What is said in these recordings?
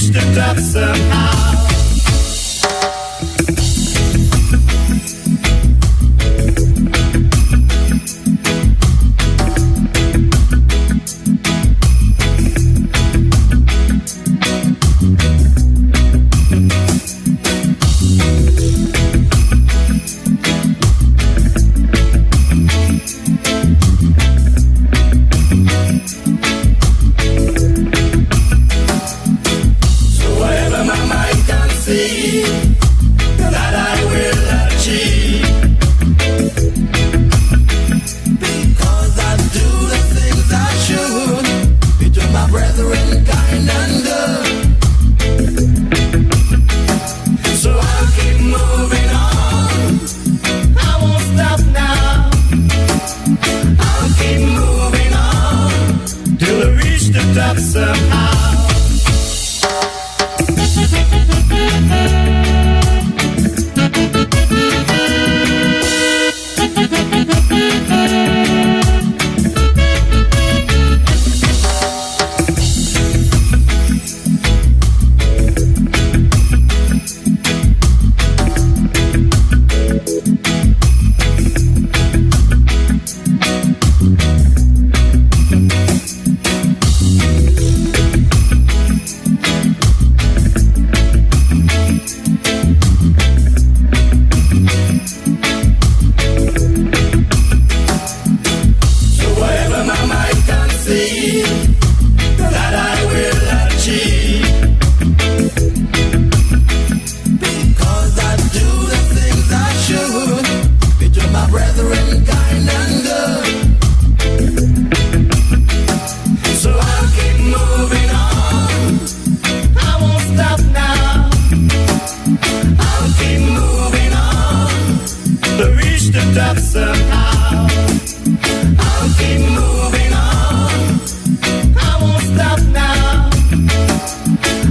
reach the top somehow. That I will achieve, because I do the things I should, between my brethren kind and good. So I'll keep moving on, I won't stop now. I'll keep moving on till I reach the top somehow. That I will achieve, because I do the things I should, between my brethren kind and good. So I'll keep moving on, I won't stop now. I'll keep moving on to reach the top somehow. I'll keep moving on, I won't stop now.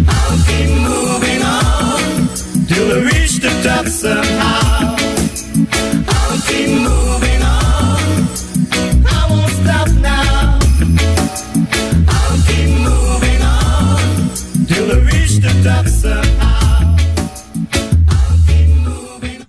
I'll keep moving on till I reach the top somehow. I'll keep moving on, I won't stop now. I'll keep moving on till I reach the top somehow. I'll keep moving on.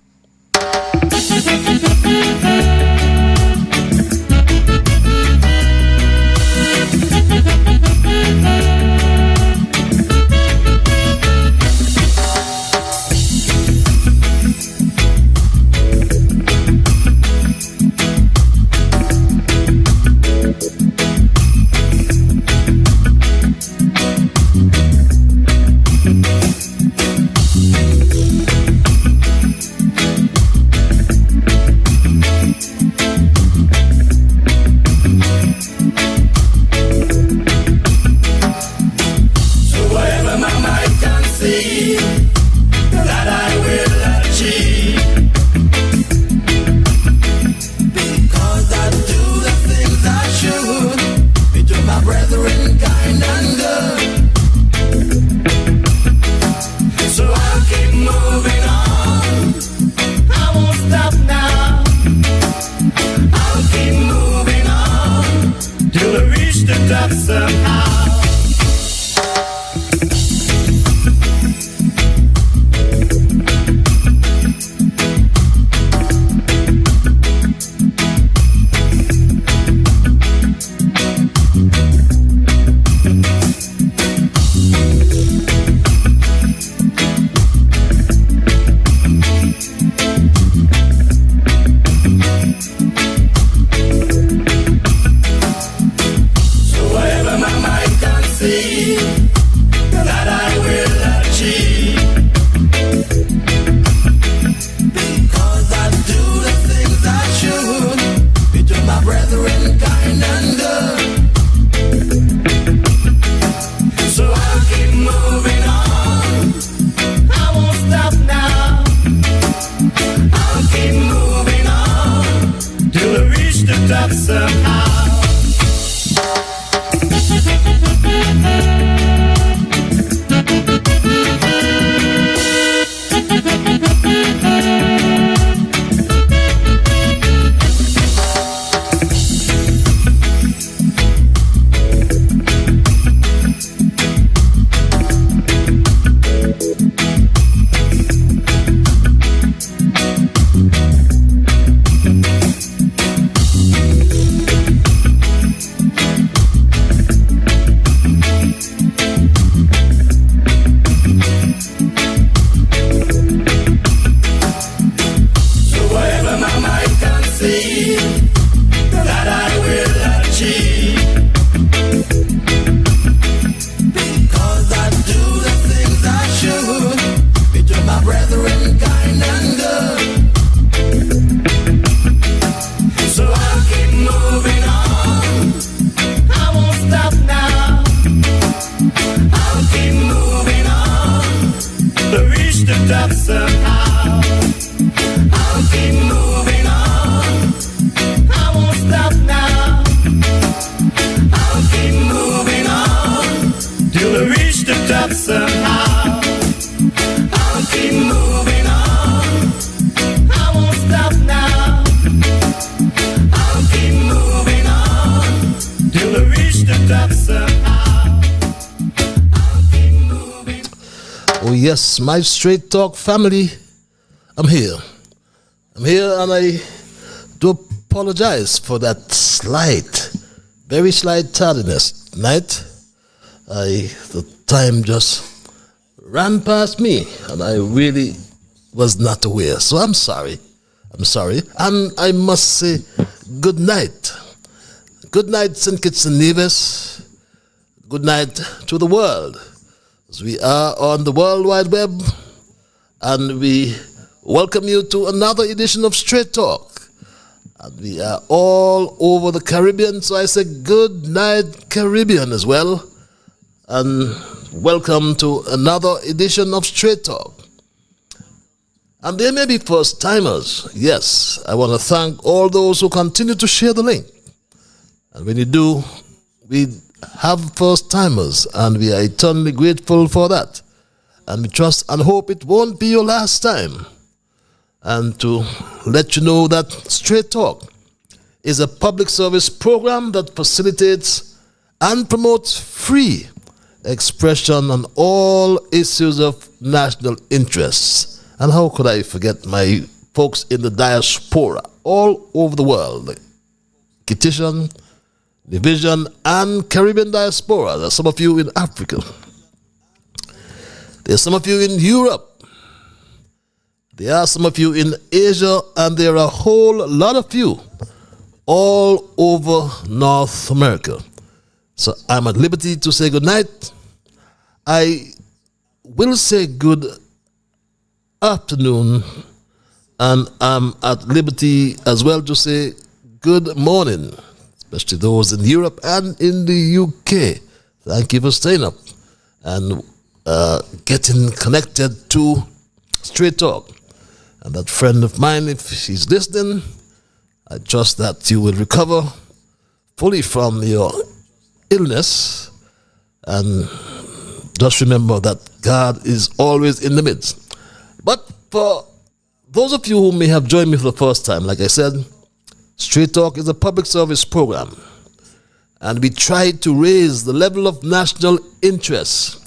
up somehow. I'll keep moving on. I won't stop now. I'll keep moving on till I reach the top somehow. I'll keep moving on. I won't stop now. I'll keep moving on till I reach the top somehow. I'll keep moving. Oh yes, my Straight Talk family, I'm here. I'm here, and I do apologize for that very slight tardiness tonight. The time just ran past me, and I really was not aware. So I'm sorry. And I must say good night. Good night, St. Kitts and Nevis. Good night to the world. As we are on the World Wide Web, and we welcome you to another edition of Straight Talk. And we are all over the Caribbean, so I say good night, Caribbean, as well. And welcome to another edition of Straight Talk. And there may be first-timers. Yes, I want to thank all those who continue to share the link. And when you do, we have first-timers, and we are eternally grateful for that. And we trust and hope it won't be your last time. And to let you know that Straight Talk is a public service program that facilitates and promotes free expression on all issues of national interests. And how could I forget my folks in the diaspora all over the world? Kittitian, Division, and Caribbean diaspora. There's some of you in Africa. There's some of you in Europe. There are some of you in Asia, and there are a whole lot of you all over North America. So I'm at liberty to say good night. I will say good afternoon, and I'm at liberty as well to say good morning, especially those in Europe and in the UK. Thank you for staying up and getting connected to Straight Talk. And that friend of mine, if she's listening, I trust that you will recover fully from your illness. And just remember that God is always in the midst. But for those of you who may have joined me for the first time, like I said, Straight Talk is a public service program. And we try to raise the level of national interest.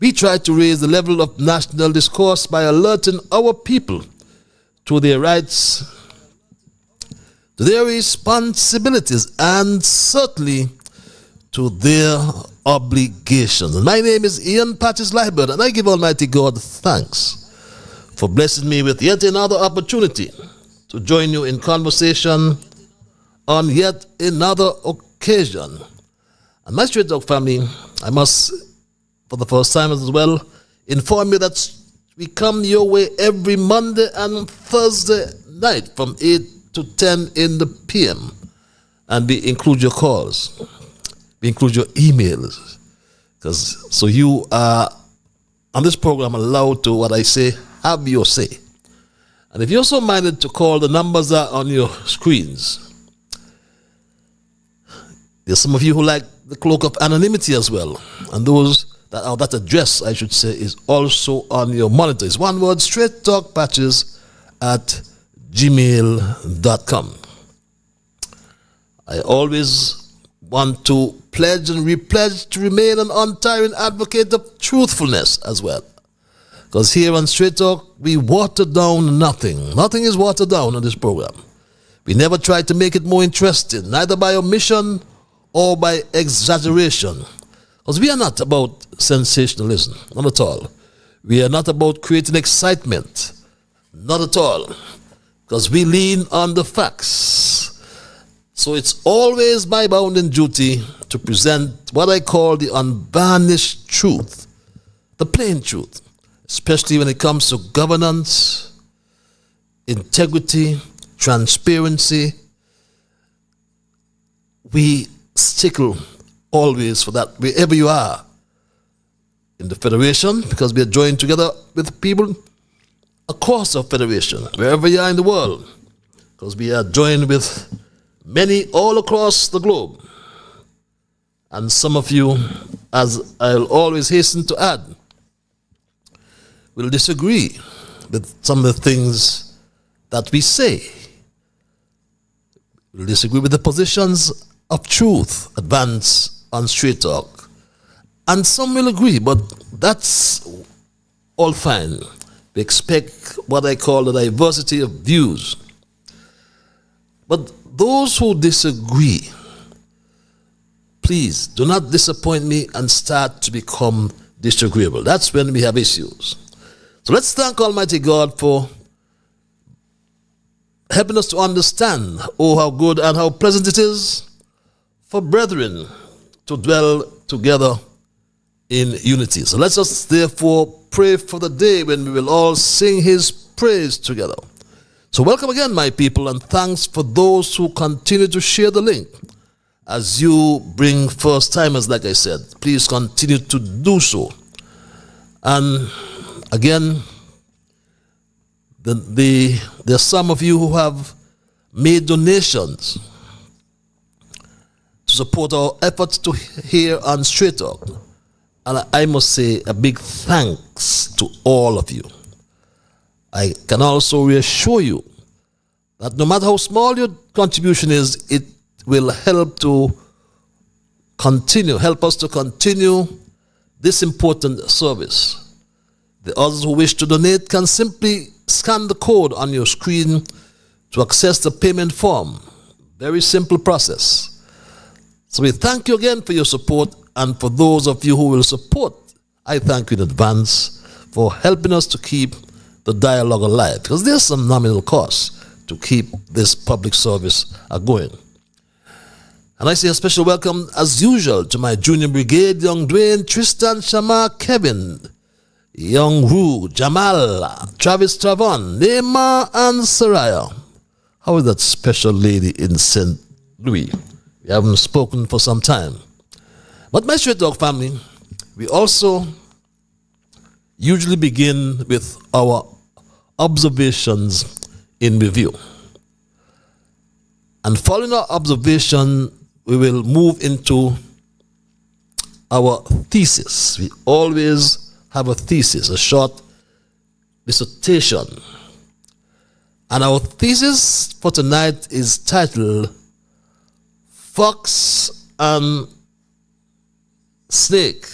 We try to raise the level of national discourse by alerting our people to their rights, to their responsibilities, and certainly to their obligations. And my name is Ian Patches Liburd, and I give Almighty God thanks for blessing me with yet another opportunity to join you in conversation on yet another occasion. And my Straight Talk family, I must, for the first time as well, inform you that we come your way every Monday and Thursday night from 8 to 10 in the PM. And we include your calls. We include your emails. So you are, on this program, allowed to, what I say, have your say. And if you're so minded to call, the numbers are on your screens. There's some of you who like the cloak of anonymity as well. And those that address, I should say, is also on your monitor. It's one word, straighttalkpatches@gmail.com. I always want to pledge and repledge to remain an untiring advocate of truthfulness as well. Because here on Straight Talk, we water down nothing. Nothing is watered down on this program. We never try to make it more interesting, neither by omission or by exaggeration. Because we are not about sensationalism, not at all. We are not about creating excitement, not at all. Because we lean on the facts. So it's always my bounden duty to present what I call the unvarnished truth, the plain truth, especially when it comes to governance, integrity, transparency. We stickle always for that wherever you are in the Federation, because we are joined together with people across our federation, wherever you are in the world, because we are joined with many all across the globe. And some of you, as I'll always hasten to add, will disagree with some of the things that we say. Will disagree with the positions of truth advanced on Straight Talk. And some will agree, but that's all fine. We expect what I call the diversity of views. But those who disagree, please do not disappoint me and start to become disagreeable. That's when we have issues. So let's thank Almighty God for helping us to understand, oh, how good and how pleasant it is for brethren to dwell together in unity. So let us therefore pray for the day when we will all sing his praise together. So welcome again, my people, and thanks for those who continue to share the link. As you bring first-timers, like I said, please continue to do so. And again, there are some of you who have made donations to support our efforts to here on Straight Talk. And I must say a big thanks to all of you. I can also reassure you that no matter how small your contribution is, it will help us to continue this important service. The others who wish to donate can simply scan the code on your screen to access the payment form. Very simple process. So we thank you again for your support, and for those of you who will support, I thank you in advance for helping us to keep the dialogue alive, because there's some nominal cost to keep this public service going. And I say a special welcome, as usual, to my junior brigade, young Dwayne, Tristan, Shamar, Kevin, young Rue, Jamal, Travis Travon, Neymar, and Saraya. How is that special lady in St. Louis? We haven't spoken for some time. But my Straight Talk family, we also usually begin with our observations in review. And following our observation, we will move into our thesis. We always have a thesis, a short dissertation. And our thesis for tonight is titled Fox and Snake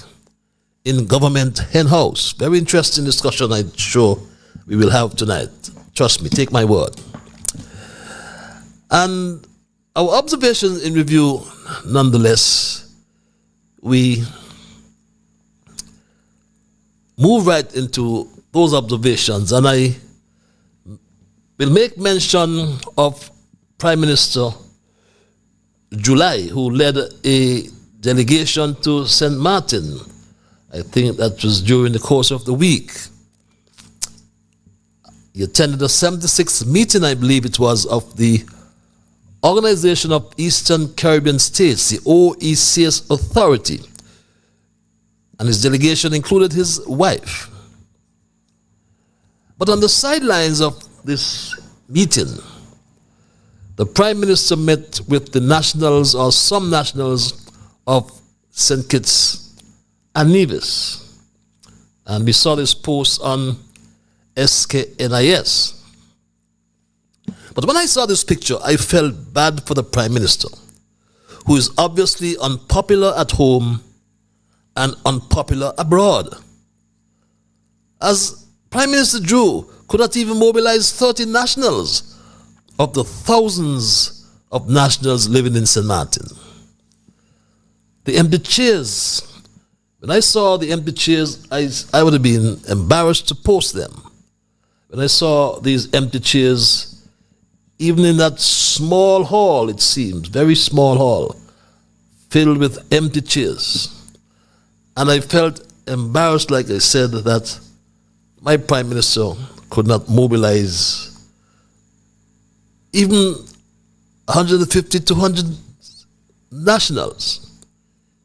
in Government Henhouse. Very interesting discussion, I'm sure we will have tonight. Trust me, take my word. And our observations in review, nonetheless, we move right into those observations, and I will make mention of Prime Minister July, who led a delegation to St. Martin. I think that was during the course of the week. He attended the 76th meeting, I believe it was, of the Organization of Eastern Caribbean States, the OECS Authority. And his delegation included his wife. But on the sidelines of this meeting, the Prime Minister met with the nationals, or some nationals, of St. Kitts and Nevis. And we saw this post on SKNIS. But when I saw this picture, I felt bad for the Prime Minister, who is obviously unpopular at home and unpopular abroad. As Prime Minister Drew could not even mobilize 30 nationals of the thousands of nationals living in St. Martin. The empty chairs. When I saw the empty chairs, I would have been embarrassed to post them. When I saw these empty chairs, even in that small hall, it seems, very small hall, filled with empty chairs. And I felt embarrassed, like I said, that my Prime Minister could not mobilize even 150, 200 nationals.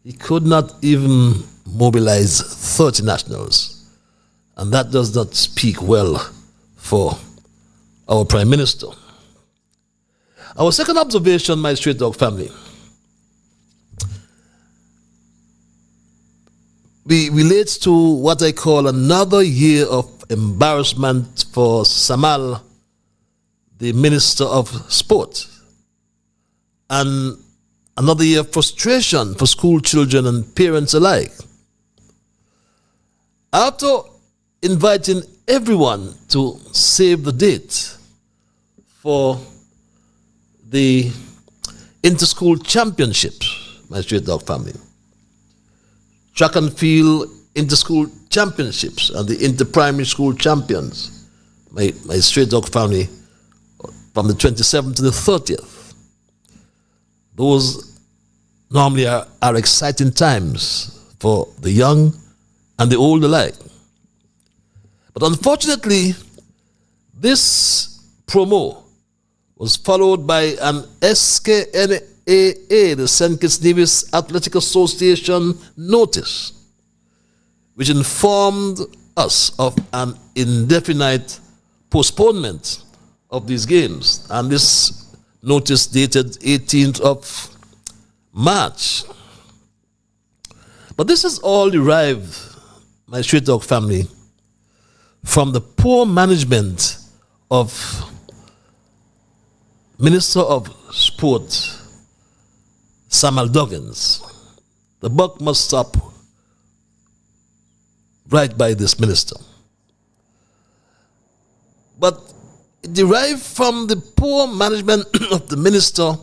He could not even mobilize 30 nationals. And that does not speak well for our Prime Minister. Our second observation, my Straight Dog family, relates to what I call another year of embarrassment for Samal, the Minister of Sport, and another year of frustration for school children and parents alike. After inviting everyone to save the date for the inter-school championships, my Straight Dog family, track and field inter-school championships and the inter-primary school champions, my Straight Dog family, from the 27th to the 30th. Those normally are exciting times for the young and the old alike. But unfortunately, this promo was followed by an SKNAA, the St. Kitts Nevis Athletic Association notice, which informed us of an indefinite postponement of these games. And this notice dated 18th of March. But this is all derived, my Straight Dog family, from the poor management of Minister of Sport, Samuel Duggins. The buck must stop right by this minister. But it derived from the poor management of the minister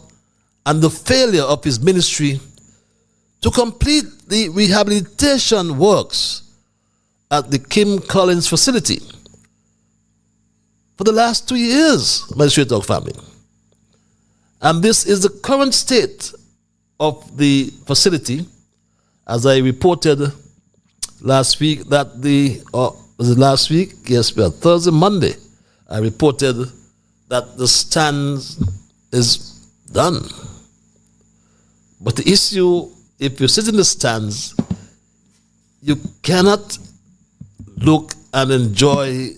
and the failure of his ministry to complete the rehabilitation works at the Kim Collins facility for the last 2 years, my Straight Dog family. And this is the current state of the facility, as I reported last week that was it last week? Yes, well, Thursday, Monday, I reported that the stands is done. But the issue, if you sit in the stands, you cannot look and enjoy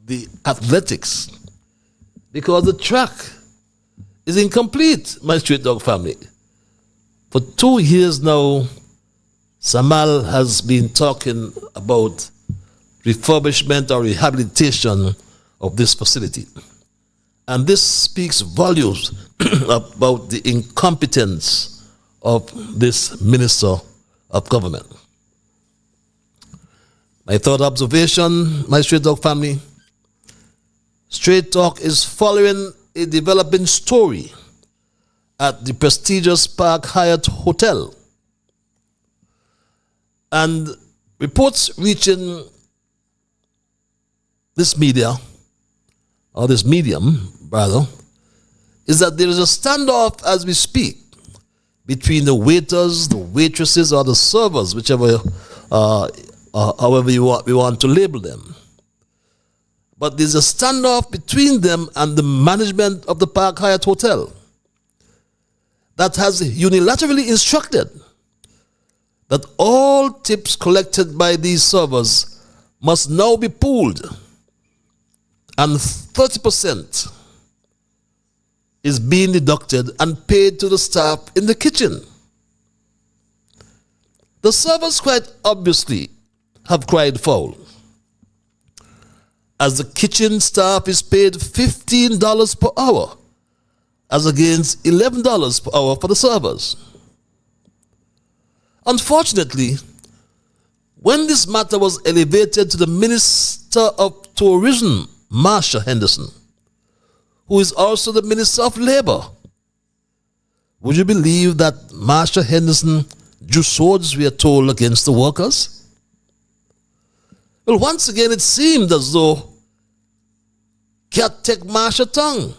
the athletics because the track is incomplete, my Straight Dog family. For 2 years now, Samal has been talking about refurbishment or rehabilitation of this facility. And this speaks volumes about the incompetence of this minister of government. My third observation, my Straight Dog family, Straight Talk is following a developing story at the prestigious Park Hyatt Hotel. And reports reaching this media, or this medium, rather, is that there is a standoff as we speak between the waiters, the waitresses, or the servers, whichever, however we want to label them. But there's a standoff between them and the management of the Park Hyatt Hotel that has unilaterally instructed that all tips collected by these servers must now be pooled, and 30% is being deducted and paid to the staff in the kitchen. The servers quite obviously have cried foul, as the kitchen staff is paid $15 per hour, as against $11 per hour for the servers. Unfortunately, when this matter was elevated to the Minister of Tourism, Marsha Henderson, who is also the Minister of Labor, would you believe that Marsha Henderson drew swords, we are told, against the workers? Well, once again, it seemed as though cat take Marsha tongue,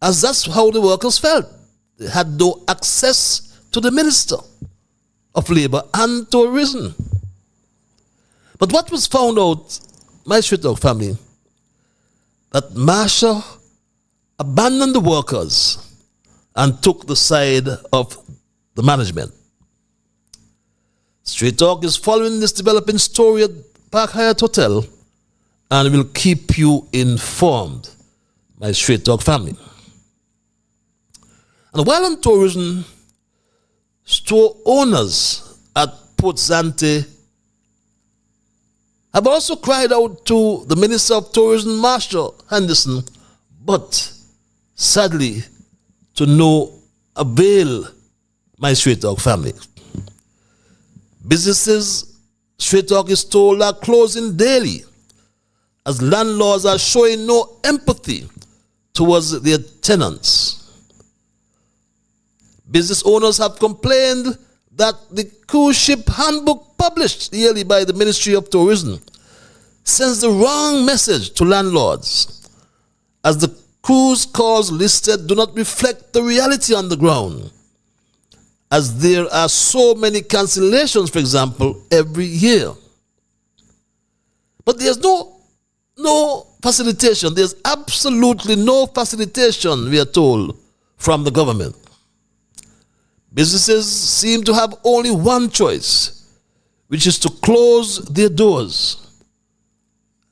as that's how the workers felt. They had no access to the Minister of Labor and Tourism. But what was found out, my Straight Dog family, that Marsha abandoned the workers and took the side of the management. Straight Talk is following this developing story at Park Hyatt Hotel and will keep you informed, my Straight Talk family. And while on tourism, store owners at Port Zante have also cried out to the Minister of Tourism, Marshall Henderson, but sadly to no avail, my Straight Talk family. Businesses, Straight Talk is told, are closing daily as landlords are showing no empathy towards their tenants. Business owners have complained that the cruise ship handbook published yearly by the Ministry of Tourism sends the wrong message to landlords, as the cruise calls listed do not reflect the reality on the ground, as there are so many cancellations, for example, every year. But there's no facilitation. There's absolutely no facilitation, we are told, from the government. Businesses seem to have only one choice, which is to close their doors,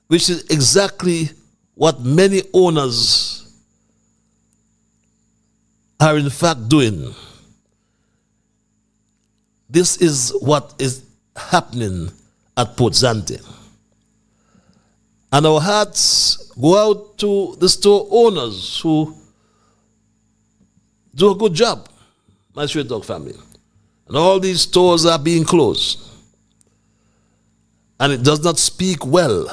which is exactly what many owners are in fact doing. This is what is happening at Port Zante. And our hearts go out to the store owners who do a good job, my Straight Talk family. And all these stores are being closed. And it does not speak well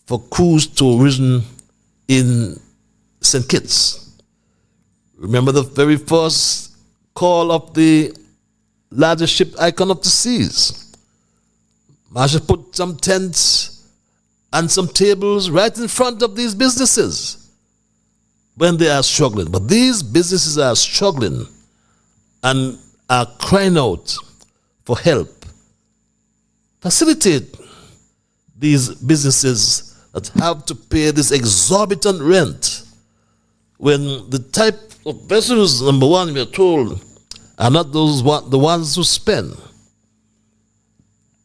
for cruise tourism in St. Kitts. Remember the very first call of the largest ship Icon of the Seas. Marsha put some tents and some tables right in front of these businesses when they are struggling. But these businesses are struggling and are crying out for help. Facilitate these businesses that have to pay this exorbitant rent when the type of vessels, number one, we are told, are not the ones who spend.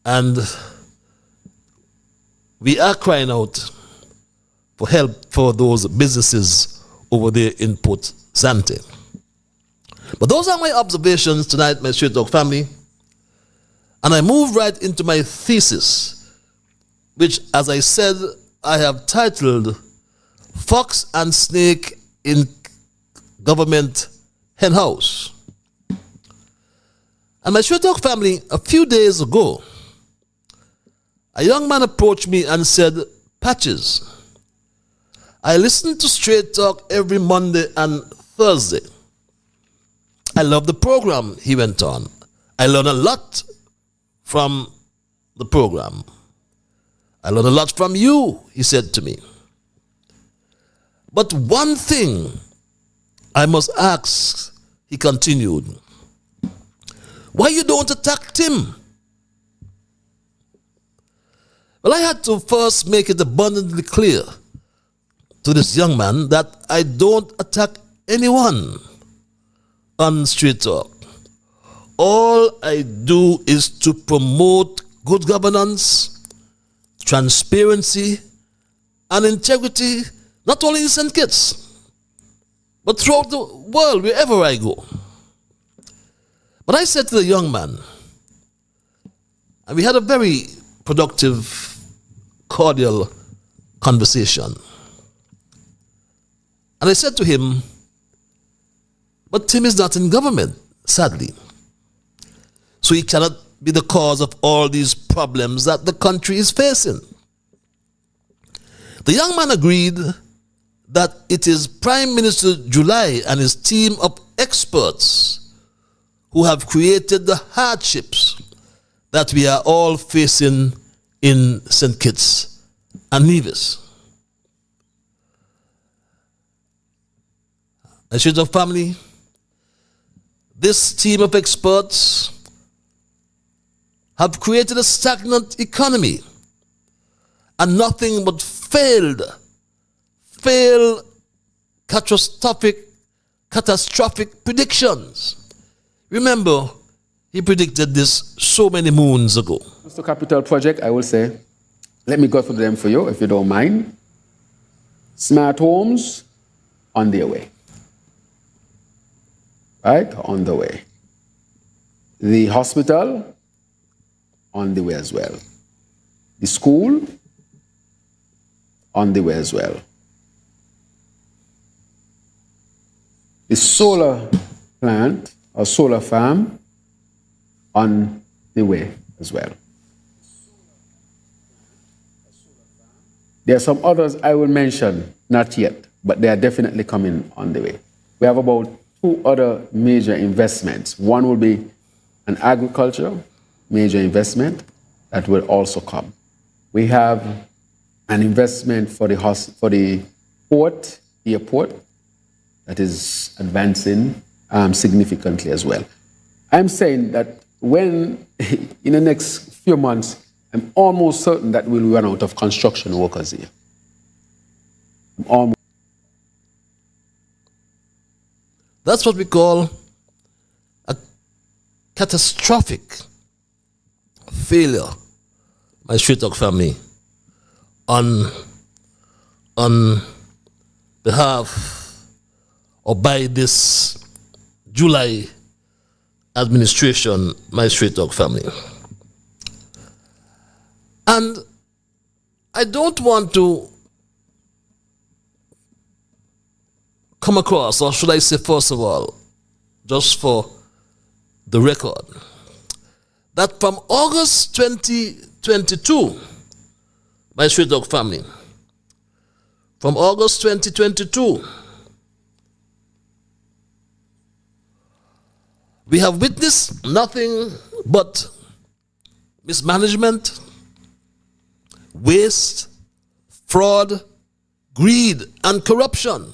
And we are crying out for help for those businesses over there in Port Zante. But those are my observations tonight, my Straight Talk family. And I move right into my thesis, which, as I said, I have titled Fox and Snake in Government Henhouse. And my Straight Talk family, a few days ago, a young man approached me and said, Patches, I listen to Straight Talk every Monday and Thursday. I love the program, he went on. I learn a lot from the program. I learn a lot from you, he said to me. But one thing I must ask, he continued, why you don't attack Tim? Well, I had to first make it abundantly clear to this young man that I don't attack anyone on Straight Talk. All I do is to promote good governance, transparency, and integrity, not only in St. Kitts, but throughout the world, wherever I go. But I said to the young man, and we had a very productive, cordial conversation. And I said to him, but Tim is not in government, sadly. So he cannot be the cause of all these problems that the country is facing. The young man agreed that it is Prime Minister July and his team of experts who have created the hardships that we are all facing in St. Kitts and Nevis. I should have family. This team of experts have created a stagnant economy and nothing but failed, catastrophic predictions. Remember, he predicted this so many moons ago. To capital project, I will say Let me go through them for you, if you don't mind. Smart homes, on their way. Right? On the way. The hospital, on the way as well. The school, on the way as well. The solar plant or solar farm, on the way as well. There are some others I will mention, not yet, but they are definitely coming on the way. We have about 2 other major investments. One will be an agriculture major investment that will also come. We have an investment for the port, airport, that is advancing significantly as well. I'm saying that when, in the next few months, I'm almost certain that we'll run out of construction workers here. That's what we call a catastrophic failure, my Straight Talk family, on behalf or by this July administration, my Straight Talk family. And I don't want to come across, or should I say, first of all, just for the record, that from August 2022, my Straight Talk family, from August 2022, we have witnessed nothing but mismanagement, waste, fraud, greed, and corruption.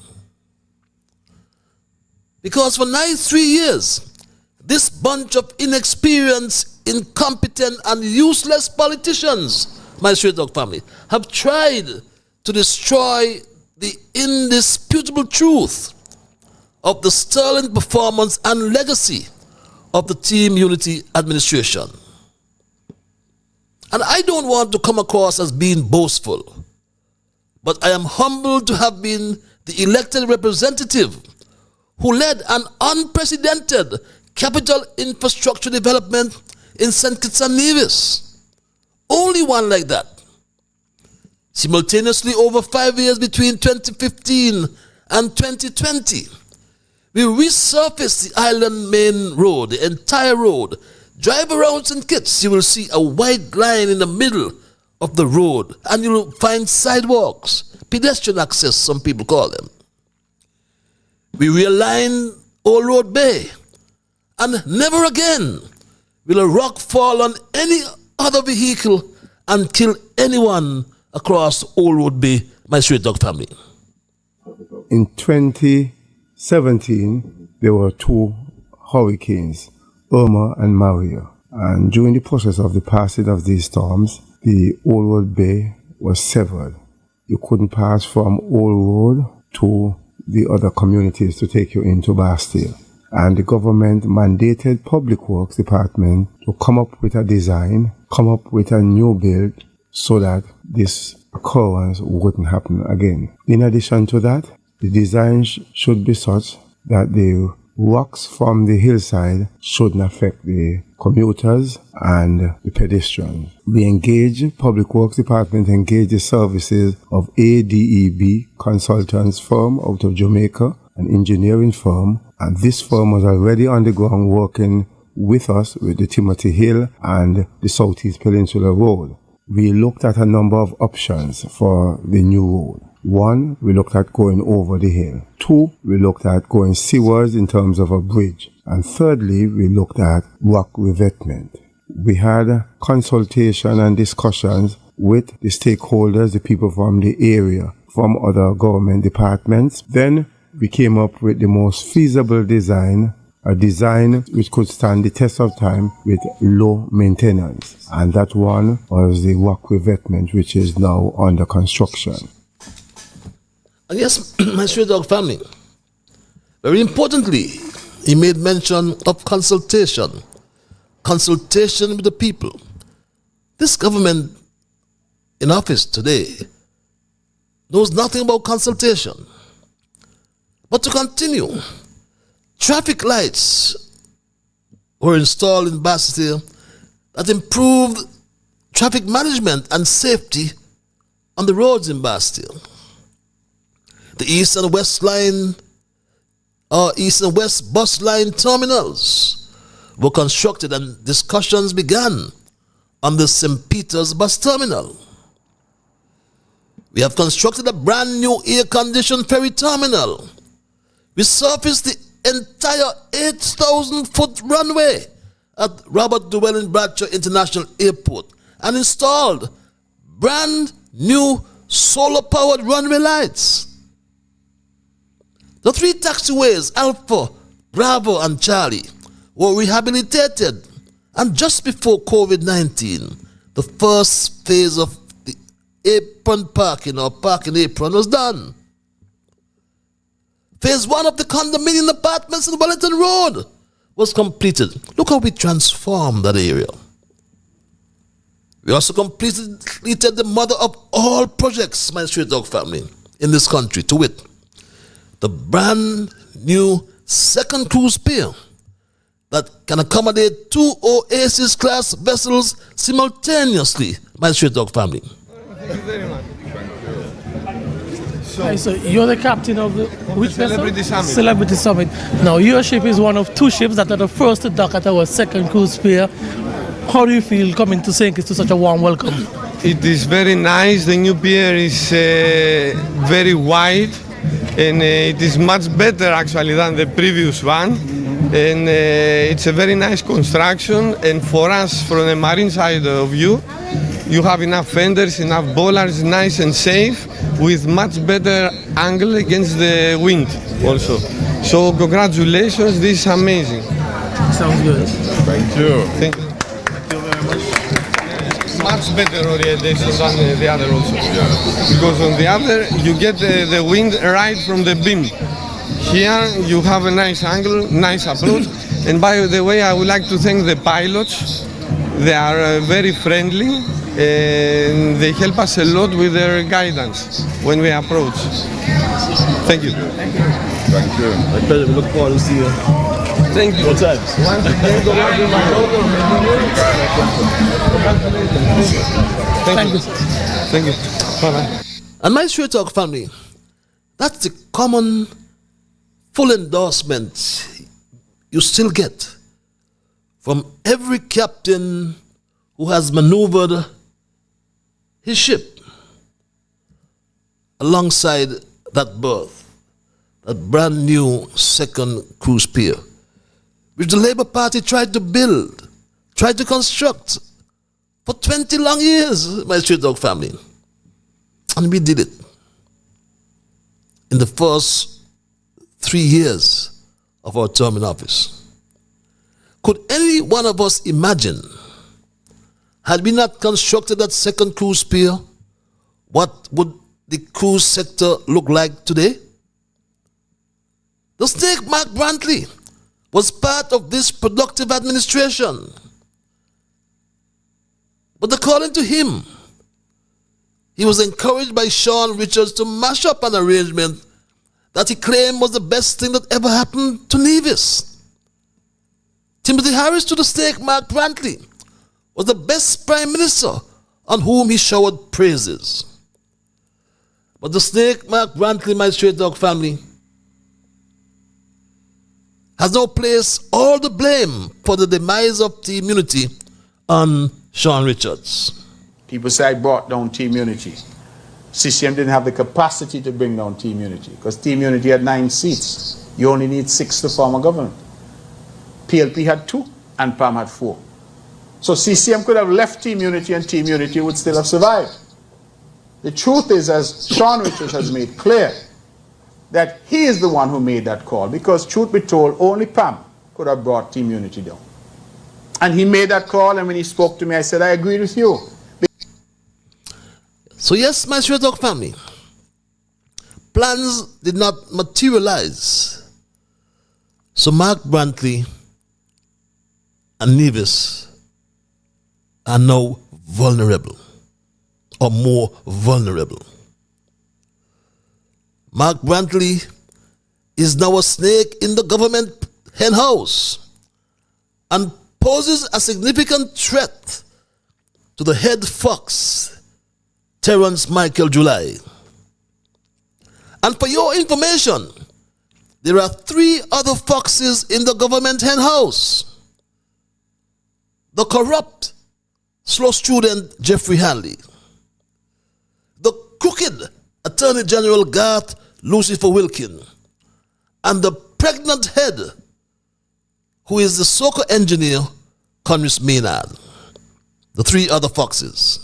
Because for 93 years, this bunch of inexperienced, incompetent, and useless politicians, my Straight Talk family, have tried to destroy the indisputable truth of the sterling performance and legacy of the Team Unity administration. And I don't want to come across as being boastful, but I am humbled to have been the elected representative who led an unprecedented capital infrastructure development in St. Kitts and Nevis. Only one like that. Simultaneously, over 5 years between 2015 and 2020, we resurfaced the island main road, the entire road. Drive around St. Kitts, you will see a white line in the middle of the road, and you will find sidewalks, pedestrian access, some people call them. We realigned Old Road Bay, and never again will a rock fall on any other vehicle and kill anyone across Old Road Bay, my Straight Talk family. In 2017, there were 2 hurricanes, Irma and Maria. And during the process of the passing of these storms, the Old Road Bay was severed. You couldn't pass from Old Road to the other communities to take you into Bastille. And the government mandated Public Works Department to come up with a design, come up with a new build so that this occurrence wouldn't happen again. In addition to that, the design should be such that the rocks from the hillside shouldn't affect the commuters and the pedestrians. Public Works Department engaged the services of ADEB consultants firm out of Jamaica, an engineering firm, and this firm was already on the ground working with us with the Timothy Hill and the Southeast Peninsula Road. We looked at a number of options for the new road. 1, we looked at going over the hill. 2, we looked at going seawards in terms of a bridge. And thirdly, we looked at rock revetment. We had consultation and discussions with the stakeholders, the people from the area, from other government departments. Then we came up with the most feasible design, a design which could stand the test of time with low maintenance. And that one was the rock revetment, which is now under construction. And yes, my Straight Talk family, very importantly, he made mention of consultation with the people. This government in office today knows nothing about consultation. But to continue, traffic lights were installed in Bastille that improved traffic management and safety on the roads in Bastille. The East and West bus line terminals were constructed and discussions began on the St. Peter's bus terminal. We have constructed a brand new air-conditioned ferry terminal. We surfaced the entire 8,000-foot runway at Robert Llewellyn Bradshaw International Airport and installed brand new solar-powered runway lights. The 3 taxiways, Alpha, Bravo, and Charlie, were rehabilitated, and just before COVID-19, the first phase of the apron parking or parking apron was done. Phase 1 of the condominium apartments in Wellington Road was completed. Look how we transformed that area. We also completed the mother of all projects, my Straight Dog family, in this country, to wit, the brand new second cruise pier that can accommodate 2 Oasis class vessels simultaneously, my Straight Dog family. Thank you very much. So you're the captain of the which Celebrity vessel? Summit. Celebrity Summit. Now your ship is one of 2 ships that are the first to dock at our second cruise pier. How do you feel coming to St. Kitts to such a warm welcome? It is very nice. The new pier is very wide and it is much better actually than the previous one. And it's a very nice construction. And for us, from the marine side of view, you have enough fenders, enough bollards, nice and safe, with much better angle against the wind also. So congratulations, this is amazing. Sounds good. Thank you. Thank you. Much better orientation than the other also. Because on the other, you get the wind right from the beam. Here you have a nice angle, nice approach. And by the way, I would like to thank the pilots. They are very friendly and they help us a lot with their guidance when we approach. Thank you. Thank you. My pleasure. We look forward to see you. Thank you. What time? Once again, go back to my program. Thank you. Thank you. Bye-bye. And my Straight Talk family, that's the common full endorsement you still get from every captain who has maneuvered his ship alongside that berth, that brand new second cruise pier, which the Labour Party tried to build, tried to construct for 20 long years, my Straight Dog family. And we did it in the first 3 years of our term in office. Could any one of us imagine, had we not constructed that second cruise pier, what would the cruise sector look like today? The snake Mark Brantley was part of this productive administration. But according to him, he was encouraged by Sean Richards to mash up an arrangement that he claimed was the best thing that ever happened to Nevis. Timothy Harris to the stake, Mark Brantley, was the best prime minister on whom he showered praises. But the snake, Mark Brantley, my Straight Dog family, has now placed all the blame for the demise of Team Unity on Sean Richards. People say I brought down Team Unity. CCM didn't have the capacity to bring down Team Unity because Team Unity had 9 seats. You only need 6 to form a government. PLP had 2 and PAM had 4. So CCM could have left Team Unity and Team Unity would still have survived. The truth is, as Sean Richards has made clear, that he is the one who made that call because, truth be told, only PAM could have brought Team Unity down. And he made that call, and when he spoke to me, I said, I agree with you. So yes, my Straight Dog family, plans did not materialize. So Mark Brantley and Nevis are now vulnerable. or more vulnerable. Mark Brantley is now a snake in the government henhouse and poses a significant threat to the head fox, Terence Michael July. And for your information, there are 3 other foxes in the government henhouse. The corrupt, slow student Jeffrey Hanley, the crooked Attorney General Garth Lucifer Wilkin, and the pregnant head, who is the soccer engineer Conris Maynard. The 3 other foxes.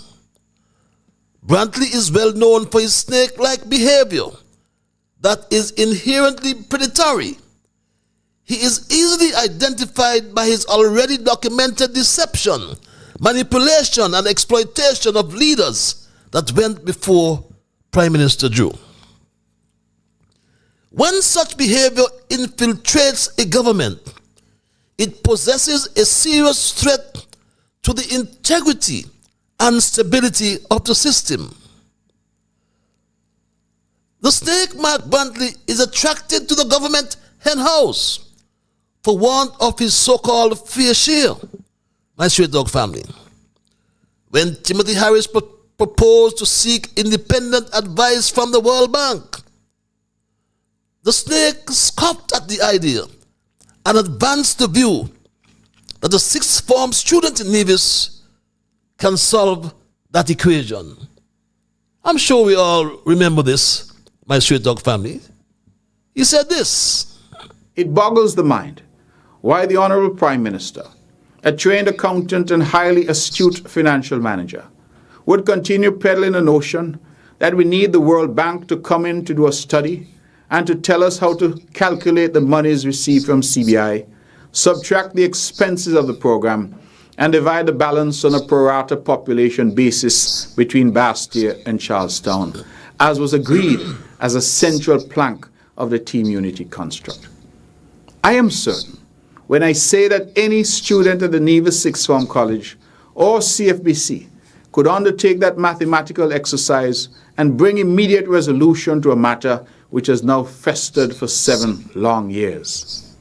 Brantley is well known for his snake-like behavior that is inherently predatory. He is easily identified by his already documented deception, manipulation, and exploitation of leaders that went before Prime Minister Drew. When such behavior infiltrates a government, it possesses a serious threat to the integrity and stability of the system. The snake Mark Brantley is attracted to the government henhouse for want of his so-called fair share, my straight dog family. When Timothy Harris proposed to seek independent advice from the World Bank, the snake scoffed at the idea and advanced the view that the sixth form student in Nevis can solve that equation. I'm sure we all remember this, my straight dog family. He said this: It boggles the mind why the Honorable Prime Minister, a trained accountant and highly astute financial manager, would continue peddling the notion that we need the World Bank to come in to do a study and to tell us how to calculate the monies received from CBI, subtract the expenses of the program, and divide the balance on a pro rata population basis between Bastia and Charlestown, as was agreed as a central plank of the Team Unity construct. I am certain when I say that any student at the Nevis Sixth Form College or CFBC could undertake that mathematical exercise and bring immediate resolution to a matter which has now festered for 7 long years.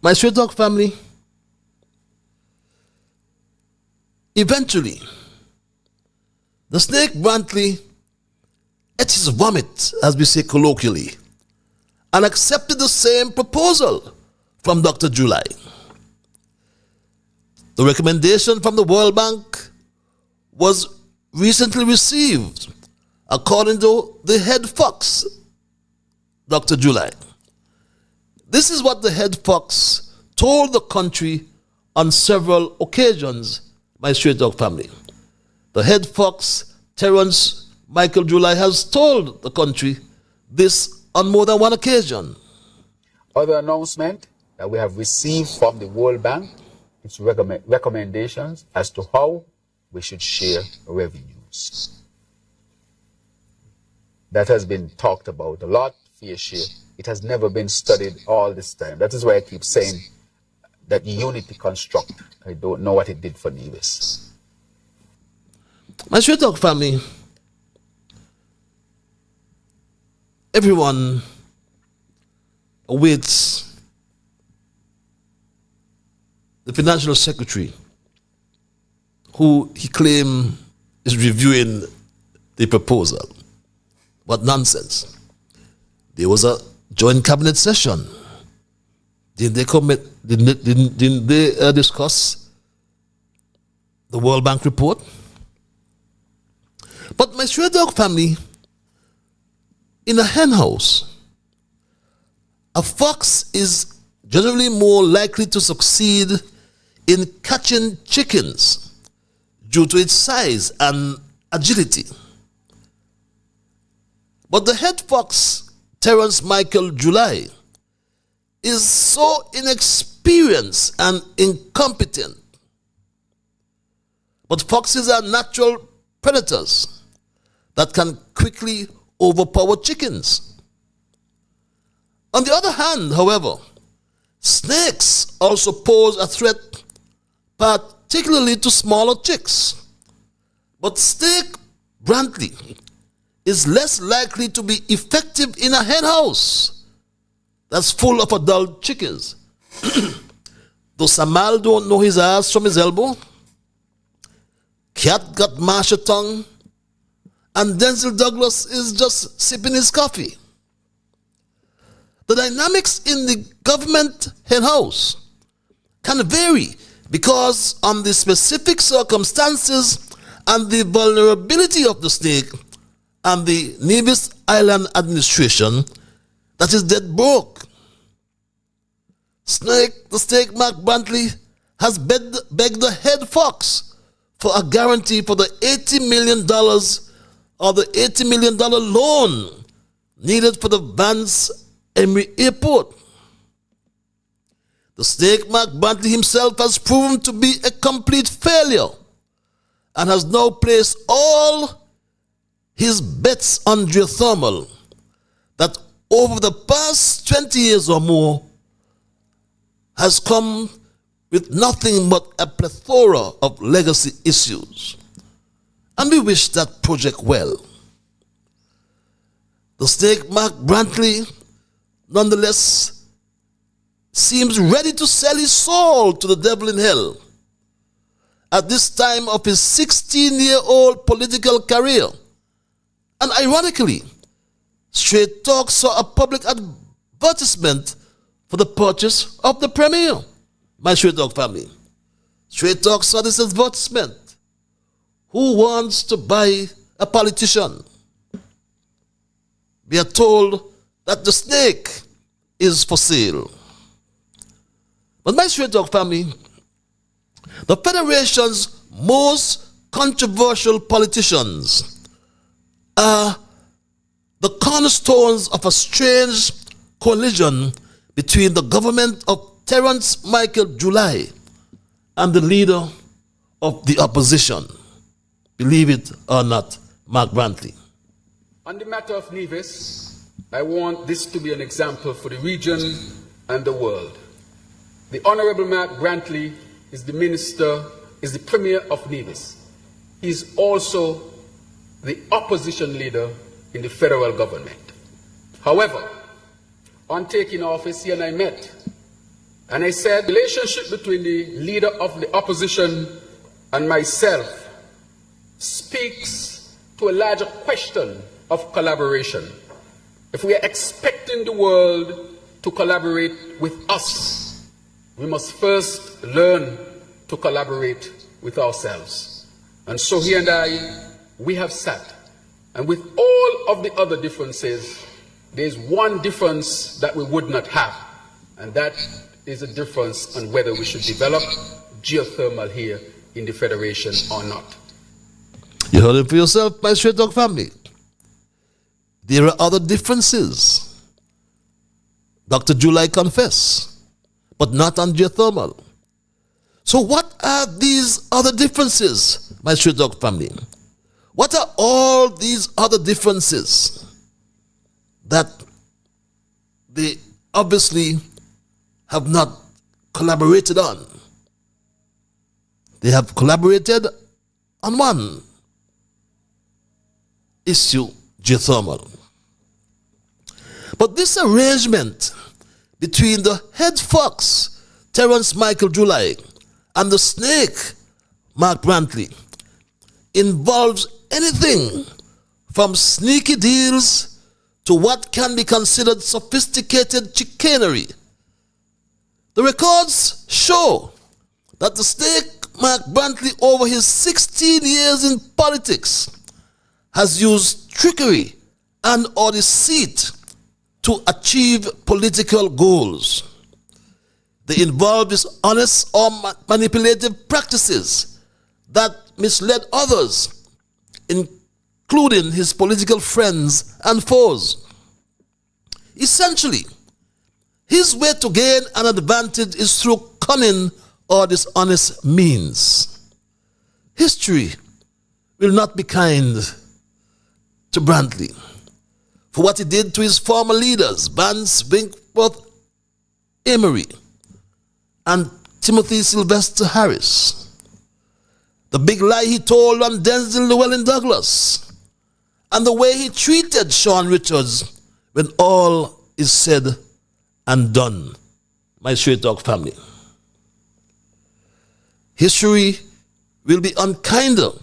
My straight dog family, eventually, the snake Brantley ate his vomit, as we say colloquially, and accepted the same proposal from Dr. July. The recommendation from the World Bank was recently received, according to the head fox, Dr. July. This is what the head fox told the country on several occasions, my straight dog family. The head fox, Terence Michael July, has told the country this on more than one occasion. Other announcement that we have received from the World Bank, its recommendations as to how we should share revenues. That has been talked about a lot, fair share. It has never been studied all this time. That is why I keep saying that unity construct, I don't know what it did for Nevis. My straight dog family, everyone awaits the financial secretary, who he claimed is reviewing the proposal. What nonsense. There was a joint cabinet session. Didn't they discuss the World Bank report? But my stray dog family, in a hen house, a fox is generally more likely to succeed in catching chickens due to its size and agility. But the head fox, Terence Michael July, is so inexperienced and incompetent. But foxes are natural predators that can quickly overpower chickens. On the other hand, however, snakes also pose a threat, particularly to smaller chicks, But Snake Brantley is less likely to be effective in a hen house that's full of adult chickens. Though Samal don't know his ass from his elbow, Cat got mashed tongue, and Denzel Douglas is just sipping his coffee. The dynamics in the government hen house can vary because on the specific circumstances and the vulnerability of the snake and the Nevis Island administration that is dead broke. The snake Mark Brantley has begged the head fox for a guarantee for the $80 million or the $80 million loan needed for the Vance Emery Airport. The snake Mark Brantley himself has proven to be a complete failure and has now placed all his bets on geothermal that over the past 20 years or more has come with nothing but a plethora of legacy issues. And we wish that project well. The snake Mark Brantley nonetheless seems ready to sell his soul to the devil in hell at this time of his 16-year-old political career. And ironically, Straight Talk saw a public advertisement for the purchase of the Premier. My Straight Talk family. Straight Talk saw this advertisement. Who wants to buy a politician? We are told that the snake is for sale. But my Straight Talk family, the Federation's most controversial politicians are the cornerstones of a strange collision between the government of Terence Michael July and the leader of the opposition. Believe it or not, Mark Brantley. On the matter of Nevis, I want this to be an example for the region and the world. The Honorable Mark Brantley is the Premier of Nevis. He is also the opposition leader in the federal government. However, on taking office, he and I met, and I said the relationship between the leader of the opposition and myself speaks to a larger question of collaboration. If we are expecting the world to collaborate with us, we must first learn to collaborate with ourselves. And so he and I, we have sat, and with all of the other differences, there's one difference that we would not have, and that is a difference on whether we should develop geothermal here in the Federation or not. You heard it for yourself, my Straight Talk family. There are other differences. Dr. July confessed, but not on geothermal. So what are these other differences, my Straight Talk family? What are all these other differences that they obviously have not collaborated on? They have collaborated on one issue, geothermal. But this arrangement between the head fox, Terence Michael July, and the snake, Mark Brantley, involves anything from sneaky deals to what can be considered sophisticated chicanery. The records show that the snake, Mark Brantley, over his 16 years in politics, has used trickery and or deceit to achieve political goals. They involve dishonest or manipulative practices that misled others, including his political friends and foes. Essentially, his way to gain an advantage is through cunning or dishonest means. History will not be kind to Brantley for what he did to his former leaders, Vance Winkworth Emery and Timothy Sylvester Harris. the big lie he told on Denzel Llewellyn Douglas, and the way he treated Sean Richards when all is said and done, my Straight Talk family. History will be unkinder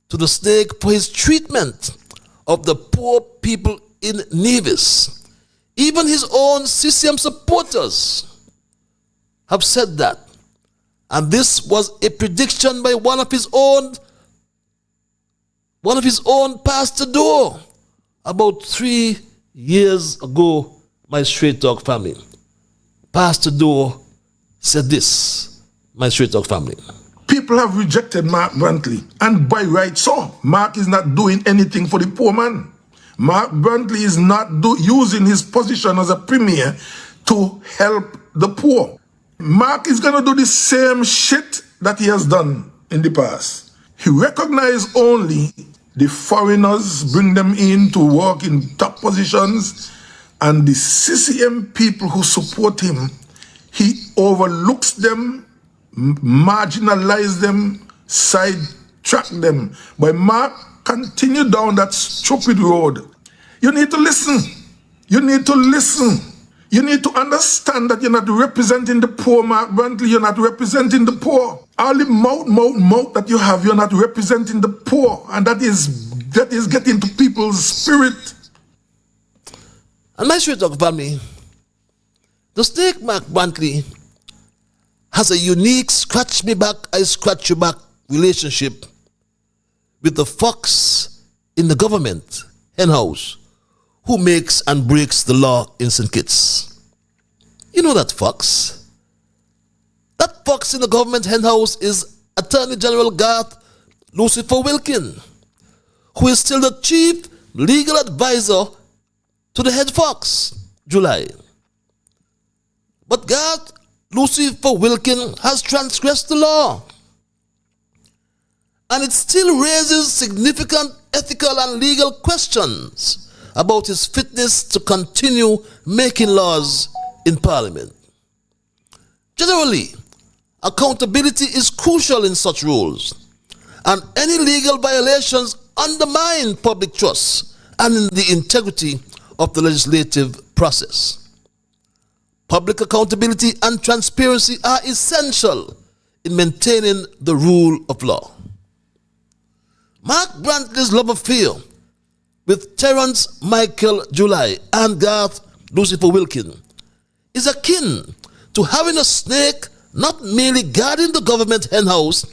to the snake for his treatment of the poor people in Nevis. Even his own CCM supporters have said that. And this was a prediction by one of his own Pastor Doe about 3 years ago, my Straight Talk family. Pastor Doe said this, my Straight Talk family. People have rejected Mark Brantley, and by right so. Mark is not doing anything for the poor man. Mark Brantley is not using his position as a premier to help the poor. Mark is going to do the same shit that he has done in the past. He recognizes only the foreigners, bring them in to work in top positions, and the CCM people who support him, he overlooks them, marginalize them, sidetrack them. But Mark continue down that stupid road. You need to listen. You need to listen. You need to understand that you're not representing the poor, Mark Brantley. You're not representing the poor. All the mouth that you have, you're not representing the poor. And that is getting to people's spirit. And my Straight Talk family, the snake Mark Brantley has a unique scratch me back, I scratch you back relationship with the fox in the government, Henhouse, who makes and breaks the law in St. Kitts. You know that fox? That fox in the government Henhouse is Attorney General Garth Lucifer Wilkin, who is still the chief legal advisor to the head fox, July. But Garth Lucifer Wilkin has transgressed the law, and it still raises significant ethical and legal questions about his fitness to continue making laws in Parliament. Generally, accountability is crucial in such roles, and any legal violations undermine public trust and the integrity of the legislative process. Public accountability and transparency are essential in maintaining the rule of law. Mark Brantley's love affair with Terence Michael July and Garth Lucifer Wilkin is akin to having a snake not merely guarding the government henhouse,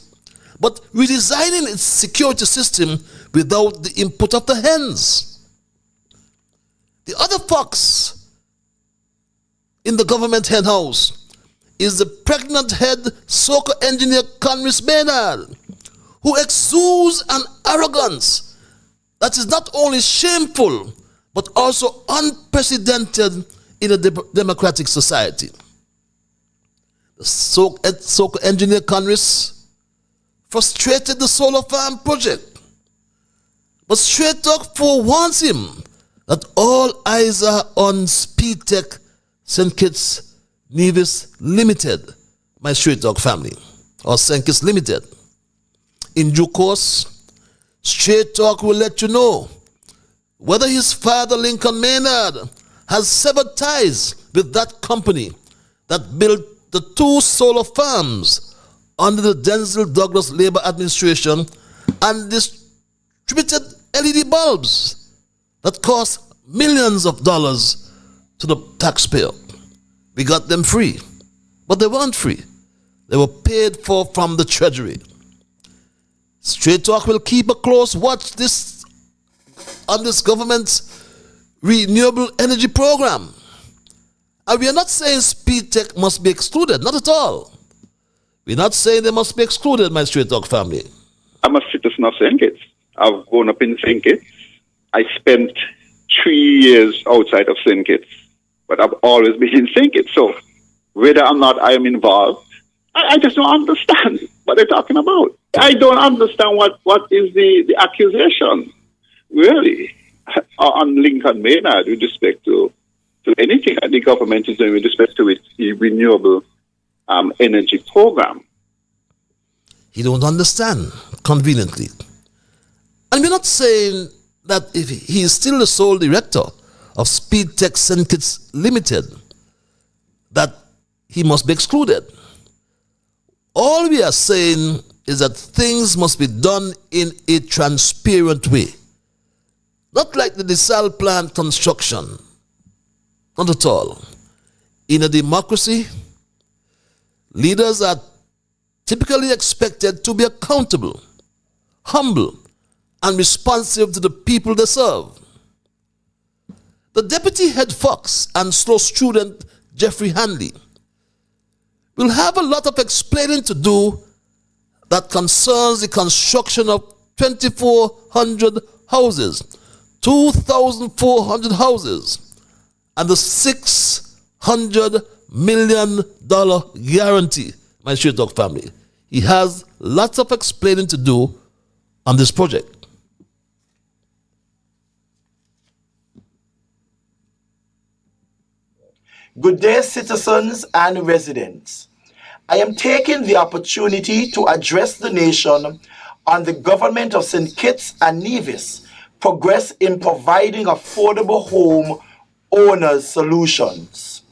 but redesigning its security system without the input of the hens. The other fox in the government henhouse is the pregnant head soccer engineer Conris Maynard, who exudes an arrogance that is not only shameful, but also unprecedented in a democratic society. The soccer engineer Conris frustrated the solar farm project, but Straight Talk forewarns him that all eyes are on Speedtech St. Kitts Nevis Limited, my Straight Talk family, or St. Kitts Limited. In due course, Straight Talk will let you know whether his father, Lincoln Maynard, has severed ties with that company that built the 2 solar farms under the Denzel Douglas Labour administration and distributed LED bulbs that cost millions of dollars to the taxpayer. We got them free, but they weren't free. They were paid for from the treasury. Straight Talk will keep a close watch on this government's renewable energy program. And we are not saying Speedtech must be excluded, not at all. We're not saying they must be excluded, my Straight Talk family. I'm a citizen of St. Kitts. I've grown up in St. Kitts. I spent 3 years outside of St. Kitts, but I've always been in St. Kitts. So whether or not I am involved, I just don't understand what they're talking about. I don't understand what is the accusation, really, on Lincoln Maynard with respect to anything that the government is doing with respect to its renewable energy program. he don't understand conveniently. And we're not saying that if he is still the sole director of Speed Tech St. Kitts Limited, that he must be excluded. All we are saying is that things must be done in a transparent way. Not like the desal plant construction. Not at all. In a democracy, leaders are typically expected to be accountable, humble, and responsive to the people they serve. The deputy head fox and slow student Jeffrey Hanley will have a lot of explaining to do that concerns the construction of 2,400 houses, 2,400 houses, and the $600 million guarantee, my Straight Talk family. He has lots of explaining to do on this project. Good day, citizens and residents. I am taking the opportunity to address the nation on the government of St. Kitts and Nevis' progress in providing affordable home owners solutions.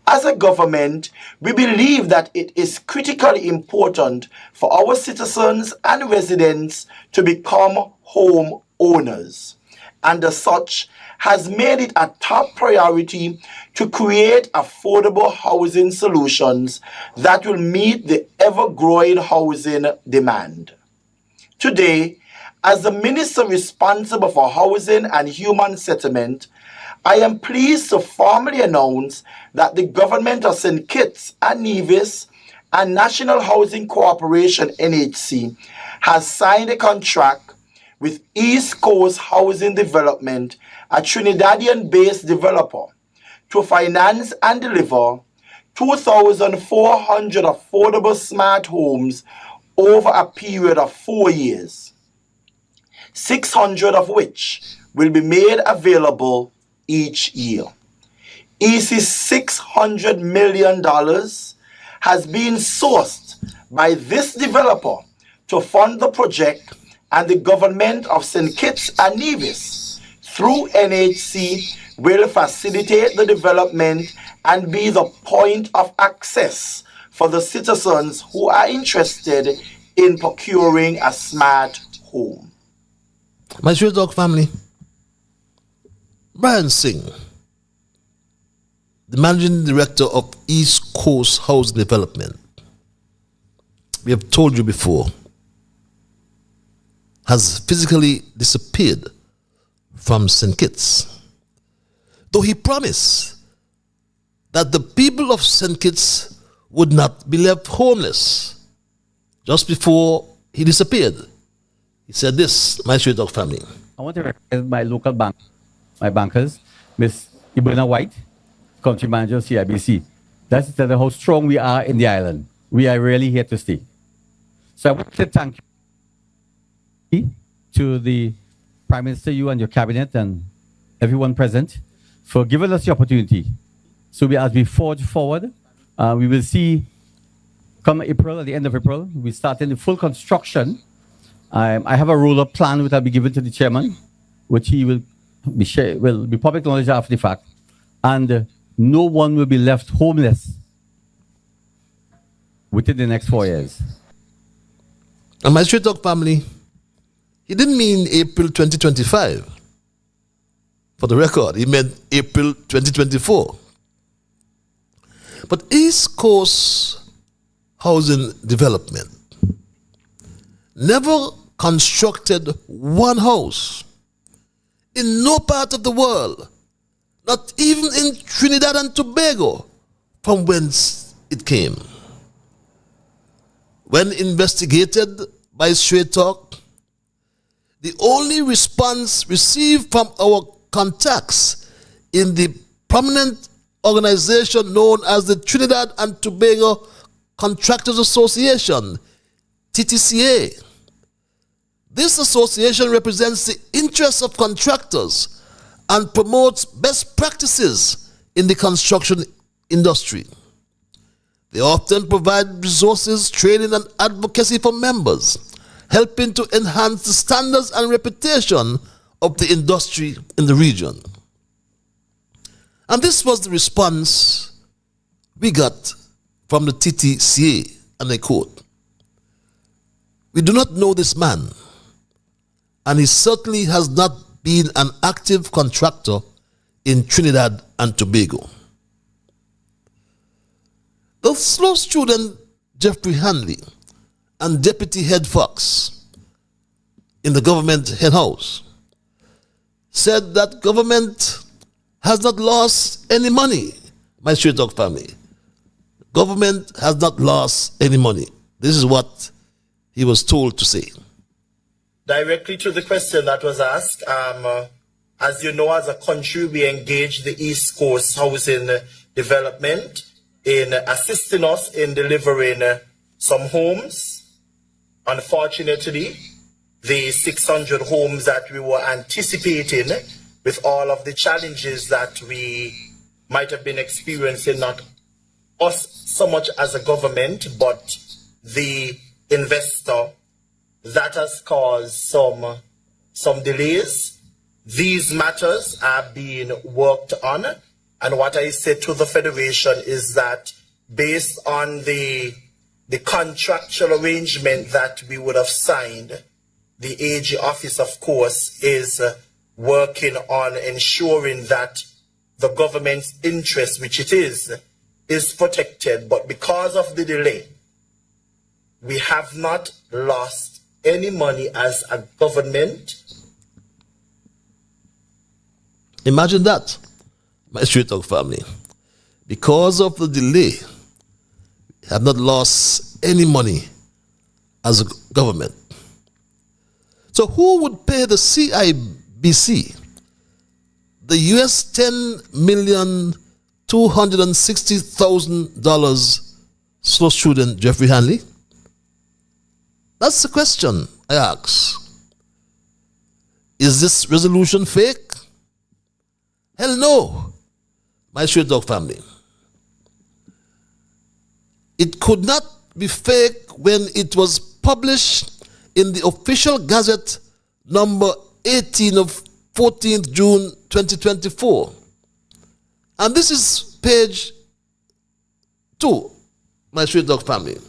As a government, we believe that it is critically important for our citizens and residents to become home owners, and as such, has made it a top priority to create affordable housing solutions that will meet the ever-growing housing demand. Today, as the Minister responsible for Housing and Human Settlement, I am pleased to formally announce that the Government of St. Kitts and Nevis and National Housing Corporation NHC has signed a contract with East Coast Housing Development, a Trinidadian-based developer, to finance and deliver 2,400 affordable smart homes over a period of 4 years, 600 of which will be made available each year. EC's $600 million has been sourced by this developer to fund the project, and the government of St. Kitts and Nevis, through NHC, will facilitate the development and be the point of access for the citizens who are interested in procuring a smart home. My Straight Talk family, Brian Singh, the managing director of East Coast Housing Development, we have told you before, has physically disappeared from St. Kitts. Though he promised that the people of St. Kitts would not be left homeless just before he disappeared. He said this, my Straight Talk family. I want to recognize my local bank, my bankers, Ms. Ibrina White, country manager of CIBC. That's to tell you how strong we are in the island. We are really here to stay. So I want to thank you to the Prime Minister, you and your cabinet, and everyone present for giving us the opportunity. So as we forge forward, we will see, come April, at the end of April, we start in the full construction. I have a roll-up plan which will be given to the chairman, which he will be public knowledge after the fact, and no one will be left homeless within the next 4 years. And my Straight Talk family, he didn't mean April 2025. For the record, he meant April 2024. But East Coast Housing Development never constructed one house in no part of the world, not even in Trinidad and Tobago, from whence it came. When investigated by Straight Talk, the only response received from our contacts in the prominent organization known as the Trinidad and Tobago Contractors Association, TTCA. This association represents the interests of contractors and promotes best practices in the construction industry. They often provide resources, training, and advocacy for members, helping to enhance the standards and reputation of the industry in the region. And this was the response we got from the TTCA, and I quote, "We do not know this man, and he certainly has not been an active contractor in Trinidad and Tobago." The slow student Jeffrey Hanley and Deputy Head Fox in the government Henhouse said that government has not lost any money. My Straight Talk family, government has not lost any money. This is what he was told to say. Directly to the question that was asked, as you know, as a country, we engage the East Coast Housing Development in assisting us in delivering some homes. Unfortunately, the 600 homes that we were anticipating, with all of the challenges that we might have been experiencing, not us so much as a government, but the investor, that has caused some delays. These matters are being worked on, and what I said to the Federation is that based on the contractual arrangement that we would have signed, the AG office, of course, is working on ensuring that the government's interest, which it is protected. But because of the delay, we have not lost any money as a government. Imagine that, my Straight Talk family. Because of the delay, we have not lost any money as a government. So who would pay the CIBC the US $10,260,000 slow student Jeffrey Hanley? That's the question I ask. Is this resolution fake? Hell no, my Straight Talk family. It could not be fake when it was published in the official Gazette number 18 of 14th June 2024. And this is page 2, my Straight Talk family.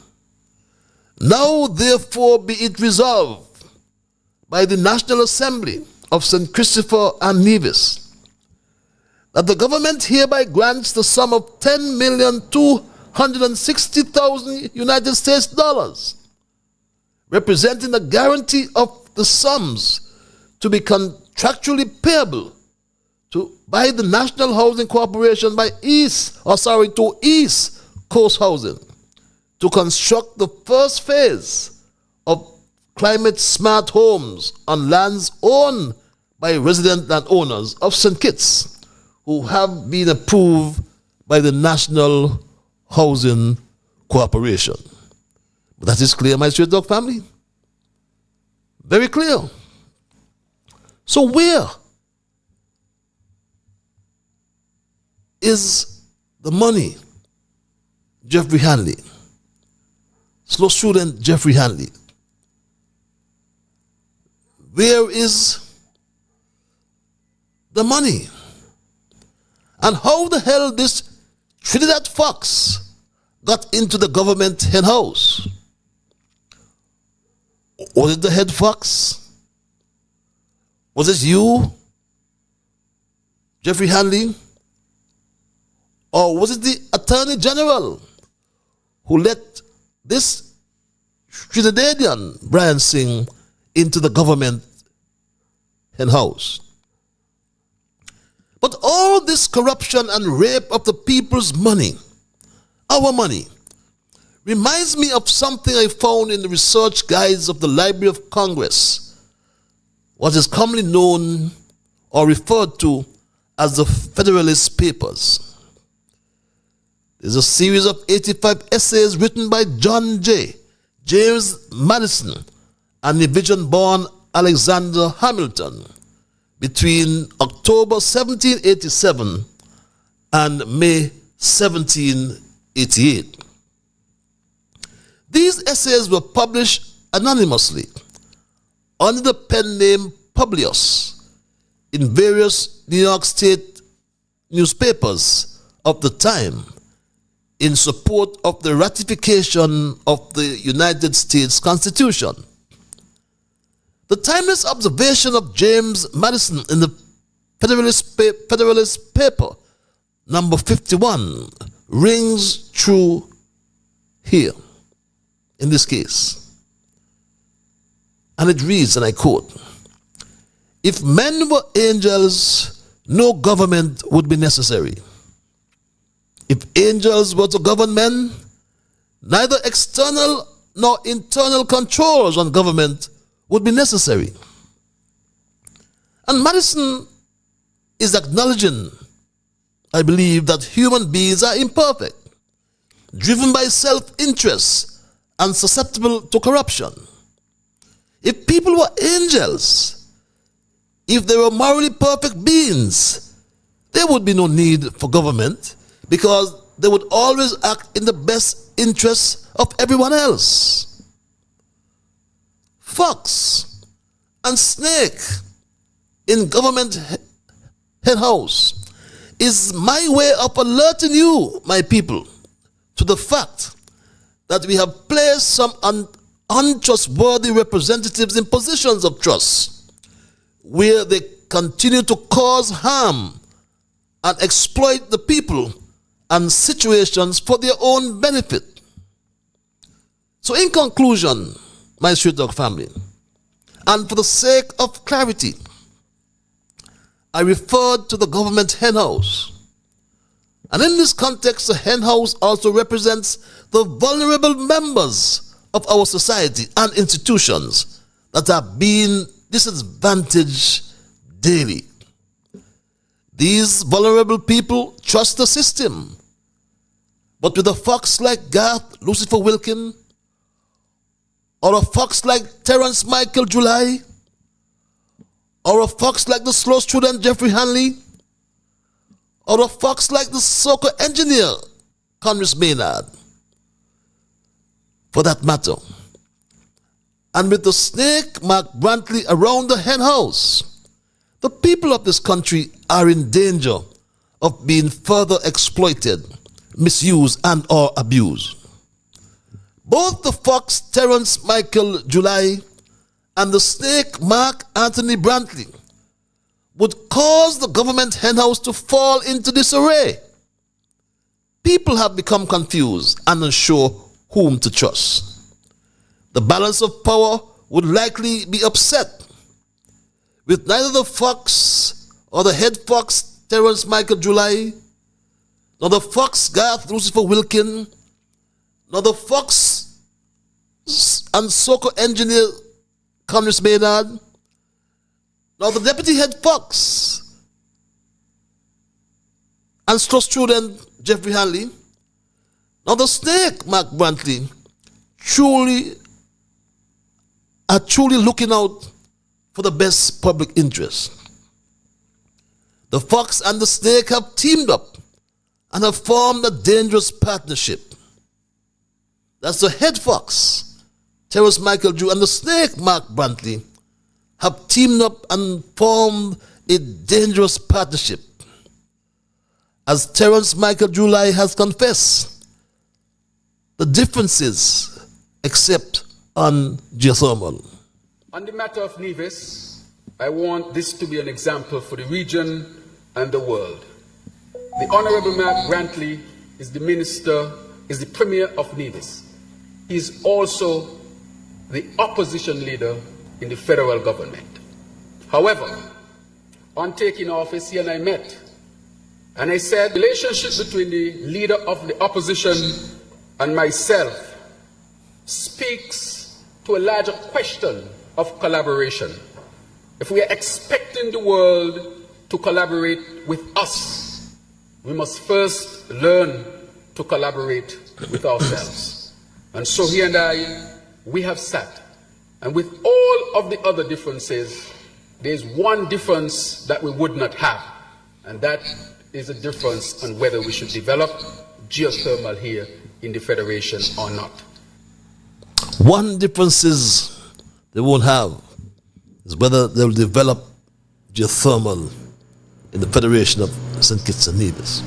Now therefore be it resolved by the National Assembly of St. Christopher and Nevis that the government hereby grants the sum of $10,260,000 United States dollars, representing a guarantee of the sums to be contractually payable by the National Housing Corporation to East Coast Housing to construct the first phase of climate smart homes on lands owned by resident landowners of St. Kitts who have been approved by the National Housing Corporation. But that is clear, my Straight Talk family. Very clear. So where is the money Jeffrey Hanley, slow student Jeffrey Hanley? Where is the money? And how the hell this Trinidad Fox got into the government Henhouse? Was it the head fox? Was it you, Jeffrey Hanley? Or was it the Attorney General who let this Trinidadian Brian Singh into the government Henhouse? But all this corruption and rape of the people's money, our money, reminds me of something I found in the research guides of the Library of Congress, what is commonly known or referred to as the Federalist Papers. There's a series of 85 essays written by John Jay, James Madison, and Division-born Alexander Hamilton between October 1787 and May 1788. These essays were published anonymously under the pen name Publius in various New York State newspapers of the time in support of the ratification of the United States Constitution. The timeless observation of James Madison in the Federalist paper number 51 rings true here in this case. And it reads, and I quote, "If men were angels, no government would be necessary. If angels were to govern men, neither external nor internal controls on government would be necessary." And Madison is acknowledging, I believe, that human beings are imperfect, driven by self-interest, and susceptible to corruption. If people were angels, if they were morally perfect beings, there would be no need for government, because they would always act in the best interests of everyone else. Fox and snake in government Henhouse is my way of alerting you, my people, to the fact that we have placed some untrustworthy representatives in positions of trust, where they continue to cause harm and exploit the people and situations for their own benefit. So in conclusion, my Street Dog family, and for the sake of clarity, I referred to the government Henhouse. And in this context, the Henhouse also represents the vulnerable members of our society and institutions that are being disadvantaged daily. These vulnerable people trust the system, but with a fox like Garth Lucifer Wilkin, or a fox like Terence Michael July, or a fox like the slow student Jeffrey Hanley, or a fox like the soccer engineer Conrad Maynard, for that matter, and with the snake Mark Brantley around the Henhouse, the people of this country are in danger of being further exploited, misused, and or abused. Both the fox Terence Michael July and the snake Mark Anthony Brantley would cause the government Henhouse to fall into disarray. People have become confused and unsure whom to trust. The balance of power would likely be upset, with neither the fox or the head fox Terence Michael July, nor the fox Garth Lucifer Wilkin, nor the fox and soccer engineer Conrad Maynard, nor the deputy head fox and slow student Jeffrey Hanley, nor the snake Mark Brantley are truly looking out for the best public interest. The fox and the snake have teamed up and have formed a dangerous partnership. That's the head fox, Terence Michael Drew, and the snake Mark Brantley have teamed up and formed a dangerous partnership. As Terence Michael July has confessed, the differences except on geothermal. On the matter of Nevis, I want this to be an example for the region and the world. The Honorable Mark Brantley is the Minister, is the Premier of Nevis. He is also the opposition leader in the federal government. However, on taking office, he and I met, and I said the relationship between the leader of the opposition and myself speaks to a larger question of collaboration. If we are expecting the world to collaborate with us, we must first learn to collaborate with ourselves. And so he and I, we have sat, and with all of the other differences, there's one difference that we would not have, and that is a difference on whether we should develop geothermal here in the Federation or not. One differences they won't have is whether they'll develop geothermal in the Federation of St. Kitts and Nevis.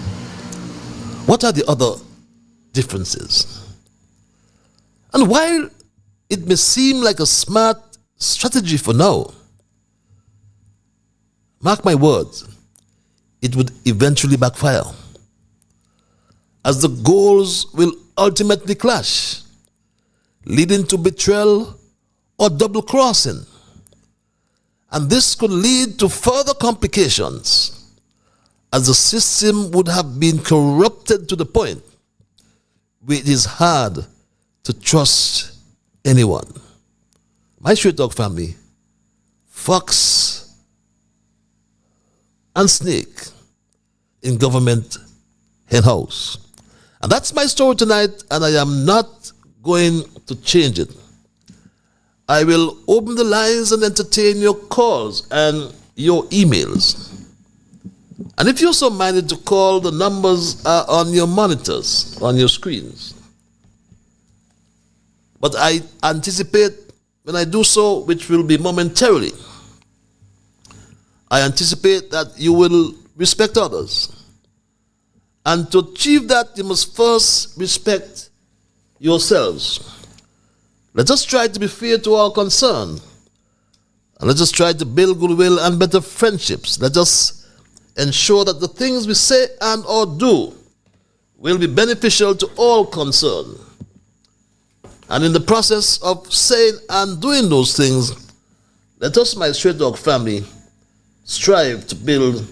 What are the other differences? And while it may seem like a smart strategy for now, mark my words, it would eventually backfire, as the goals will ultimately clash, leading to betrayal or double crossing. And this could lead to further complications, as the system would have been corrupted to the point where it is hard to trust anyone. My Straight Talk family, fox and snake in government Henhouse. And that's my story tonight, and I am not going to change it. I will open the lines and entertain your calls and your emails. And if you're so minded to call, the numbers are on your monitors, on your screens. But I anticipate when I do so, which will be momentarily, I anticipate that you will respect others. And to achieve that, you must first respect yourselves. Let us try to be fair to our concern. And let us try to build goodwill and better friendships. Let us ensure that the things we say and or do will be beneficial to all concerned. And in the process of saying and doing those things, let us, my Straight Dog family, strive to build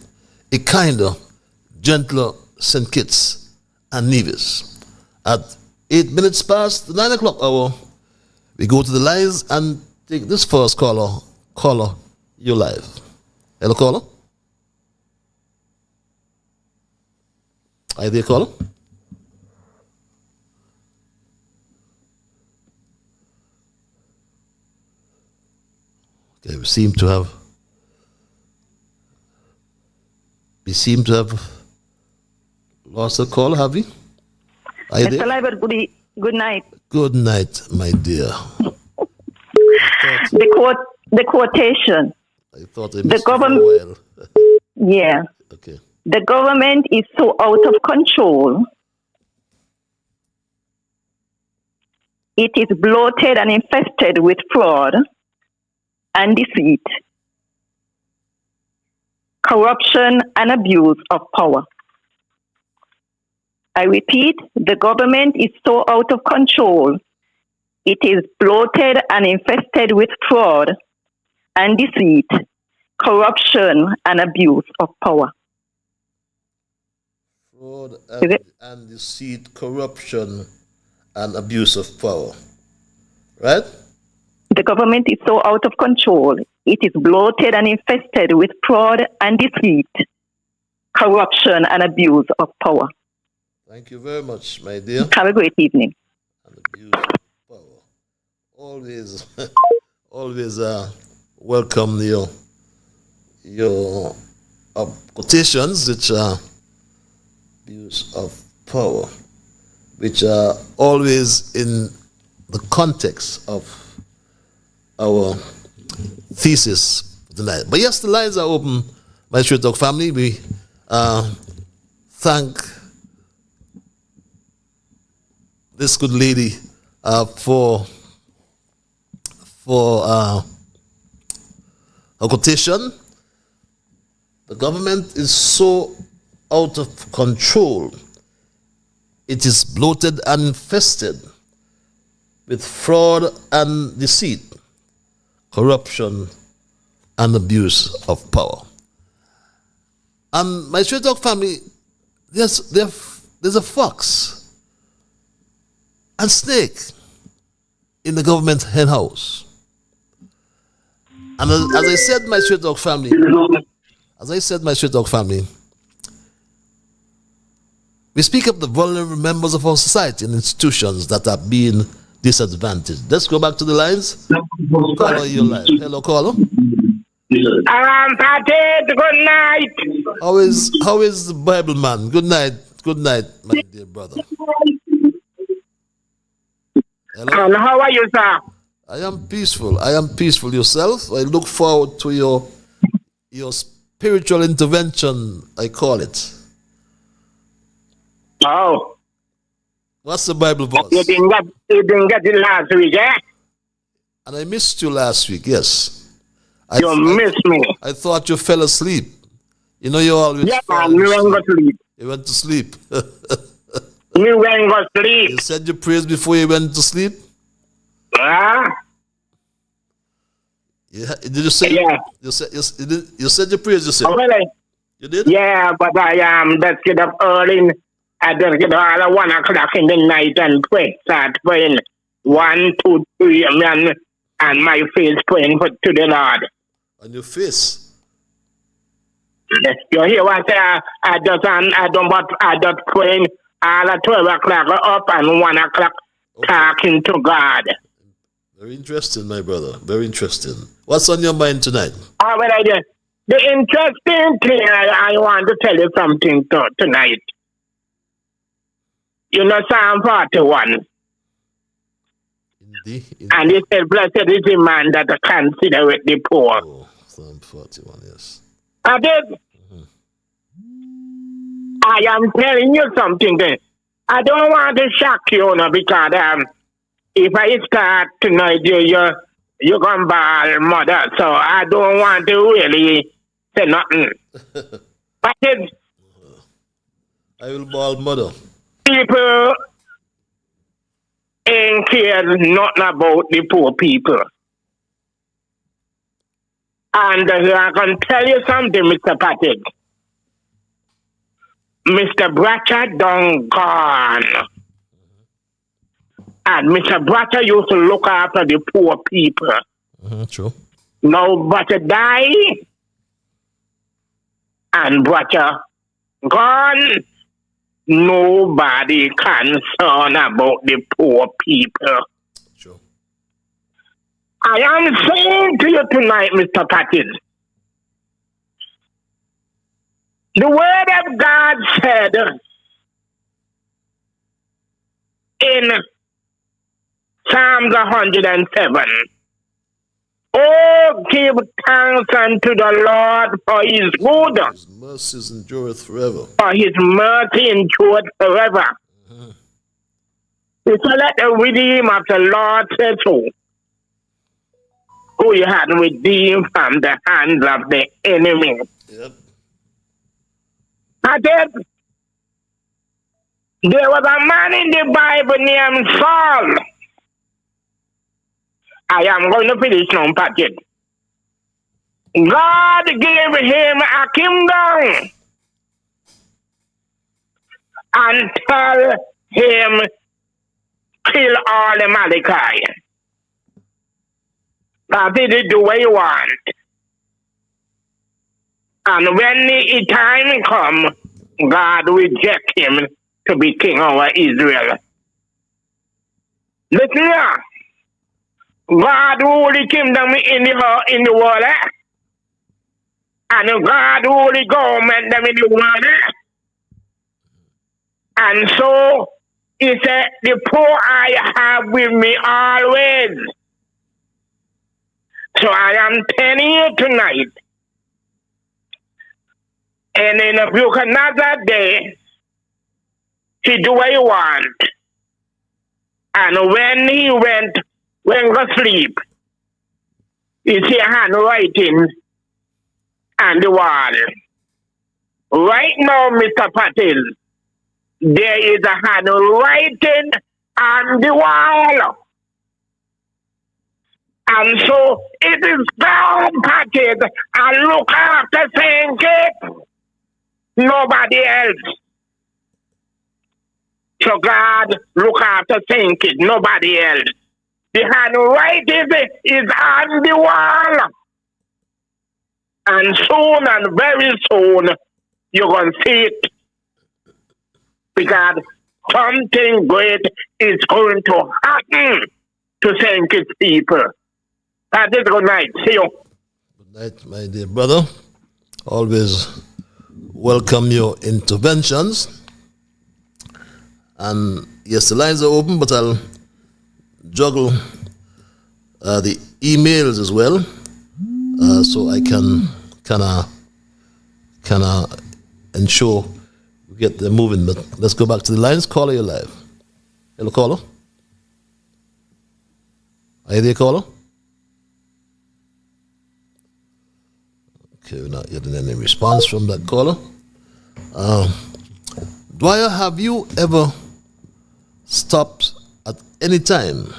a kinder, gentler St. Kitts and Nevis. At 8 minutes past the 9 o'clock hour, we go to the lines and take this first caller. Caller, you're live. Hello, caller. Are you there, caller? Okay, we seem to have lost a call, have we? Are you there? Mr. Liburd, good night. Good night, my dear. The quotation. I thought I missed the government. Well. Yeah. Okay. The government is so out of control. It is bloated and infested with fraud and deceit, corruption and abuse of power. I repeat, the government is so out of control. It is bloated and infested with fraud and deceit, corruption and abuse of power. Fraud and deceit, corruption and abuse of power. Right? The government is so out of control. It is bloated and infested with fraud and deceit, corruption and abuse of power. Thank you very much, my dear. Have a great evening. And abuse of power. Always, always welcome your quotations, which are abuse of power, which are always in the context of our thesis tonight. But yes, the lines are open, my Straight Talk family. We thank this good lady for her quotation. The government is so out of control. It is bloated and infested with fraud and deceit, corruption and abuse of power. And my Straight Talk family, there's a fox and snake in the government Henhouse. And as I said, my Straight Talk family, we speak of the vulnerable members of our society and institutions that are being disadvantaged. Let's go back to the lines. Caller, you're live. Hello, caller. Good night. How is the Bible man? Good night, my dear brother. Hello. And how are you, sir? I am peaceful. I am peaceful. Yourself? I look forward to your spiritual intervention, I call it. Oh. What's the Bible verse? You didn't get it last week, eh? And I missed you last week, yes. You missed me. I thought you fell asleep. You know you always man, you went to sleep. You went to sleep. You went to sleep. You said your prayers before you went to sleep? Did you say? Yeah. You said your prayers, you said? Oh, really? You did? Yeah, but I just get up early. I just get up at 1 o'clock in the night and pray. Start praying. 1, 2, 3, and my face praying to the Lord. On your face? You hear what I say? I just praying all at 12 o'clock up and 1 o'clock talking to God. Very interesting, my brother. Very interesting. What's on your mind tonight? The interesting thing, I want to tell you something tonight. You know Psalm 41. And it says, blessed is the man that considereth the poor. Oh, Psalm 41, yes. I did. I am telling you something then. I don't want to shock you, because if I start tonight, you're going to ball mother. So I don't want to really say nothing. But I will ball mother. People ain't care nothing about the poor people. And I can tell you something, Mr. Patrick. Mr. Bratcher done gone. And Mr. Bratcher used to look after the poor people. True. Now Bratcher died. And Bratcher gone. Nobody concerned about the poor people. True. I am saying to you tonight, Mr. Patrick, the word of God said in Psalms 107, oh, give thanks unto the Lord for his good. His mercies endureth forever. For his mercy endureth forever. So let the redeemed of the Lord say so, who you had redeemed from the hands of the enemy. Yep. I said, there was a man in the Bible named Saul. I am going to finish now, Patrick. God gave him a kingdom and tell him kill all the Amalekites. That he did do what he want. And when the time come, God reject him to be king over Israel. Listen here. God rule the kingdom in the world, and God rule the government them in the world. And so he said, the poor I have with me always. So I am telling you tonight, and in a few another day, he do what he want. And when he went to sleep, he see a handwriting on the wall. Right now, Mr. Patil, there is a handwriting on the wall. And so it is God, Patil, and look after St. Kitts. Nobody else. So God look after St. Kitts, nobody else. The handwriting is on the wall. And soon and very soon, you're going to see it. Because something great is going to happen to St. Kitts people. That is good night. See you. Good night, my dear brother. Always welcome your interventions. And yes, the lines are open, but I'll juggle the emails as well, so I can kind of ensure we get them moving. But let's go back to the lines. Caller, you're live. Hello, caller. Are you there, caller? Okay, we're not getting any response from that caller. Dwyer, have you ever stopped at any time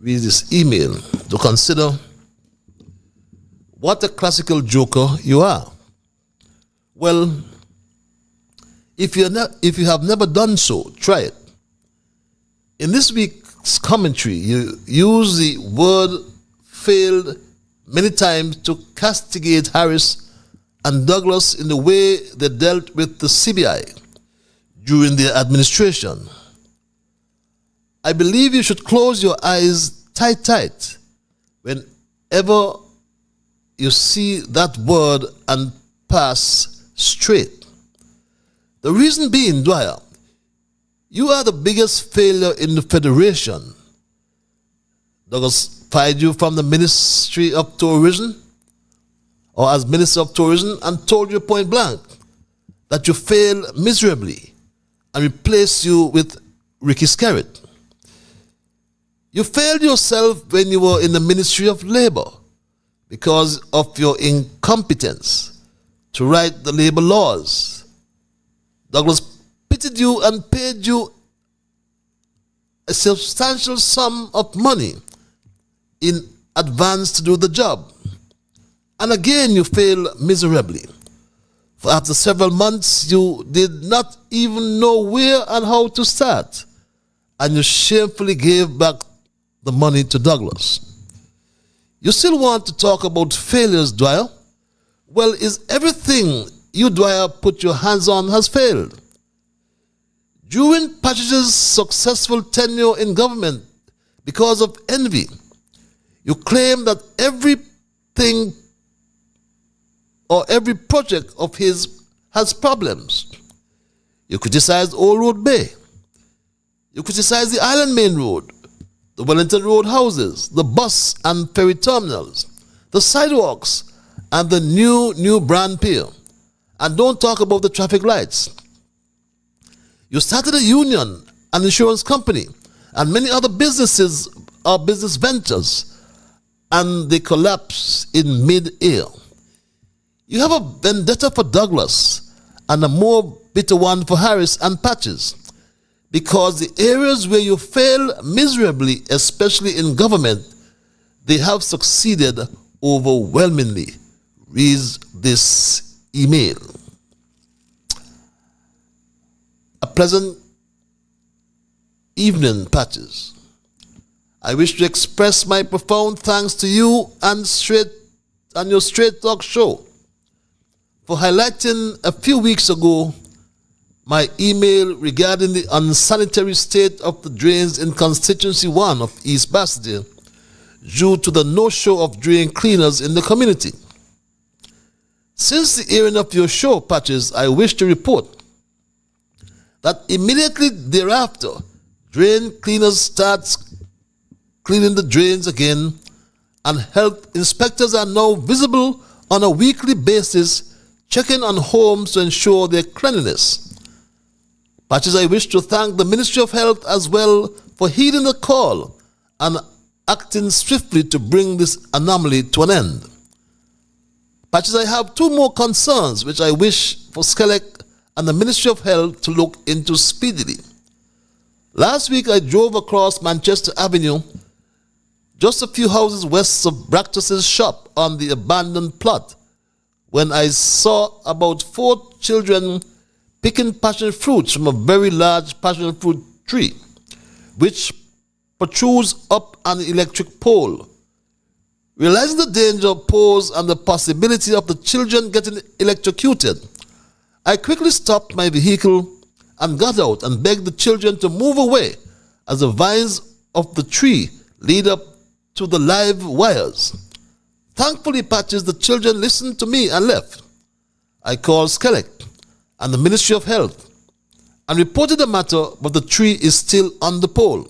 with this email to consider what a classical joker you are? Well, if you have never done so, try it. In this week's commentary, you use the word failed many times to castigate Harris and Douglas in the way they dealt with the CBI during their administration. I believe you should close your eyes tight whenever you see that word and pass straight. The reason being, Dwyer, you are the biggest failure in the Federation. Douglas fired you from the Ministry of Tourism, or as Minister of Tourism, and told you point blank that you failed miserably and replaced you with Ricky Skerritt. You failed yourself when you were in the Ministry of Labor because of your incompetence to write the labor laws. Douglas pitied you and paid you a substantial sum of money in advance to do the job. And again, you failed miserably. For after several months, you did not even know where and how to start. And you shamefully gave back the money to Douglas. You still want to talk about failures, Dwyer? Well, is everything you, Dwyer, put your hands on has failed? During Patch's successful tenure in government, because of envy, you claim that everything or every project of his has problems. You criticized Old Road Bay. You criticized the Island Main Road, the Wellington Road houses, the bus and ferry terminals, the sidewalks, and the new brand pier. And don't talk about the traffic lights. You started a union, an insurance company, and many other businesses or business ventures, and they collapse in mid-air. You have a vendetta for Douglas and a more bitter one for Harris and Patches, because the areas where you fail miserably, especially in government, they have succeeded overwhelmingly. Reads this email. A pleasant evening, Patches. I wish to express my profound thanks to you and your Straight Talk show for highlighting a few weeks ago my email regarding the unsanitary state of the drains in Constituency 1 of East Basildale due to the no-show of drain cleaners in the community. Since the airing of your show, Patches, I wish to report that immediately thereafter, drain cleaners start cleaning the drains again, and health inspectors are now visible on a weekly basis, checking on homes to ensure their cleanliness. Patches, I wish to thank the Ministry of Health as well for heeding the call and acting swiftly to bring this anomaly to an end. Patches, I have two more concerns which I wish for Skelec and the Ministry of Health to look into speedily. Last week I drove across Manchester Avenue, just a few houses west of Bractus's shop on the abandoned plot, when I saw about 4 children picking passion fruits from a very large passion fruit tree, which protrudes up an electric pole. Realizing the danger posed and the possibility of the children getting electrocuted, I quickly stopped my vehicle and got out and begged the children to move away as the vines of the tree lead up to the live wires. Thankfully, Patches, the children listened to me and left. I called Skelec and the Ministry of Health and reported the matter, but the tree is still on the pole.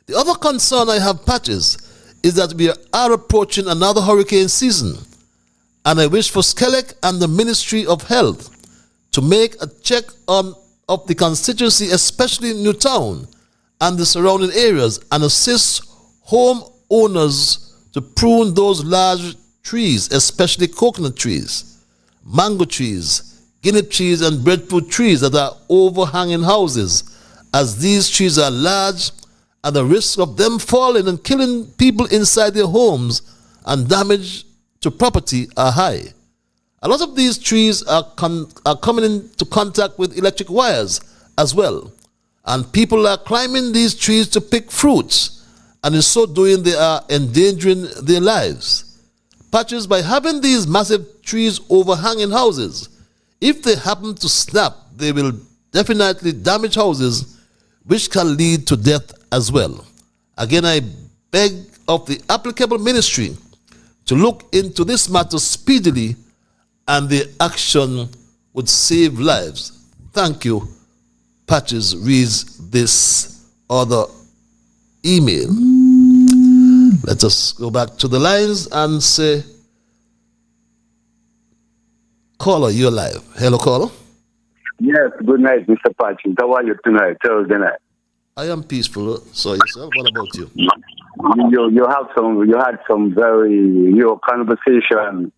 The other concern I have, Patches, is that we are approaching another hurricane season, and I wish for Skelec and the Ministry of Health to make a check of the constituency, especially Newtown and the surrounding areas, and assist homeowners to prune those large trees, especially coconut trees, mango trees, guinea trees, and breadfruit trees that are overhanging houses, as these trees are large and the risk of them falling and killing people inside their homes and damage to property are high. A lot of these trees are coming into contact with electric wires as well, and people are climbing these trees to pick fruits, and in so doing they are endangering their lives. Patches, by having these massive trees overhanging houses, if they happen to snap, they will definitely damage houses, which can lead to death as well. Again, I beg of the applicable ministry to look into this matter speedily, and the action would save lives. Thank you. Patches reads this other email. Let us go back to the lines and say, caller, you're live. Hello, caller. Yes, good night, Mr. Patches. How are you tonight, Thursday night? I am peaceful. So yourself, what about you? You had some very conversation,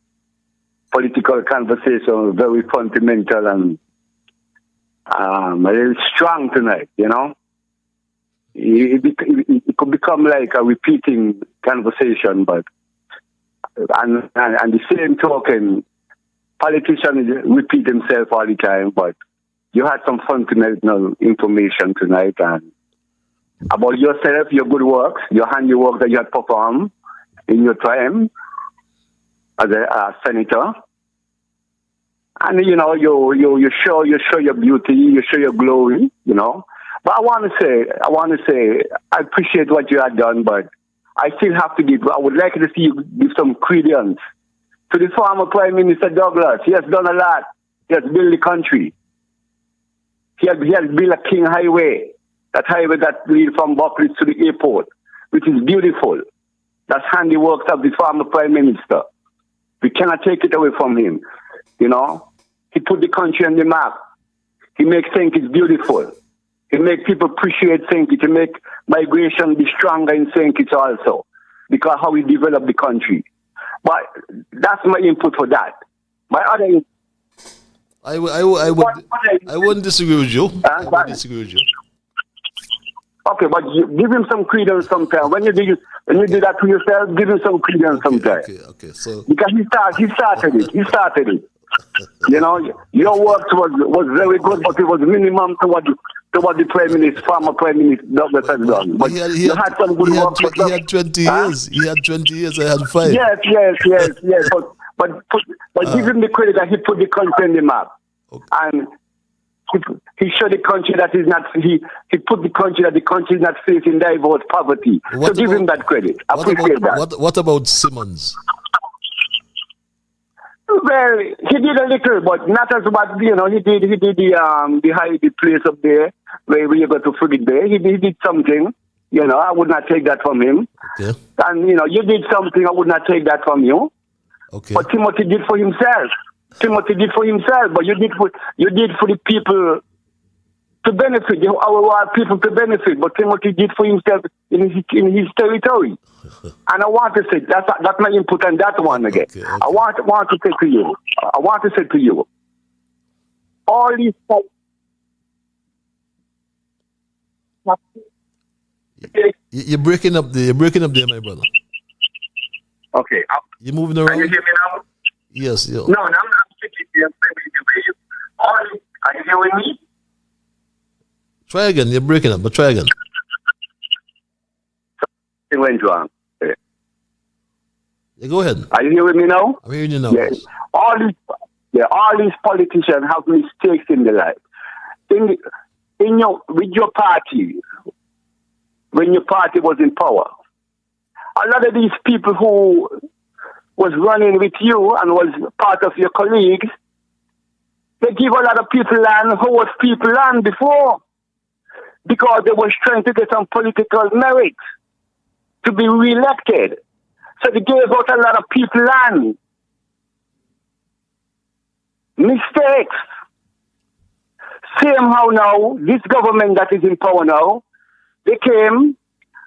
political conversation, very fundamental and very strong tonight. You know, it could become like a repeating conversation, but and the same token, politicians repeat themselves all the time. But you had some fundamental information tonight and about yourself, your good works, your handiwork that you had performed in your time as a senator. And you know, you show your beauty, you show your glory, you know. But I want to say, I appreciate what you had done, but I still have to I would like to see you give some credence to the former Prime Minister Douglas. He has done a lot. He has built the country. He has built a King Highway. That highway that leads from Buckley to the airport, which is beautiful. That's handiwork of the former Prime Minister. We cannot take it away from him. You know, he put the country on the map. He makes St. Kitts beautiful. He makes people appreciate St. Kitts. He make migration be stronger in St. Kitts also, because how he developed the country. But that's my input for that. My other input. I wouldn't disagree with you. I wouldn't disagree with you. Okay, but you give him some credence sometime. When you do that to yourself, give him some credence sometime. Okay. So because he started it. You know, your work was very good, but it was minimum to what the former Prime Minister Douglas has done. But you had some good work. He had 20 years. He had 20 years. I had 5. Yes. But give him the credit that he put the country on the map, and he showed the country that is not. He put the country that the country is not facing diverse poverty. So give him that credit. I appreciate that. What about Simmons? Well, he did a little, but not as much. You know, he did the place up there where you go to Frigate Bay. He did something. You know, I would not take that from him. Okay. And you know, you did something. I would not take that from you. Okay. But Timothy did for himself. But you did for the people to benefit, our people to benefit. But Timothy did for himself in his territory. And I want to say that's my input on that one again. Okay. I want to say to you, all these. You're breaking up there. My brother. Okay. You're moving around. Can you hear me now? Yes. No, I'm speaking here. Are you hearing me? Try again. You're breaking up, but try again. Something went wrong. Yeah, go ahead. Are you hearing me now? I'm hearing you now. Yes. All these politicians have mistakes in their life. With your party, when your party was in power, a lot of these people who was running with you and was part of your colleagues, they give a lot of people land, who was people land before. because they was trying to get some political merit to be re-elected. So they gave out a lot of people land. Mistakes. Same how now, this government that is in power now, they came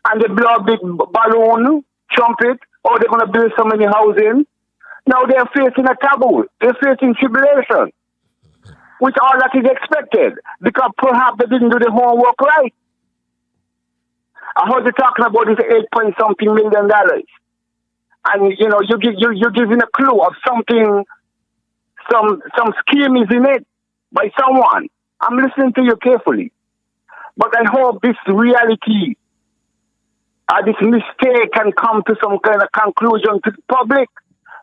and they blow a big balloon, trumpet, oh, they're going to build so many housing. Now they're facing a taboo. They're facing tribulation, which all that is expected, because perhaps they didn't do the homework right. I heard you talking about this $8-point-something million. And, you know, you're giving a clue of something, some scheme is in it by someone. I'm listening to you carefully. But I hope this reality, this mistake can come to some kind of conclusion to the public.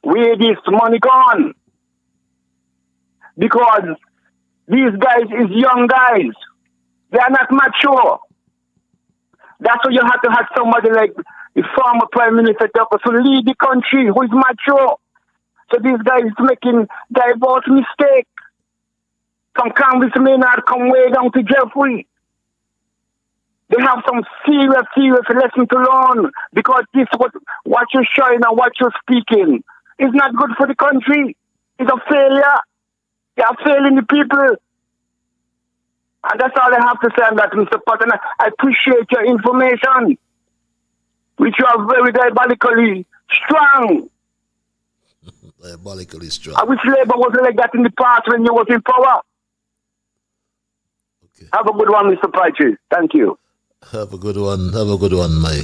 Where this money gone? Because these guys is young guys. They are not mature. That's why you have to have somebody like the former Prime Minister to lead the country who is mature. So these guys making diverse mistake. Some congressmen are come way down to Jeffrey. They have some serious lesson to learn, because this what you're showing and what you're speaking is not good for the country. It's a failure. They are failing the people. And that's all I have to say on that, Mr. Patton. I appreciate your information, which you are very diabolically strong. Diabolically strong. I wish Labour was like that in the past when you was in power. Okay. Have a good one, Mr. Patton. Thank you. Have a good one. Have a good one, my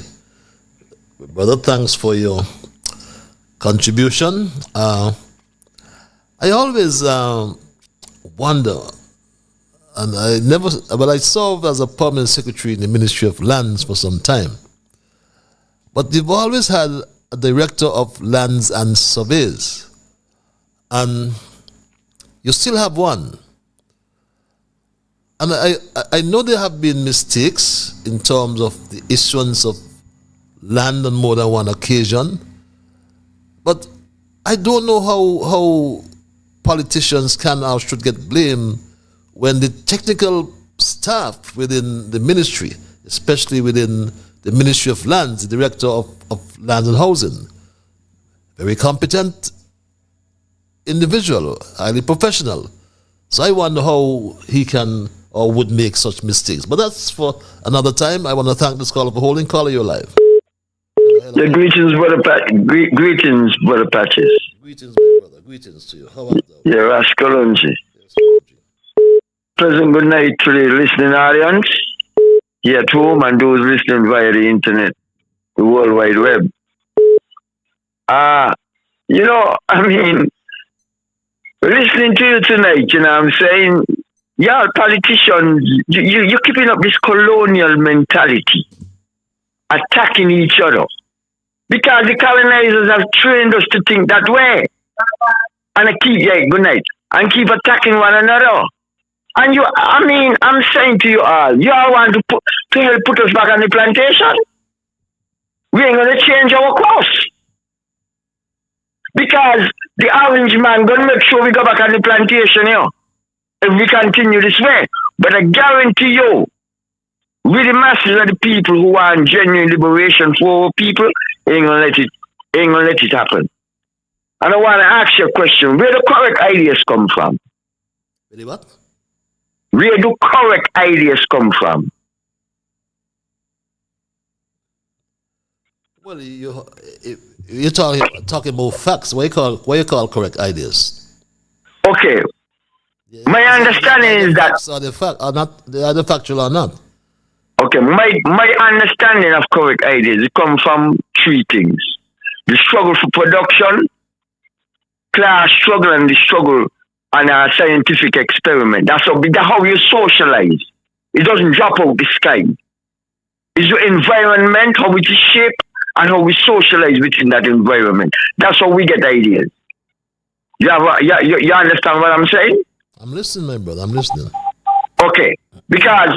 brother. Thanks for your contribution. I always wonder, and I served as a permanent secretary in the Ministry of Lands for some time. But they've always had a director of lands and surveys, and you still have one. And I know there have been mistakes in terms of the issuance of land on more than one occasion, but I don't know how politicians can or should get blamed when the technical staff within the ministry, especially within the Ministry of Lands, the Director of Lands and Housing, very competent individual, highly professional. So I wonder how he can or would make such mistakes. But that's for another time. I want to thank this caller for holding. Caller, you're live. Yeah, greetings, brother greetings, brother Patches. Greetings, my brother. Greetings to you. How are you? Yeah, Rascalonji. Pleasant good night to the listening audience here at home and those listening via the internet, the World Wide Web. You know, I mean, listening to you tonight, you know what I'm saying? Y'all politicians, you're keeping up this colonial mentality, attacking each other. Because the colonizers have trained us to think that way. And good night. And keep attacking one another. And I'm saying to you all want to help put us back on the plantation? We ain't gonna change our course. Because the orange man gonna make sure we go back on the plantation here. If we continue this way. But I guarantee you, with the masses of the people who want genuine liberation for our people, ain't gonna let it happen. And I want to ask you a question: where do correct ideas come from? Really what? Where do correct ideas come from? Well, you're talking about facts. What you call correct ideas? Okay. My understanding is that are they factual or not? Okay, my understanding of correct ideas, it comes from three things: the struggle for production, class struggle, and the struggle on a scientific experiment. That's how you socialize. It doesn't drop out the sky. It's the environment, how it is shaped, and how we socialize within that environment. That's how we get ideas. You understand what I'm saying? I'm listening, my brother. I'm listening. Okay, because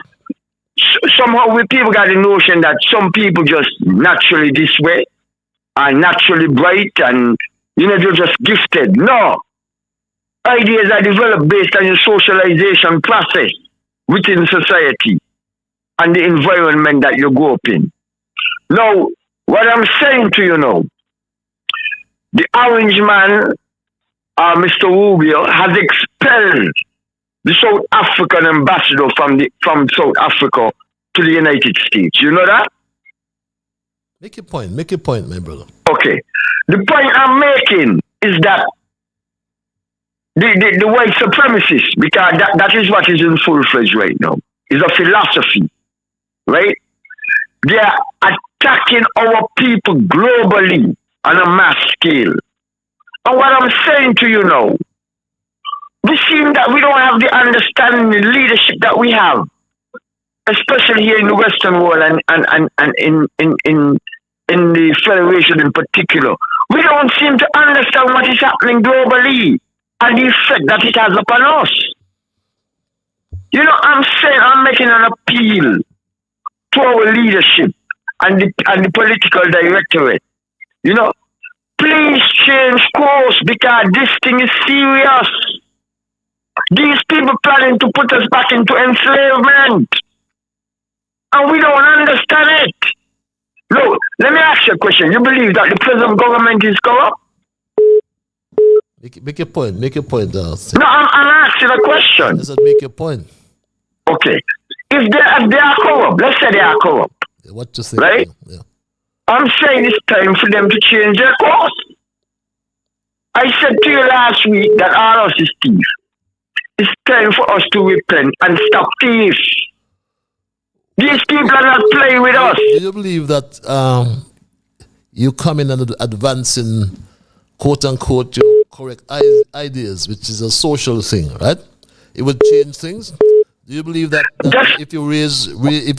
somehow people got the notion that some people just naturally this way, are naturally bright, and they're just gifted. No. Ideas are developed based on your socialization process within society. and the environment that you grew up in. Now, what I'm saying to you now, the orange man, Mr. Rubio, has expelled the South African ambassador from South Africa to the United States. You know that? Make your point, my brother. Okay. The point I'm making is that the white supremacists, because that is what is in full-fledged right now, is a philosophy, right? They are attacking our people globally on a mass scale. And what I'm saying to you now, we seem that we don't have the understanding, the leadership that we have, especially here in the Western world and in the Federation in particular. We don't seem to understand what is happening globally and the effect that it has upon us. You know, I'm making an appeal to our leadership and the political directorate. You know, please change course because this thing is serious. These people planning to put us back into enslavement. And we don't understand it. Look, let me ask you a question. You believe that the present government is corrupt? Make your point. No, I'm asking a question. Let's make your point. Okay. If they are corrupt, let's say they are corrupt. What to say? Right? Yeah. I'm saying it's time for them to change their course. I said to you last week that all of us is thieves. It's time for us to repent and stop thieves. These people are not playing with us. Do you believe that you come in and advancing, quote unquote, your correct ideas, which is a social thing, right? It would change things. Do you believe that if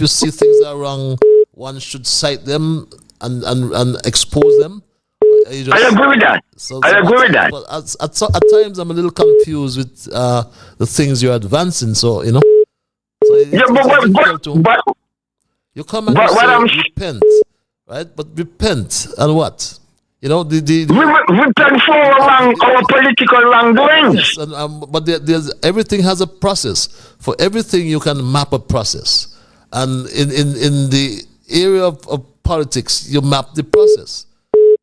you see things are wrong, one should cite them and expose them? I agree with that. I agree with that. But at times, I'm a little confused with the things you're advancing. So you know. So but you come and you say repent, right? But repent and what? You know, repent for our political wrongdoings. Yes, but there's everything has a process. For everything, you can map a process, and in the area of politics, you map the process.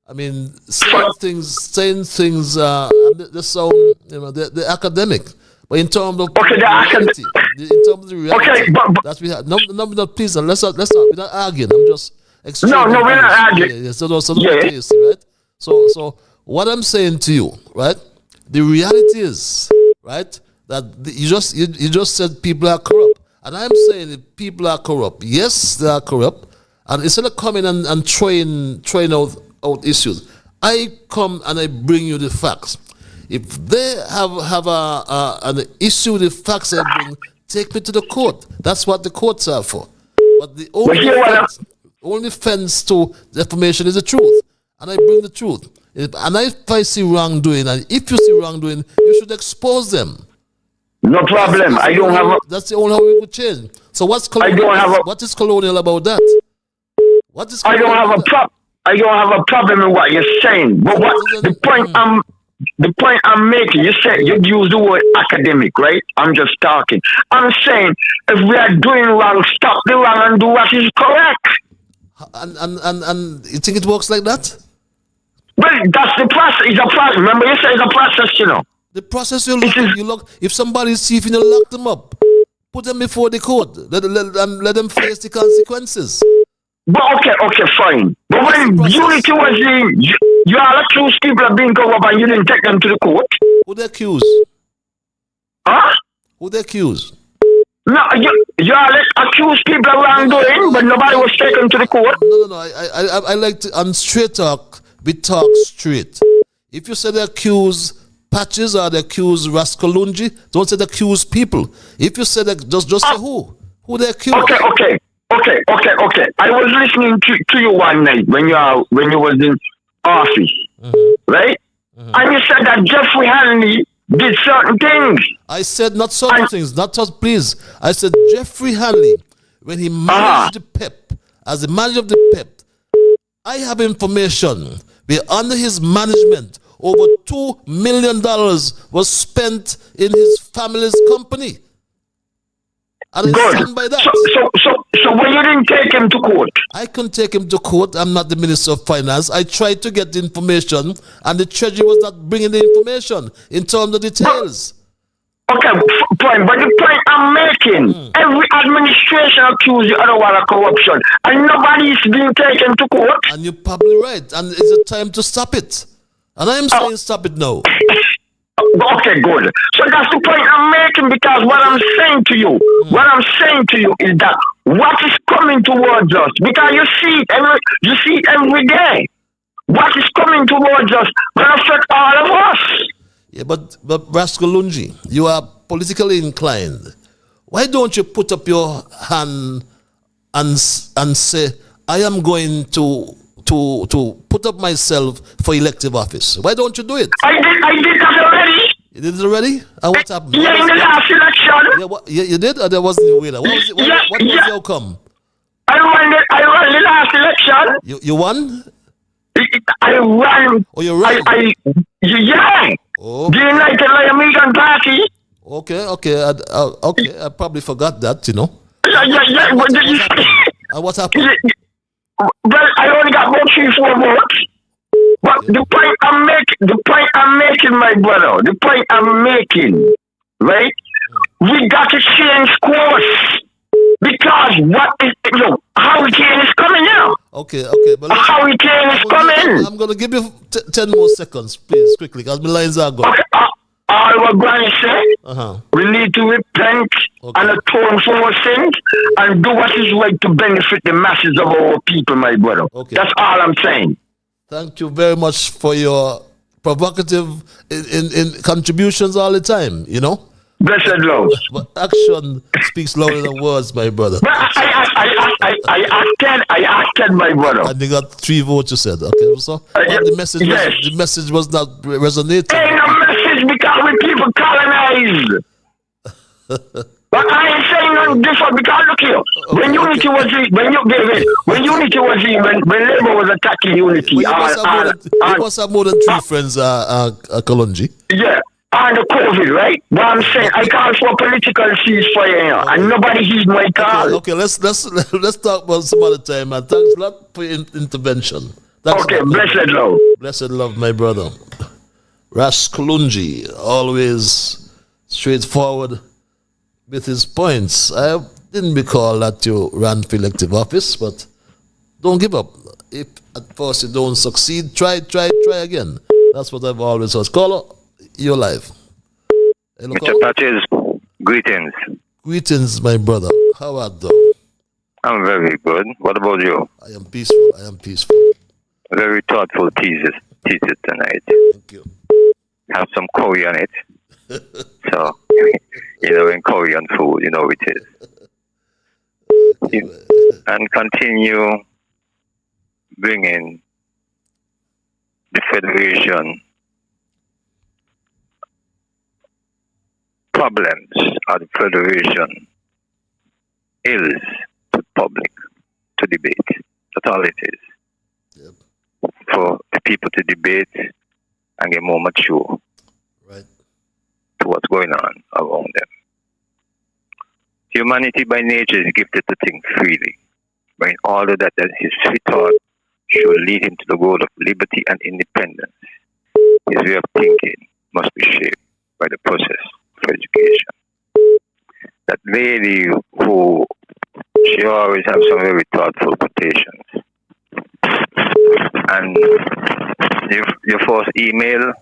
I mean, saying things, they sound, you know, they're academic. But in terms of reality, that we have, no, please, let's not, we're not arguing. I'm just explaining. No, we're not arguing. Yeah, right? So what I'm saying to you, right? The reality is, right, that you just said people are corrupt, and I'm saying that people are corrupt. Yes, they are corrupt, and instead of coming and throwing out issues, I come and I bring you the facts. If they have an issue with the facts I bring, take me to the court. That's what the courts are for. But the only fence to defamation is the truth. And I bring the truth. And if I see wrongdoing, and if you see wrongdoing, you should expose them. No problem. That's the only how we would change. So what is colonial about that? I don't have a problem with what you're saying. But the point I'm making, you said you use the word academic, right? I'm just talking. I'm saying if we are doing wrong, stop the wrong and do what is correct. And you think it works like that? Well, that's the process. It's a process. Remember, you said it's a process, you know. The process you look. If somebody is thieving, you lock them up. Put them before the court. Let them face the consequences. But okay, fine. But when unity was in, you all accused people of being corrupt and you didn't take them to the court. Who they accuse? Huh? Who they accuse? No, you all accused people of wrongdoing, but nobody was taken to the court. No. I like to, on straight talk, we talk straight. If you say they accuse Patches or they accuse Raskolunji, don't say they accuse people. If you say that, just say who they accuse. Okay. I was listening to you one night when you was in office, right? And you said that Jeffrey Hanley did certain things. I said not certain things, not just please. I said Jeffrey Hanley, when he managed the PEP, as the manager of the PEP, I have information where under his management, over $2 million was spent in his family's company. And I stand by that. So when you didn't take him to court? I couldn't take him to court. I'm not the Minister of Finance. I tried to get the information, and the Treasury was not bringing the information in terms of details. Okay, point. But the point I'm making, every administration accused the other one of corruption, and nobody is being taken to court. And you're probably right. And it's a time to stop it. And I'm saying stop it now. Okay, good. So that's the point I'm making, because what I'm saying to you, is that what is coming towards us, because you see it every day. What is coming towards us will affect all of us. Yeah, but Rascal Lungi, you are politically inclined. Why don't you put up your hand and say, I am going to put up myself for elective office? Why don't you do it? I did that already. You did it already? And what happened? Yeah, in the last election. Yeah, you did? Or there wasn't a winner? What was the outcome? I won the last election. You won? I won. Oh, you ran? Yeah. Oh. The United American Party. Okay. I probably forgot that, you know. Yeah. What happened? Well, I only got about 3-4 votes. But the point I'm making, my brother, right? We got to change course. Because hurricane is coming now. Okay. But hurricane is coming. I'm going to give you 10 more seconds, please, quickly, because my lines are gone. Okay, all we're going to say, we need to repent and atone for our sins and do what is right to benefit the masses of our people, my brother. Okay. That's all I'm saying. Thank you very much for your provocative in contributions all the time, you know. Blessed love. But action speaks louder than words, my brother. But I acted, my brother. And you got 3 votes, you said. Okay, so the message was not resonating. Ain't no message because we people colonized. But I ain't saying nothing different because look here. When unity was when Labour was attacking unity. You must have more than 3 friends, Kalonji. Yeah. And the COVID, right? But I'm saying I call for political ceasefire here, and nobody heed my call. Okay, let's talk about some other time. And thanks a lot for your intervention. Thanks blessed love. Blessed love, my brother. Raskulunji, always straightforward with his points. I didn't recall that you ran for elective office, but don't give up. If at first you don't succeed, try again. That's what I've always said. Caller, you're live. Hello, Mr. Patches, greetings. Greetings, my brother. How art thou? I'm very good. What about you? I am peaceful. Very thoughtful thesis tonight. Thank you. Have some curry on it. So, in Korean food, it is. And continue bringing the Federation problems of the Federation ills to public to debate. That's all it is. Yep. For the people to debate and get more mature to what's going on around them. Humanity by nature is gifted to think freely, but in order that his free thought should lead him to the goal of liberty and independence, his way of thinking must be shaped by the process of education. That lady who, she always have some very thoughtful quotations. And your first email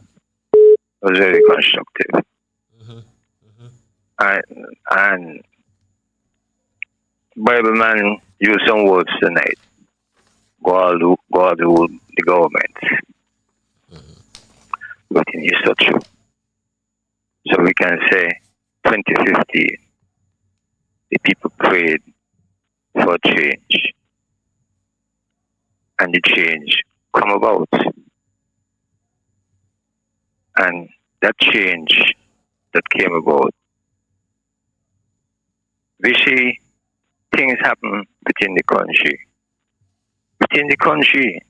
was very constructive. And Bible man used some words tonight. God rule the government. But it is so true. So we can say 2015, the people prayed for change. And the change come about. And that change that came about, we see things happen within the country. Within the country,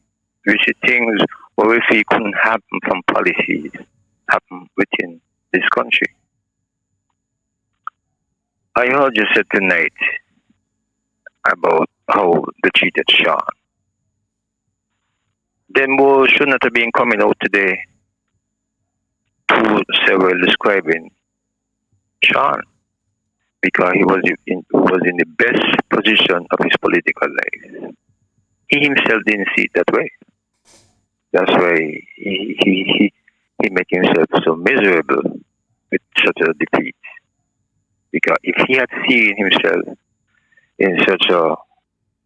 we see things where we feel couldn't happen from policies, happen within this country. I heard you said tonight about how they treated Sean. Them boys should not have been coming out today to several describing Sean because he was in the best position of his political life. He himself didn't see it that way. That's why he made himself so miserable with such a defeat. Because if he had seen himself in such a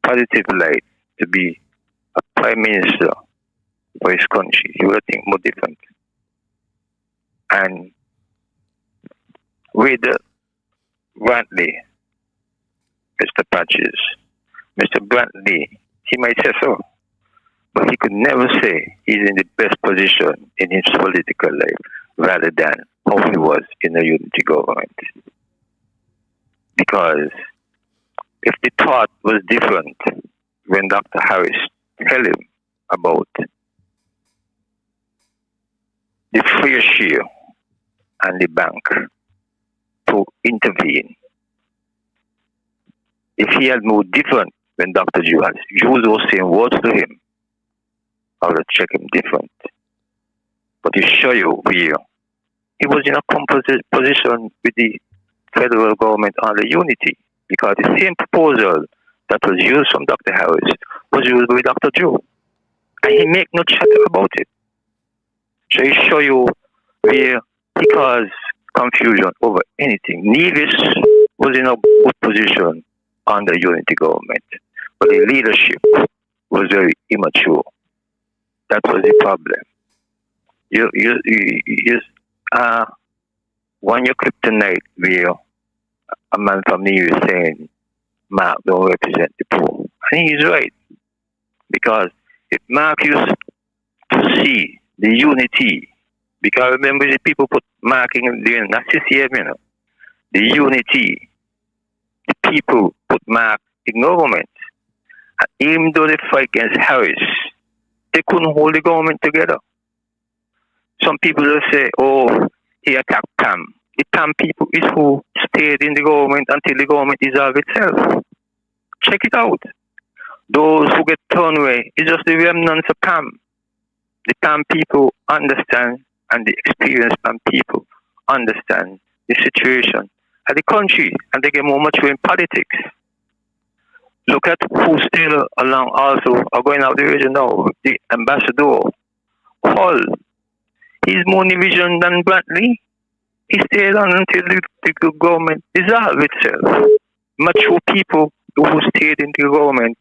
positive light to be a prime minister for his country, he would have think more different. And with Brantley, Mr. Patches, Mr. Brantley, he might say so, but he could never say he's in the best position in his political life rather than how he was in a unity government. Because if the thought was different when Dr. Harris tell him about the fair share and the bank to intervene, if he had moved different when Dr. Jews was saying words to him, I would have checked him different. But to show you where he was in a composite position with the federal government on the unity, because the same proposal that was used from Dr. Harris was used by Dr. Joe. And he make no chatter about it. So he show you where he caused confusion over anything. Nevis was in a good position under unity government, but the leadership was very immature. That was the problem. When you clip tonight where a man from Nevis saying Mark don't represent the poor. And he's right. Because if Mark used to see the unity, because remember the people put marking during not CCM, you know. The unity, the people put mark in government. And even though they fight against Harris, they couldn't hold the government together. Some people will say, oh, he attacked Pam. The Pam people is who stayed in the government until the government dissolved itself. Check it out. Those who get turned away is just the remnants of Pam. The Pam people understand, and the experienced Pam people understand the situation of the country, and they get more mature in politics. Look at who's still along also, are going out the region now, the ambassador, Hall. He's more in vision than Brantley. He stayed on until the government dissolved itself. Mature people who stayed in the government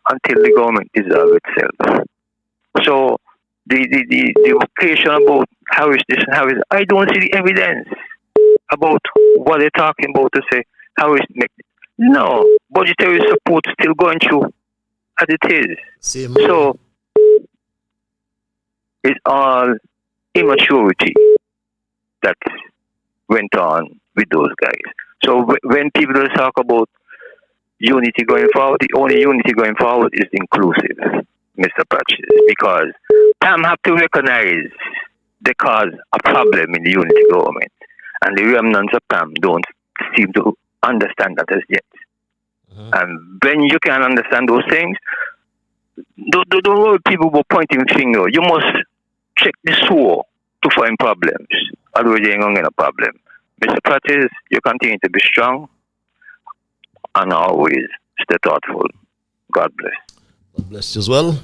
until the government dissolved itself. So the vocation about Harris this and Harris, I don't see the evidence about what they're talking about to say Harris make. No, budgetary support still going through as it is. So it's all immaturity that went on with those guys. So when people talk about unity going forward, the only unity going forward is inclusive, Mr. Patches, because Pam have to recognize they cause a problem in the unity government, and the remnants of Pam don't seem to understand that as yet. And when you can understand those things, don't worry people were pointing finger. You must check the soul to find problems. Otherwise you ain't gonna get a problem. Mr. Patches, you continue to be strong and always stay thoughtful. God bless. God bless you as well.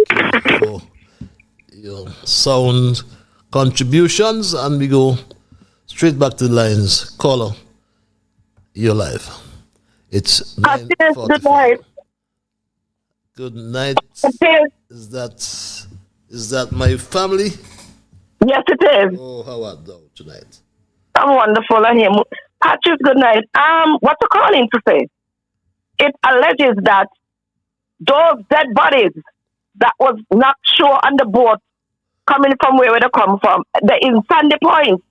Thank you for your sound contributions, and we go straight back to the lines. Caller, you're live. It's 9:45. Good night. Good night. Is that my family? Yes, it is. Oh, how are thou tonight? I'm wonderful, and him. Patches, good night. What's the calling to say? It alleges that those dead bodies that was not sure on the boat coming from where they come from, they're in Sandy Point.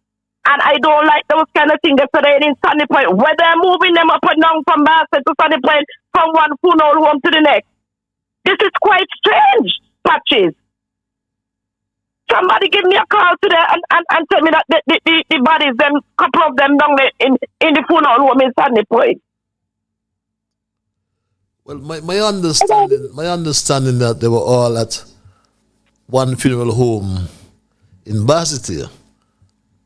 And I don't like those kind of things that they're in Sandy Point. Whether they're moving them up and down from Basset to Sandy Point, from one funeral home to the next. This is quite strange, Patches. Somebody give me a call today and tell me that the bodies, them couple of them down there in the funeral home in Sandy Point. Well, my understanding that they were all at one funeral home in Varsity.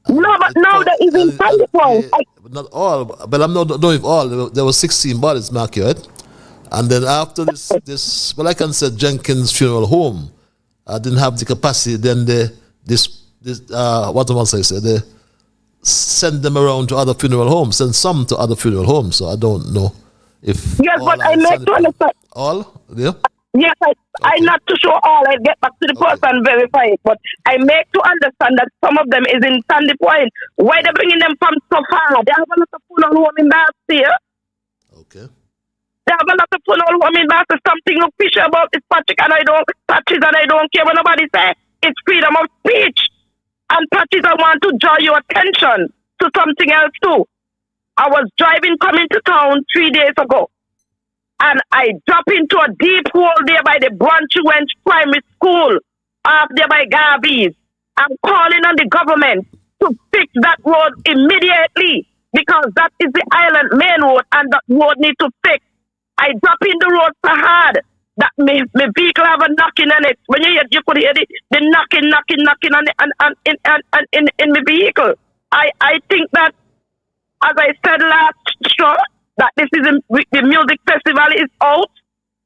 No, but now there is in Sandy Point. Not all, but I'm not knowing if all. There were 16 bodies, Mark, right? And then after this, well, I can say Jenkins Funeral Home didn't have the capacity. Then what am I saying? They send them around to other funeral homes, send some to other funeral homes. So I don't know if yes, but I make to understand all. Yeah. Yes, I'm not too sure all. I get back to the person and verify it. But I make to understand that some of them is in Sandy Point. Why they bringing them from so far? They have a lot of funeral home in that here. Okay. They have a lot of funeral home in that. Something official about this Patrick and I don't care what nobody say. It's freedom of speech. And Patrick, I want to draw your attention to something else too. I was driving coming to town 3 days ago. And I drop into a deep hole there by the Branchwich Primary School, up there by Garvey's. I'm calling on the government to fix that road immediately because that is the island main road and that road needs to fix. I drop in the road so hard that my vehicle have a knocking on it. When you could hear the knocking on in my vehicle. I think that, as I said last show, that this is the music festival is out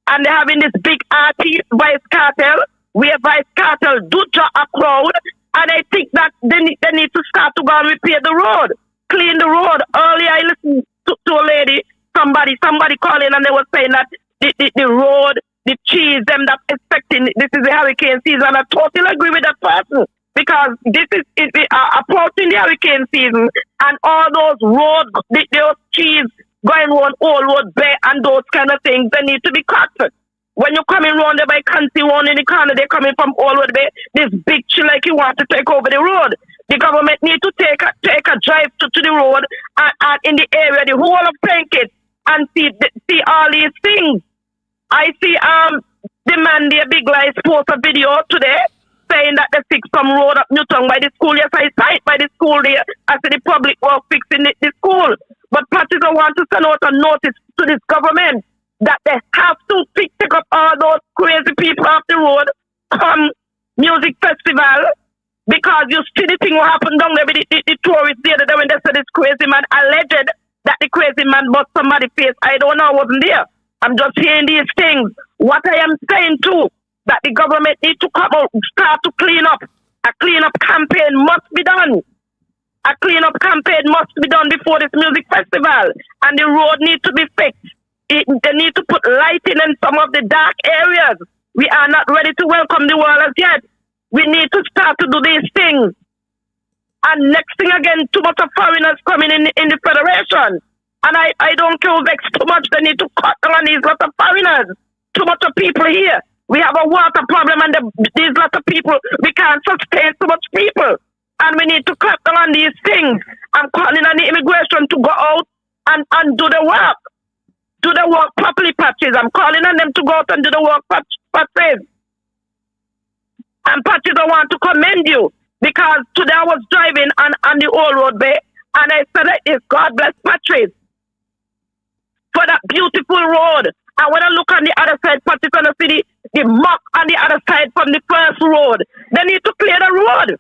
and they're having this big artist Vice Cartel where Vice Cartel do draw a crowd, and I think that they need to start to go and repair the road, clean the road. Earlier I listened to a lady, somebody calling, and they were saying that the road, the trees, them that expecting this is the hurricane season. I totally agree with that person because this is approaching the hurricane season and all those roads, those trees going on all road bay and those kind of things, they need to be cut. When you're coming round there by Country One in the corner, they're coming from all road bay, this big tree like you want to take over the road. The government need to take a drive to the road and in the area, the whole of Plunkett, and see all these things. I see the man there, Big Lies, post a video today saying that they fix some road up Newton by the school. Yes, I sight by the school there. I see the public work fixing the school. But Patrick, I want to send out a notice to this government that they have to pick up all those crazy people off the road come music festival, because you see the thing what happened down there with the tourists the other day when they said this crazy man alleged that the crazy man bust somebody's face. I don't know, I wasn't there. I'm just hearing these things. What I am saying too, that the government needs to come out, start to clean up. A clean-up campaign must be done. A clean-up campaign must be done before this music festival. And the road needs to be fixed. They need to put lighting in some of the dark areas. We are not ready to welcome the world as yet. We need to start to do these things. And next thing again, too much of foreigners coming in the federation. And I don't care vex too much. They need to cut down on these lots of foreigners. Too much of people here. We have a water problem and these lots of people, we can't sustain so much people. And we need to cut down on these things. I'm calling on the immigration to go out and do the work. Do the work properly, Patches. I'm calling on them to go out and do the work, Patches. And Patches, I want to commend you because today I was driving on the old road bay and I said like this, God bless Patches for that beautiful road. And when I look on the other side, Patches, and I see the muck on the other side from the first road, they need to clear the road.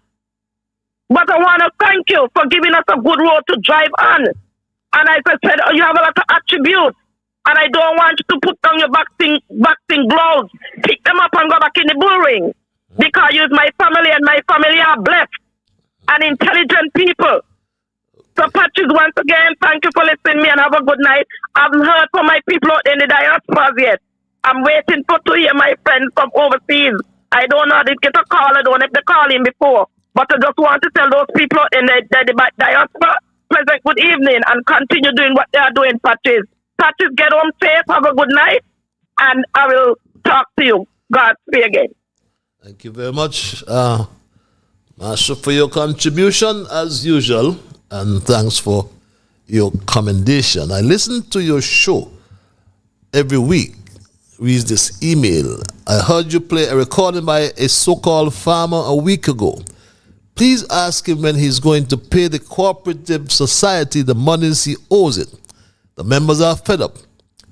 But I want to thank you for giving us a good road to drive on. And as I said, you have a lot of attributes. And I don't want you to put down your boxing gloves, pick them up and go back in the bull ring. Because you're my family and my family are blessed and intelligent people. So Patrick, once again, thank you for listening to me and have a good night. I haven't heard from my people out in the diaspora yet. I'm waiting to hear my friends from overseas. I don't know how they get a call. I don't know if they call in before. But I just want to tell those people in the diaspora, pleasant good evening and continue doing what they are doing, Patrick. Patrick, get home safe, have a good night, and I will talk to you. God speak again. Thank you very much, Master, for your contribution as usual, and thanks for your commendation. I listen to your show every week, read this email, I heard you play a recording by a so-called farmer a week ago. Please ask him when he's going to pay the cooperative society the monies he owes it. The members are fed up.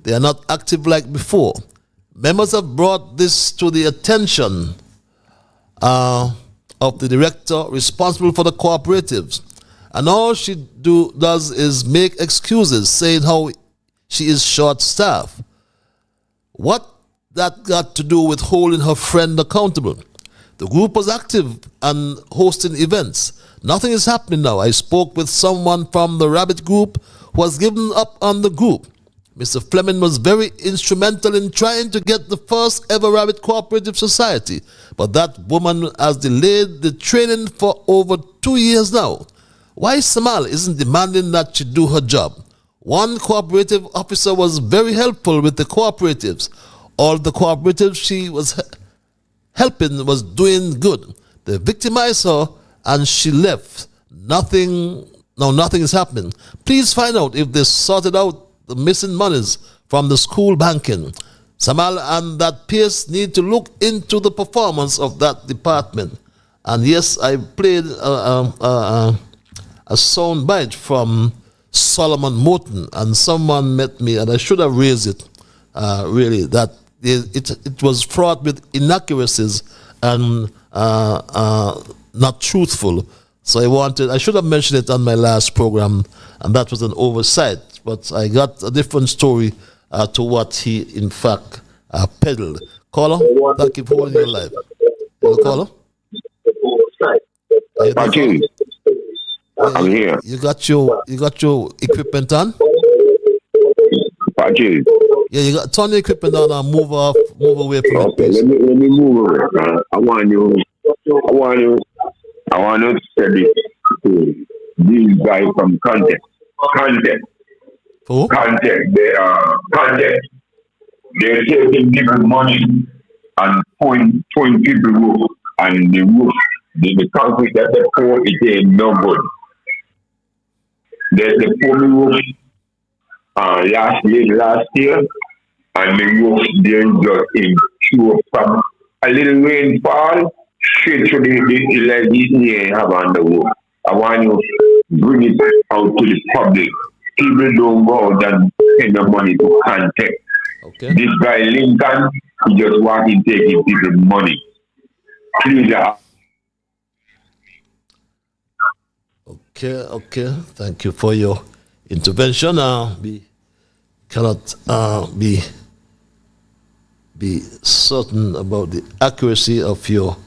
They are not active like before. Members have brought this to the attention of the director responsible for the cooperatives. And all she does is make excuses, saying how she is short-staffed. What that got to do with holding her friend accountable? The group was active and hosting events. Nothing is happening now. I spoke with someone from the Rabbit group who has given up on the group. Mr. Fleming was very instrumental in trying to get the first ever Rabbit Cooperative Society, but that woman has delayed the training for over 2 years now. Why Samal isn't demanding that she do her job? One cooperative officer was very helpful with the cooperatives. All the cooperatives she was helping was doing good. They victimized her and she left. Nothing is happening. Please find out if they sorted out the missing monies from the school banking. Samal and that Pierce need to look into the performance of that department. And yes, I played a sound bite from Solomon Morton, and someone met me, and I should have raised it, really, that it was fraught with inaccuracies and not truthful. So I should have mentioned it on my last program, and that was an oversight. But I got a different story to what he, in fact, peddled. Caller, thank you for holding your live. Hello, caller. Thank you. I'm here. You got your equipment on? Thank you. Yeah, you got turn the equipment on and move away from it. Okay, let me move away. I want you to say this to these guys from content. Who? Content. They're taking different money and pouring people roof, and the roof, the concrete that they pour, it ain't no good. They pour the roof last year, and the roof then just impure from a little rainfall straight to the like this year have on the roof. I want you to bring it out to the public. People don't go out and spend the money to contact. Okay. This guy Lincoln, he just walking taking people's money. Please. Okay. Thank you for your intervention. We cannot be certain about the accuracy of your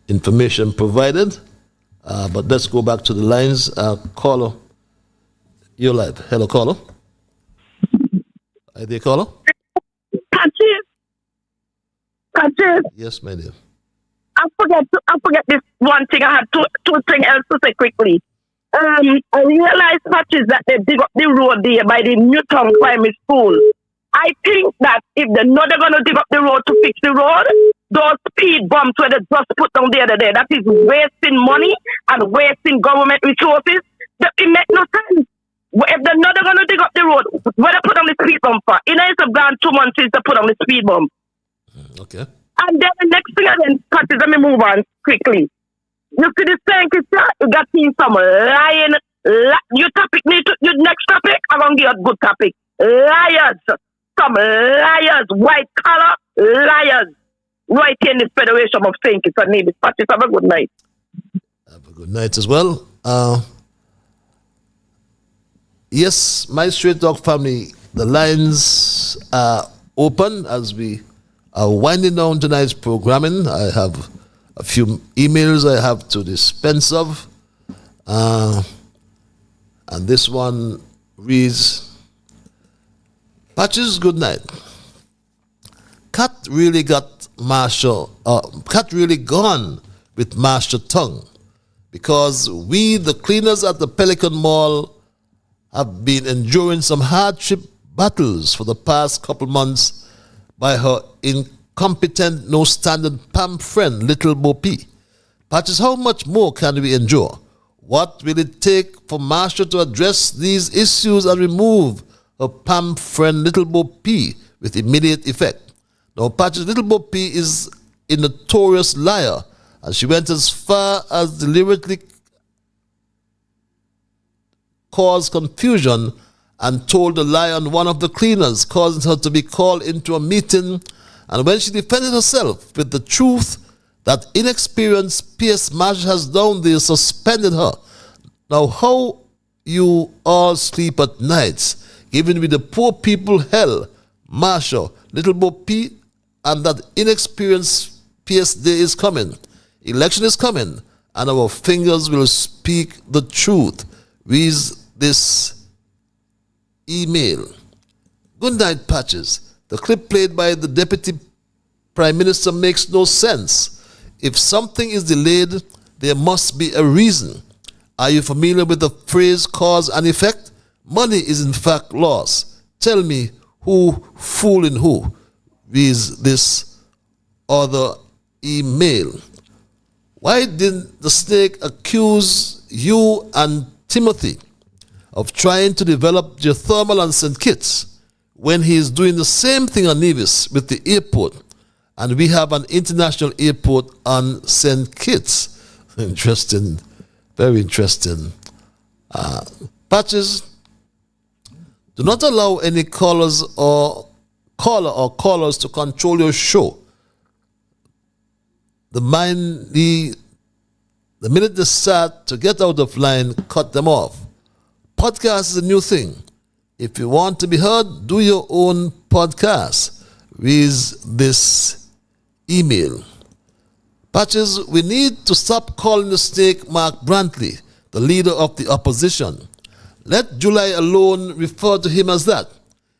information provided. But let's go back to the lines. Caller, you're live. Hello, caller. Are there, caller? Patches. Yes, my dear. I forget this one thing. I had two things else to say quickly. I realized, Patches, that they dig up the road there by the Newtown Primary School. I think that if they're not going to dig up the road to fix the road, those speed bumps where they just put down the other day, that is wasting money and wasting government resources. It makes no sense. If they're not going to dig up the road, where they put on the speed bump for? It has gone 2 months since they put on the speed bump. Okay. And then the next thing again, Patches, let me move on quickly. You see this thing, Christian? You got seen some lying. Your next topic, I'm going to give you a good topic. Liars. Some liars, white collar liars. Right here in the Federation of St. Kitts and Nevis. Patches, have a good night. Have a good night as well. Yes, my Straight Dog family, the lines are open as we are winding down tonight's programming. I have a few emails I have to dispense of. And this one reads, Patches, good night. Cat really got Cat really gone with Master Tongue because we, the cleaners at the Pelican Mall, have been enduring some hardship battles for the past couple months by her incompetent, no-standard PAM friend, Little Bo P. Patches, how much more can we endure? What will it take for Master to address these issues and remove her PAM friend, Little Bo P, with immediate effect? Now, Patches, Little Bo P is a notorious liar, and she went as far as deliberately caused confusion and told a lie on one of the cleaners, causing her to be called into a meeting. And when she defended herself with the truth that inexperienced PS Marshall has down there suspended her. Now, how you all sleep at night, giving with the poor people hell, Marshall, Little Bo P, and that inexperienced PS Day is coming. Election is coming, and our fingers will speak the truth. Read this email. Good night, Patches. The clip played by the Deputy Prime Minister makes no sense. If something is delayed, there must be a reason. Are you familiar with the phrase cause and effect? Money is in fact loss. Tell me who fooling who. Reads this other email. Why didn't the snake accuse you and Timothy of trying to develop geothermal on St. Kitts when he is doing the same thing on Nevis with the airport, and we have an international airport on St. Kitts? Interesting, very interesting. Patches, do not allow any callers to control your show. The minute they start to get out of line, cut them off. Podcast is a new thing. If you want to be heard, do your own podcast. Read this email. Patches, we need to stop calling the snake Mark Brantley, the leader of the opposition. Let July alone refer to him as that.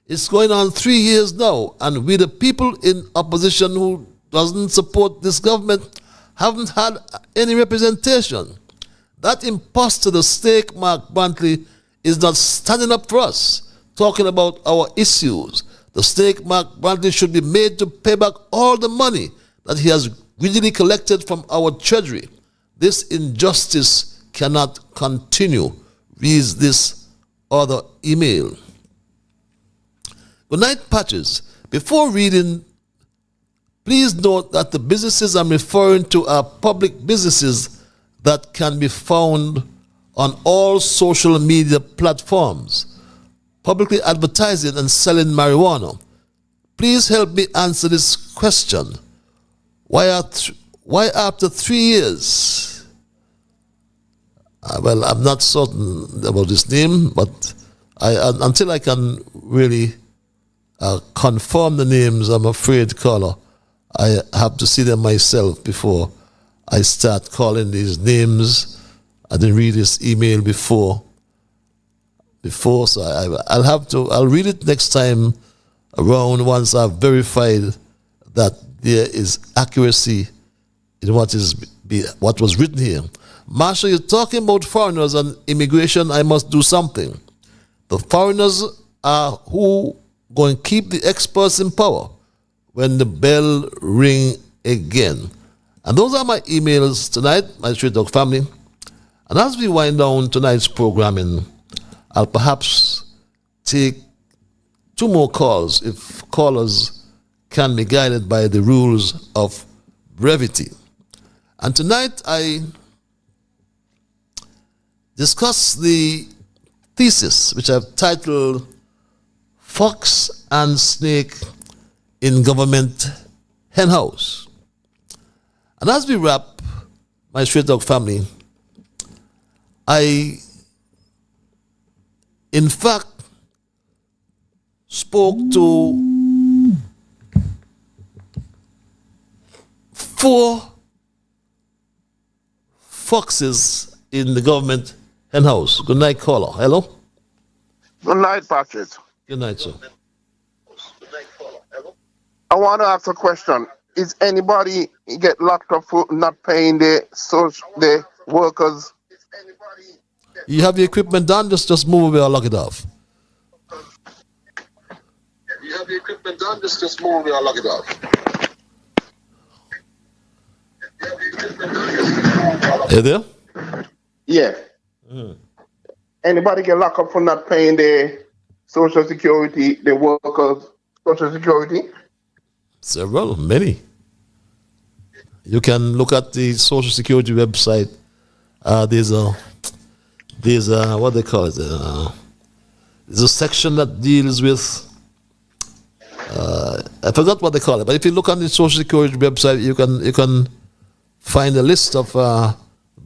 It's going on 3 years now, and we the people in opposition who doesn't support this government haven't had any representation. That imposter, the snake Mark Brantley, is not standing up for us, talking about our issues. The snake Mark Brantley should be made to pay back all the money that he has greedily collected from our treasury. This injustice cannot continue. Reads this other email. Good night, Patches. Before reading, please note that the businesses I'm referring to are public businesses that can be found on all social media platforms, publicly advertising and selling marijuana. Please help me answer this question. Why after 3 years? Well, I'm not certain about his name, but until I can really confirm the names, I'm afraid, caller, I have to see them myself before I start calling these names. I didn't read this email before, so I'll read it next time around once I've verified that there is accuracy in what was written here. Marshall, you're talking about foreigners and immigration. I must do something. The foreigners are who going to keep the experts in power when the bell ring again. And those are my emails tonight, my Street Dog family. And as we wind down tonight's programming, I'll perhaps take 2 more calls if callers can be guided by the rules of brevity. And tonight I discuss the thesis, which I've titled Fox and Snake in Government Henhouse. And as we wrap, my Straight Dog family, I, in fact, spoke to 4 foxes in the government Henhouse. Good night, caller. Hello? Good night, Patrick. Good night, sir. I want to ask a question. Is anybody get locked up for not paying the workers? You have your equipment done, just move away or lock it off. You have the equipment done, just move away or lock it off. Are you there? Yeah. Anybody get locked up for not paying the Social Security, the workers' Social Security? Several, many. You can look at the Social Security website. There's what they call it. There's a section that deals with. I forgot what they call it, but if you look on the Social Security website, you can find a list of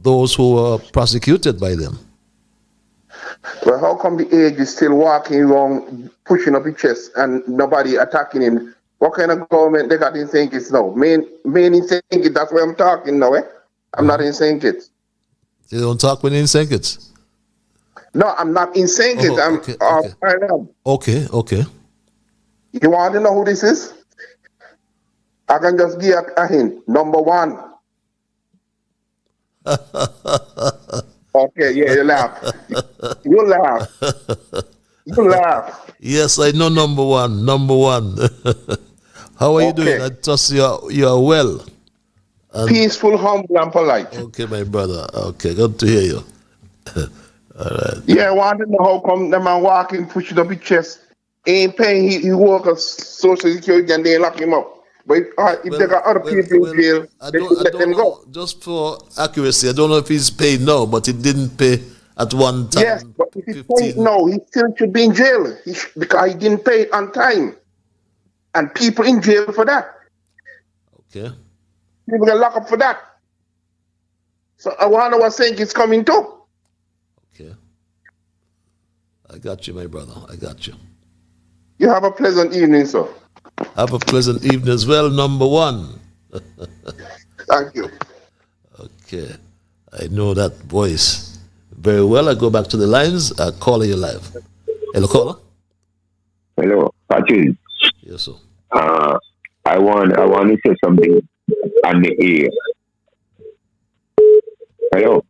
those who were prosecuted by them. Well, how come the age is still walking around, pushing up his chest, and nobody attacking him? What kind of government they got in St. Kitts now? Main in St. Kitts, that's where I'm talking now, eh? I'm not in St. Kitts. You don't talk when you're in St. Kitts? No, I'm not in St. Kitts. I'm Ireland. Okay. You want to know who this is? I can just give a hint. Number one. Okay, yeah, you laugh. You laugh. You laugh. Yes, I know number one. How are you doing? I trust you are well. And peaceful, humble, and polite. Okay, my brother. Okay, good to hear you. All right. Yeah, I want to know how come the man walking, pushing up his chest, ain't paying, he work as Social Security and they lock him up. But if they got other people in jail, they should let them go. Just for accuracy, I don't know if he's paid now, but he didn't pay at one time. Yes, but if he's paid now, he still should be in jail because he didn't pay it on time. And people in jail for that. Okay. People get locked up for that. So I wonder what saying it's coming to. Okay. I got you, my brother. I got you. You have a pleasant evening, sir. Have a pleasant evening as well, number one. Thank you. Okay. I know that voice very well. I go back to the lines. Caller, you live. Hello, caller. Hello, Patrick. Yes, sir. I want to say something on the air. Hello.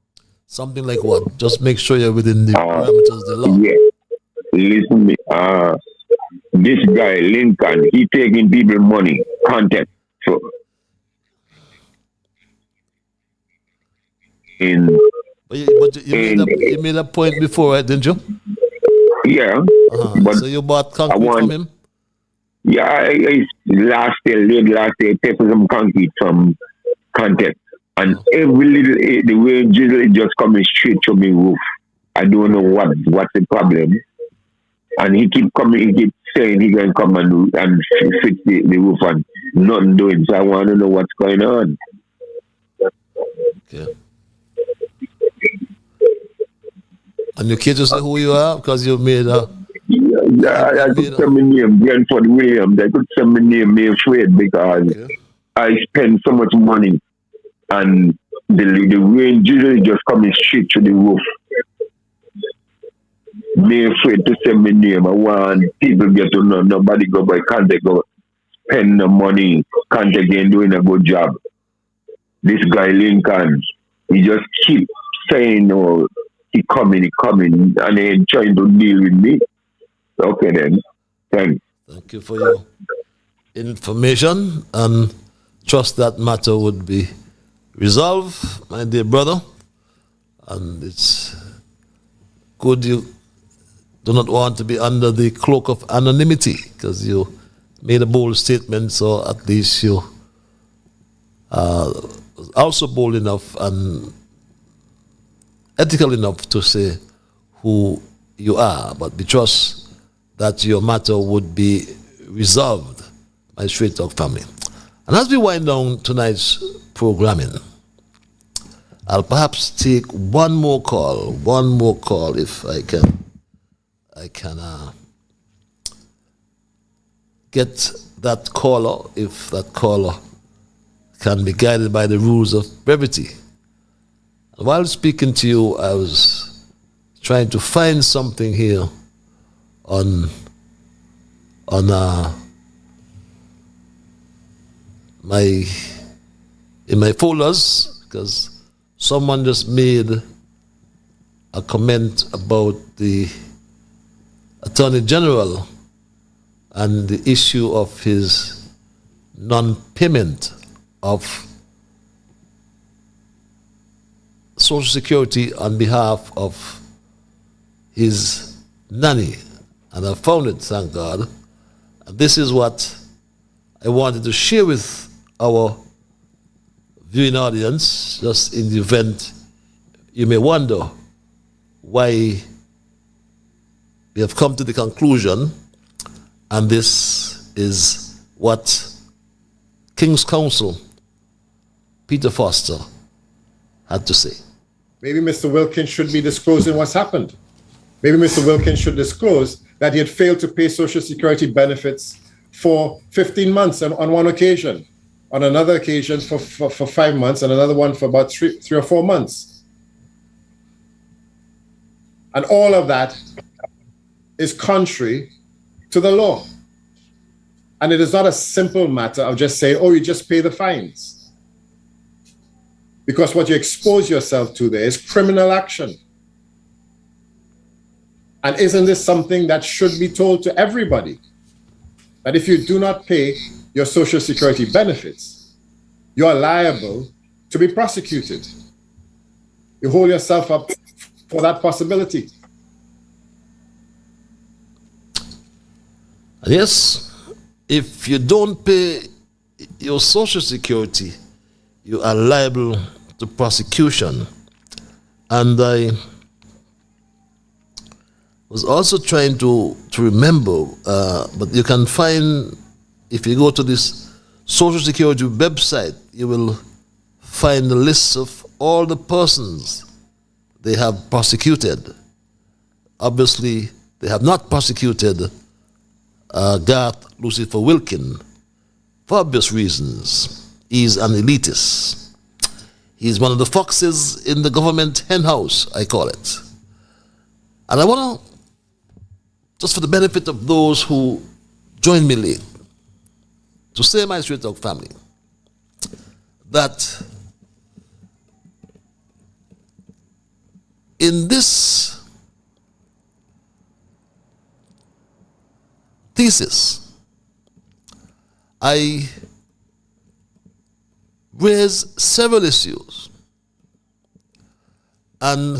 Something like what? Just make sure you're within the parameters of the law. Yeah. Listen me. This guy, Lincoln, he taking people money, contact. So, you made a point before, right, didn't you? Yeah. But so you bought concrete from him? Yeah, late last year, take some concrete from contact. And every little, the wages is just coming straight to me roof. I don't know what's the problem. And he keep saying he can come and fix the roof and nothing doing. So I want to know what's going on. Okay. And you can't just say who you are because you made a... Yeah, I could send my name, Brentford Williams. I could send my name, me afraid, because I spend so much money and the rain usually just coming straight to the roof. Me afraid to send my name. I want people get to know. Nobody go by contact, go spend the money. Contact ain't doing a good job. This guy Lincoln, he just keep saying, "Oh, he coming," and he ain't trying to deal with me. Okay then, thanks. Thank you for your information, and trust that matter would be resolved, my dear brother. And it's good you do not want to be under the cloak of anonymity, because you made a bold statement, so at least you was also bold enough and ethical enough to say who you are, but we trust that your matter would be resolved by Straight Talk family. And as we wind down tonight's programming, I'll perhaps take one more call if I can get that caller, if that caller can be guided by the rules of brevity. And while speaking to you, I was trying to find something here on in my folders, because someone just made a comment about the Attorney General and the issue of his non-payment of Social Security on behalf of his nanny. And I found it, thank God. And this is what I wanted to share with our viewing audience, just in the event you may wonder why we have come to the conclusion, and this is what King's Counsel Peter Foster had to say. Maybe Mr. Wilkins should be disclosing what's happened. Maybe Mr. Wilkins should disclose that he had failed to pay Social Security benefits for 15 months on one occasion, on another occasion for 5 months, and another one for about three or 4 months. And all of that is contrary to the law. And it is not a simple matter of just saying, oh, you just pay the fines. Because what you expose yourself to there is criminal action. And isn't this something that should be told to everybody? That if you do not pay your Social Security benefits, you are liable to be prosecuted. You hold yourself up for that possibility. Yes, if you don't pay your Social Security, you are liable to prosecution. And I was also trying to remember, but you can find, if you go to this Social Security website, you will find the list of all the persons they have prosecuted. Obviously, they have not prosecuted Garth Lucifer Wilkin for obvious reasons. He's an elitist. He's one of the foxes in the government henhouse, I call it. And I want to, just for the benefit of those who join me late, to say, my Straight Talk family, that in this thesis, I raised several issues, and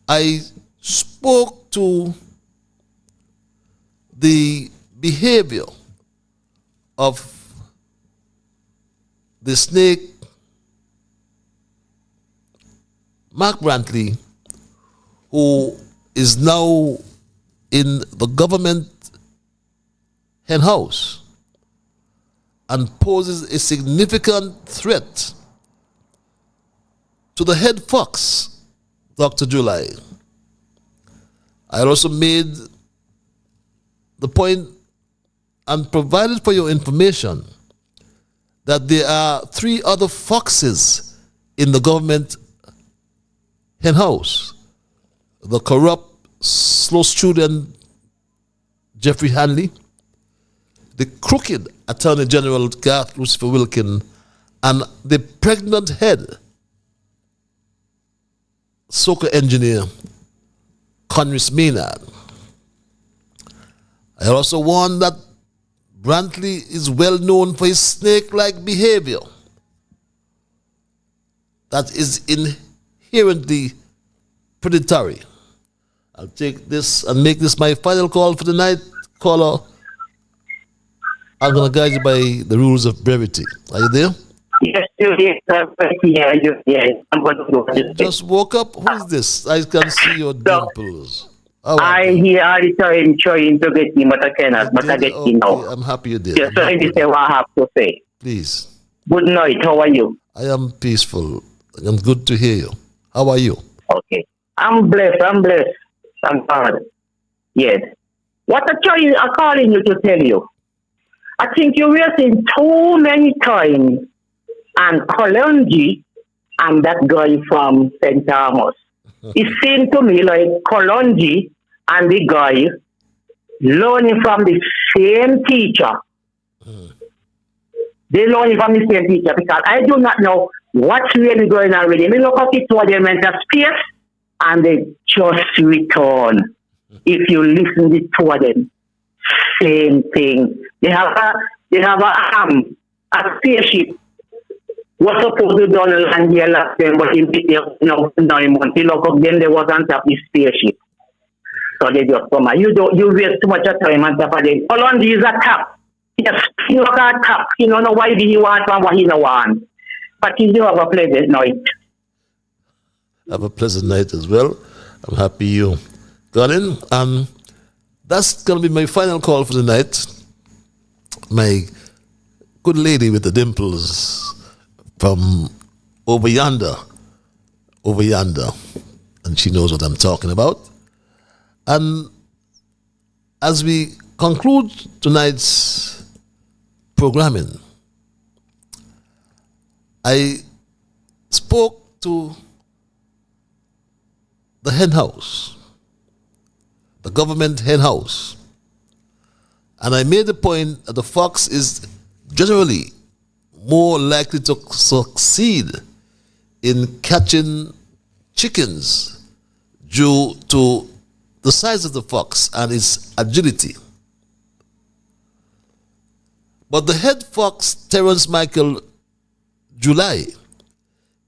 I spoke to the behavior of the snake Mark Brantley, who is now in the government henhouse and poses a significant threat to the head fox, Dr. July. I also made the point and provided for your information that there are 3 other foxes in the government henhouse: the corrupt, slow student Jeffrey Hanley, the crooked Attorney General Garth Lucifer Wilkin, and the pregnant head soccer engineer Conris Maynard. I also warned that Brantley is well known for his snake-like behavior that is inherently predatory. I'll take this and make this my final call for the night. Caller, I'm going to guide you by the rules of brevity. Are you there? Yes, I'm going to go. You just woke up? Who is this? I can see your dimples. I hear all the time trying to get him, but I cannot, but I get him now. I'm happy you did. Yes, so let me say what I have to say. Please. Good night, how are you? I am peaceful. I'm good to hear you. How are you? Okay. I'm blessed. I'm God. Yes. What I'm calling you to tell you. I think you're wasting too many times on Kolonji and that guy from St. Thomas. It seemed to me like Kolonji and the guy learning from the same teacher. They learning from the same teacher because I do not know what's really going on with them. I look at it to them in the space and they just return. If you listen to two of them, same thing. They have a spaceship. Was supposed to done land here last time, but in 9 months, he look up then they was on top of the spaceship. so they just come. You waste too much time on top of them. Holland is a top. Yes, he look at top. He don't know why he wants and what he don't want. But he do have a pleasant night. Have a pleasant night as well. I'm happy you got in. That's going to be my final call for the night. My good lady with the dimples from over yonder, and she knows what I'm talking about. And as we conclude tonight's programming, I spoke to the Henhouse, the government Henhouse, and I made the point that the fox is generally more likely to succeed in catching chickens due to the size of the fox and its agility. But the head fox, Terence Michael July,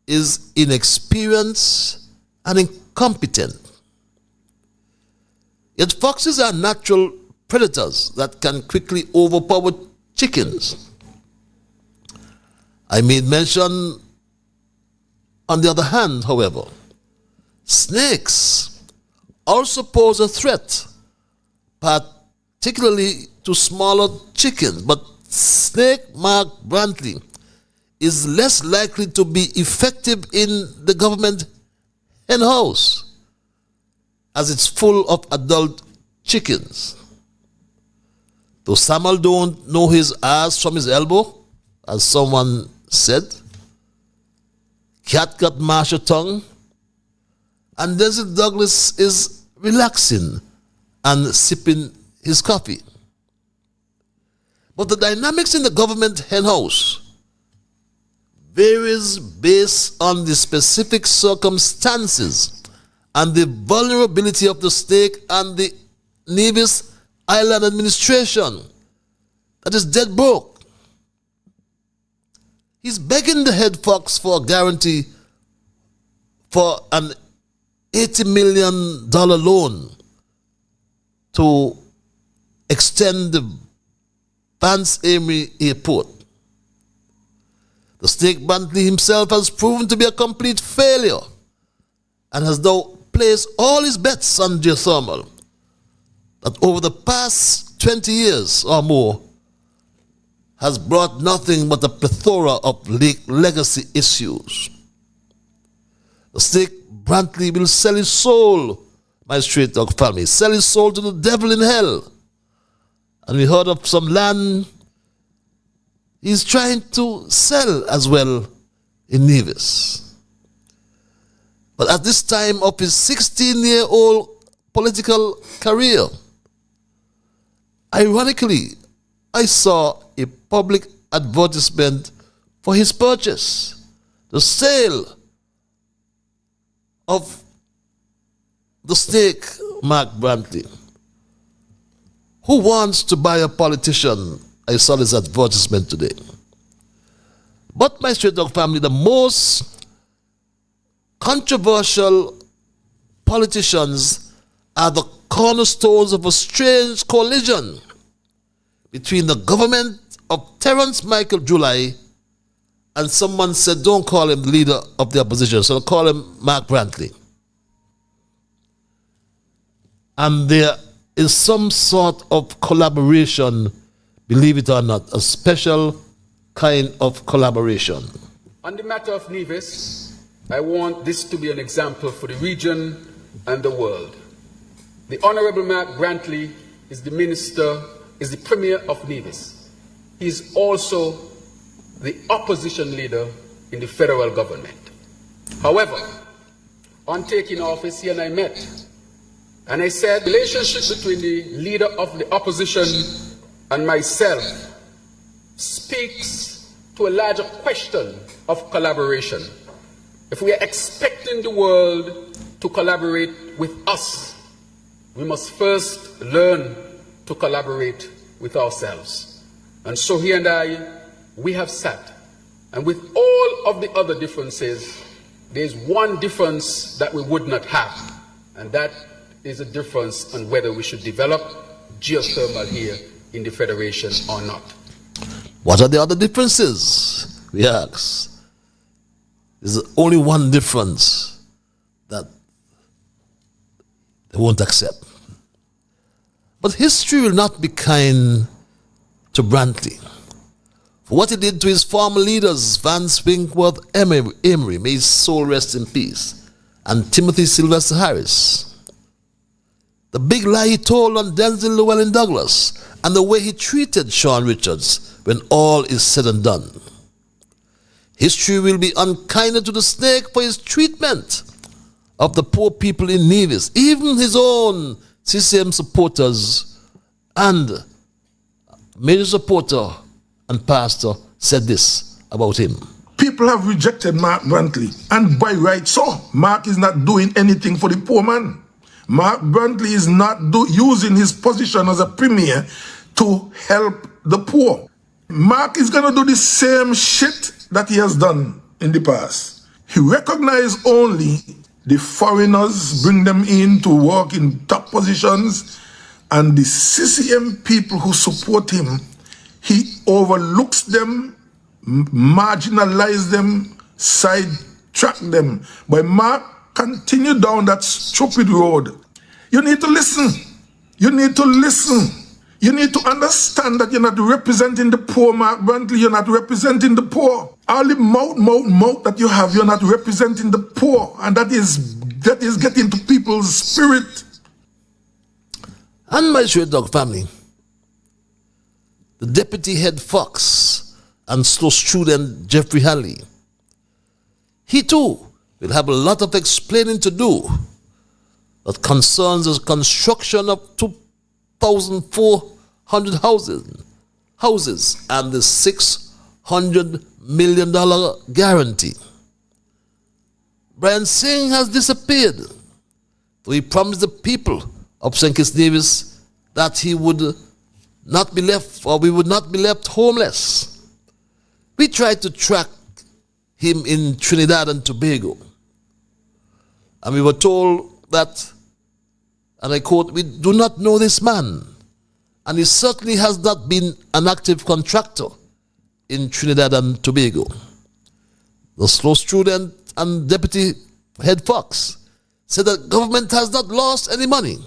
is inexperienced and incompetent. Yet foxes are natural predators that can quickly overpower chickens. I made mention, on the other hand, however, snakes also pose a threat, particularly to smaller chickens. But snake Mark Brantley is less likely to be effective in the government Henhouse, as it's full of adult chickens. Though Samuel don't know his ass from his elbow, as someone said, cat got martial tongue, and Denzel Douglas is relaxing and sipping his coffee. But the dynamics in the government Henhouse varies based on the specific circumstances and the vulnerability of the stake and the Nevis Island administration that is dead broke. He's begging the head fox for a guarantee for an $80 million loan to extend the Vance Amory Airport. The Snake Brantley himself has proven to be a complete failure and has now placed all his bets on geothermal that over the past 20 years or more has brought nothing but a plethora of legacy issues. The Snake Brantley will sell his soul, my straight dog family, sell his soul to the devil in hell. And we heard of some land he's trying to sell as well in Nevis. But at this time of his 16-year-old political career, ironically, I saw a public advertisement for his purchase, the sale of the stake, Mark Brantley. Who wants to buy a politician? I saw this advertisement today. But my straight dog family, the most controversial politicians are the cornerstones of a strange coalition between the government of Terence Michael July and someone said, don't call him the leader of the opposition, so call him Mark Brantley. And there is some sort of collaboration, believe it or not, a special kind of collaboration. On the matter of Nevis, I want this to be an example for the region and the world. The Honorable Mark Brantley is the Minister, is the Premier of Nevis. He is also the opposition leader in the federal government. However, on taking office, he and I met. And I said, the relationship between the leader of the opposition and myself speaks to a larger question of collaboration. If we are expecting the world to collaborate with us, we must first learn to collaborate with ourselves. And so he and I, we have sat. And with all of the other differences, there's one difference that we would not have, and that is the difference on whether we should develop geothermal here in the Federation or not. What are the other differences? We ask. There's only one difference that they won't accept. But history will not be kind to Brantley for what he did to his former leaders, Vance Winkworth Emery, may his soul rest in peace, and Timothy Sylvester Harris. The big lie he told on Denzel Llewellyn Douglas, and the way he treated Sean Richards when all is said and done. History will be unkinder to the snake for his treatment of the poor people in Nevis. Even his own CCM supporters and major supporter and pastor said this about him. People have rejected Mark Brantley, and by right so. Mark is not doing anything for the poor man. Mark Brantley is not using his position as a premier to help the poor. Mark is going to do the same shit that he has done in the past. He recognized only the foreigners, bring them in to work in top positions, and the CCM people who support him, he overlooks them, marginalizes them, sidetrack them. But Mark continued down that stupid road. You need to listen. You need to listen. You need to understand that you're not representing the poor, Mark Brantley. You're not representing the poor. All the mouth that you have, you're not representing the poor. And that is getting to people's spirit. And my Straight Dog family, the deputy head fox and slow student Jeffrey Halley, he too will have a lot of explaining to do that concerns the construction of 2,400 houses and the $600 million guarantee. Brian Singh has disappeared. So he promised the people of St. Kitts Nevis that he would not be left, or we would not be left homeless. We tried to track him in Trinidad and Tobago, and we were told that, and I quote, "We do not know this man, and he certainly has not been an active contractor in Trinidad and Tobago." The slow student and deputy head fox said that government has not lost any money.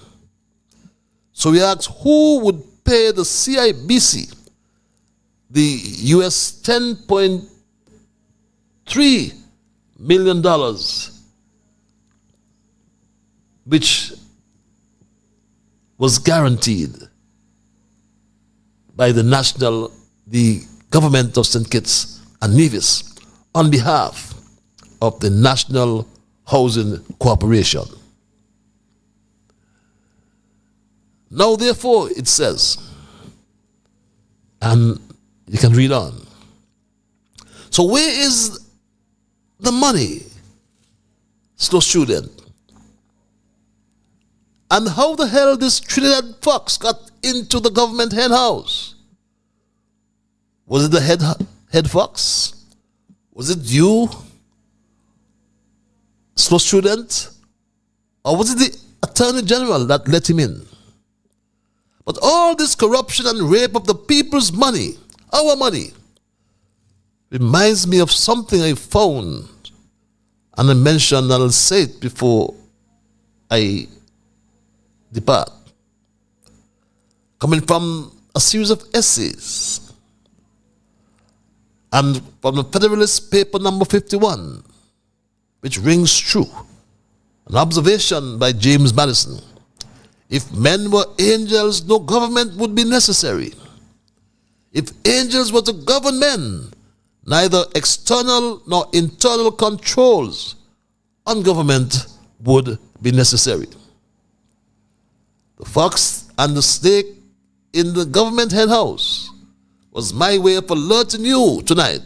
So we asked who would pay the CIBC the US $10.3 million, which was guaranteed by the government of St. Kitts and Nevis on behalf of the National Housing Corporation. Now, therefore, it says, and you can read on. So where is the money, slow student? And how the hell this Trinidad fox got into the government henhouse? Was it the head fox? Was it you, slow student? Or was it the Attorney General that let him in? But all this corruption and rape of the people's money, our money, reminds me of something I found, and I mentioned, and I'll say it before I depart. Coming from a series of essays, and from the Federalist paper number 51, which rings true, an observation by James Madison. If men were angels, no government would be necessary. If angels were to govern men, neither external nor internal controls on government would be necessary. The fox and the snake in the government henhouse was my way of alerting you tonight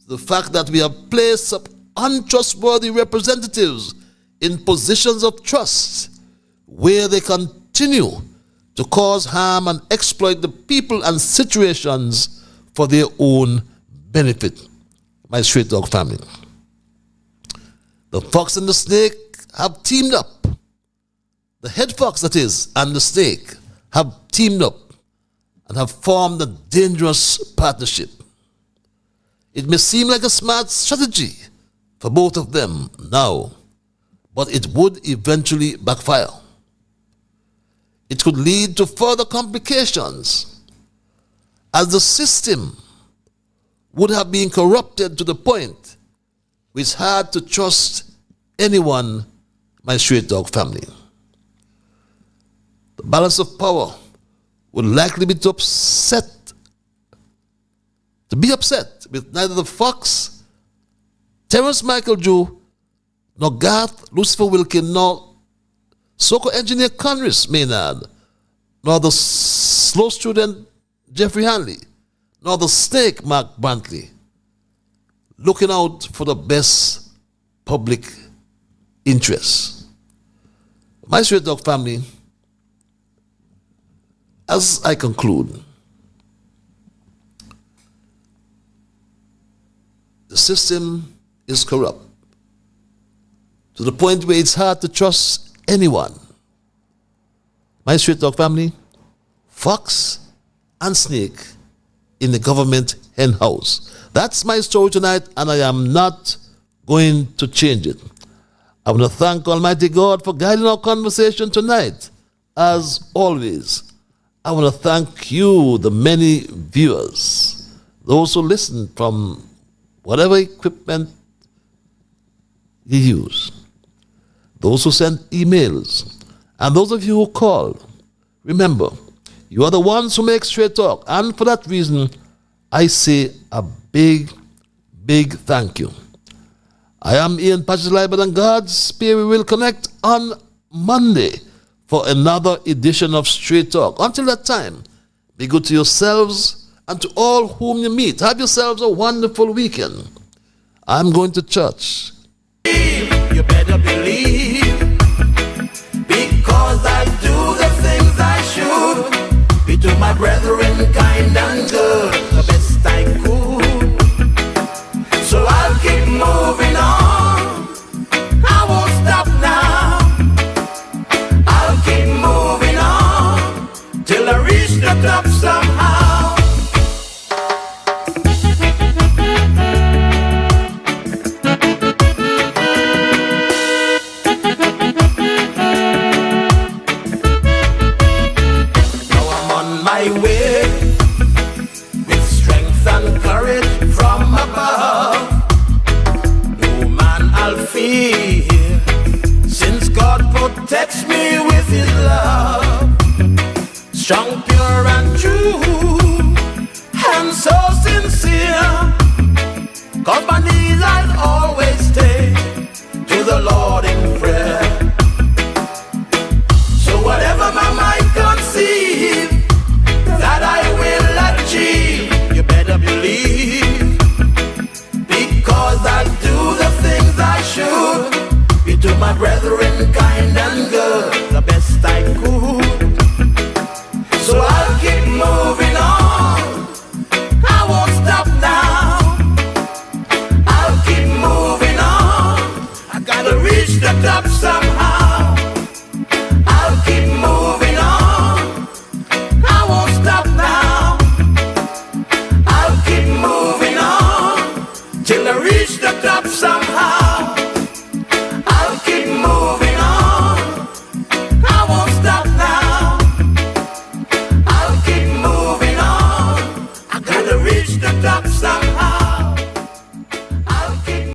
to the fact that we have placed untrustworthy representatives in positions of trust where they continue to cause harm and exploit the people and situations for their own benefit. My Straight Dog family. The fox and the snake have teamed up. the head fox, that is, and the snake have teamed up and have formed a dangerous partnership. It may seem like a smart strategy for both of them now, but it would eventually backfire. It could lead to further complications, as the system would have been corrupted to the point where it's hard to trust anyone, my straight dog family. The balance of power would likely be be upset with neither the Fox, Terence Michael Jew, nor Garth Lucifer Wilkin, nor Soko engineer Conris Maynard, nor the slow student Jeffrey Hanley, nor the snake Mark Brantley, looking out for the best public interests. My straight dog family, as I conclude, the system is corrupt to the point where it's hard to trust anyone. My straight dog family, fox and snake in the government hen house. That's my story tonight, and I am not going to change it. I want to thank Almighty God for guiding our conversation tonight. As always, I want to thank you, the many viewers, those who listen from whatever equipment you use, those who send emails, and those of you who call. Remember, you are the ones who make Straight Talk, and for that reason, I say a big, big thank you. I am Ian Patches Liburd, and God's Spirit, we will connect on Monday for another edition of Straight Talk. Until that time, be good to yourselves and to all whom you meet. Have yourselves a wonderful weekend. I'm going to church. You better believe, because I do the things I should. Be to my brethren kind and good, the best I could. So I'll keep moving on, I won't stop now. I'll keep moving on till I reach the top somehow. My way with strength and courage from above. No man I'll fear, since God protects me with his love. Strong, pure and true, and so sincere, 'cause my knees I'll always stay to the Lord in prayer. So whatever my mind conceive, that I will achieve, you better believe, because I do the things I should. Be to my brethren kind and good, the best I could. So I'll keep moving on, I won't stop now. I'll keep moving on, I gotta reach the top somehow.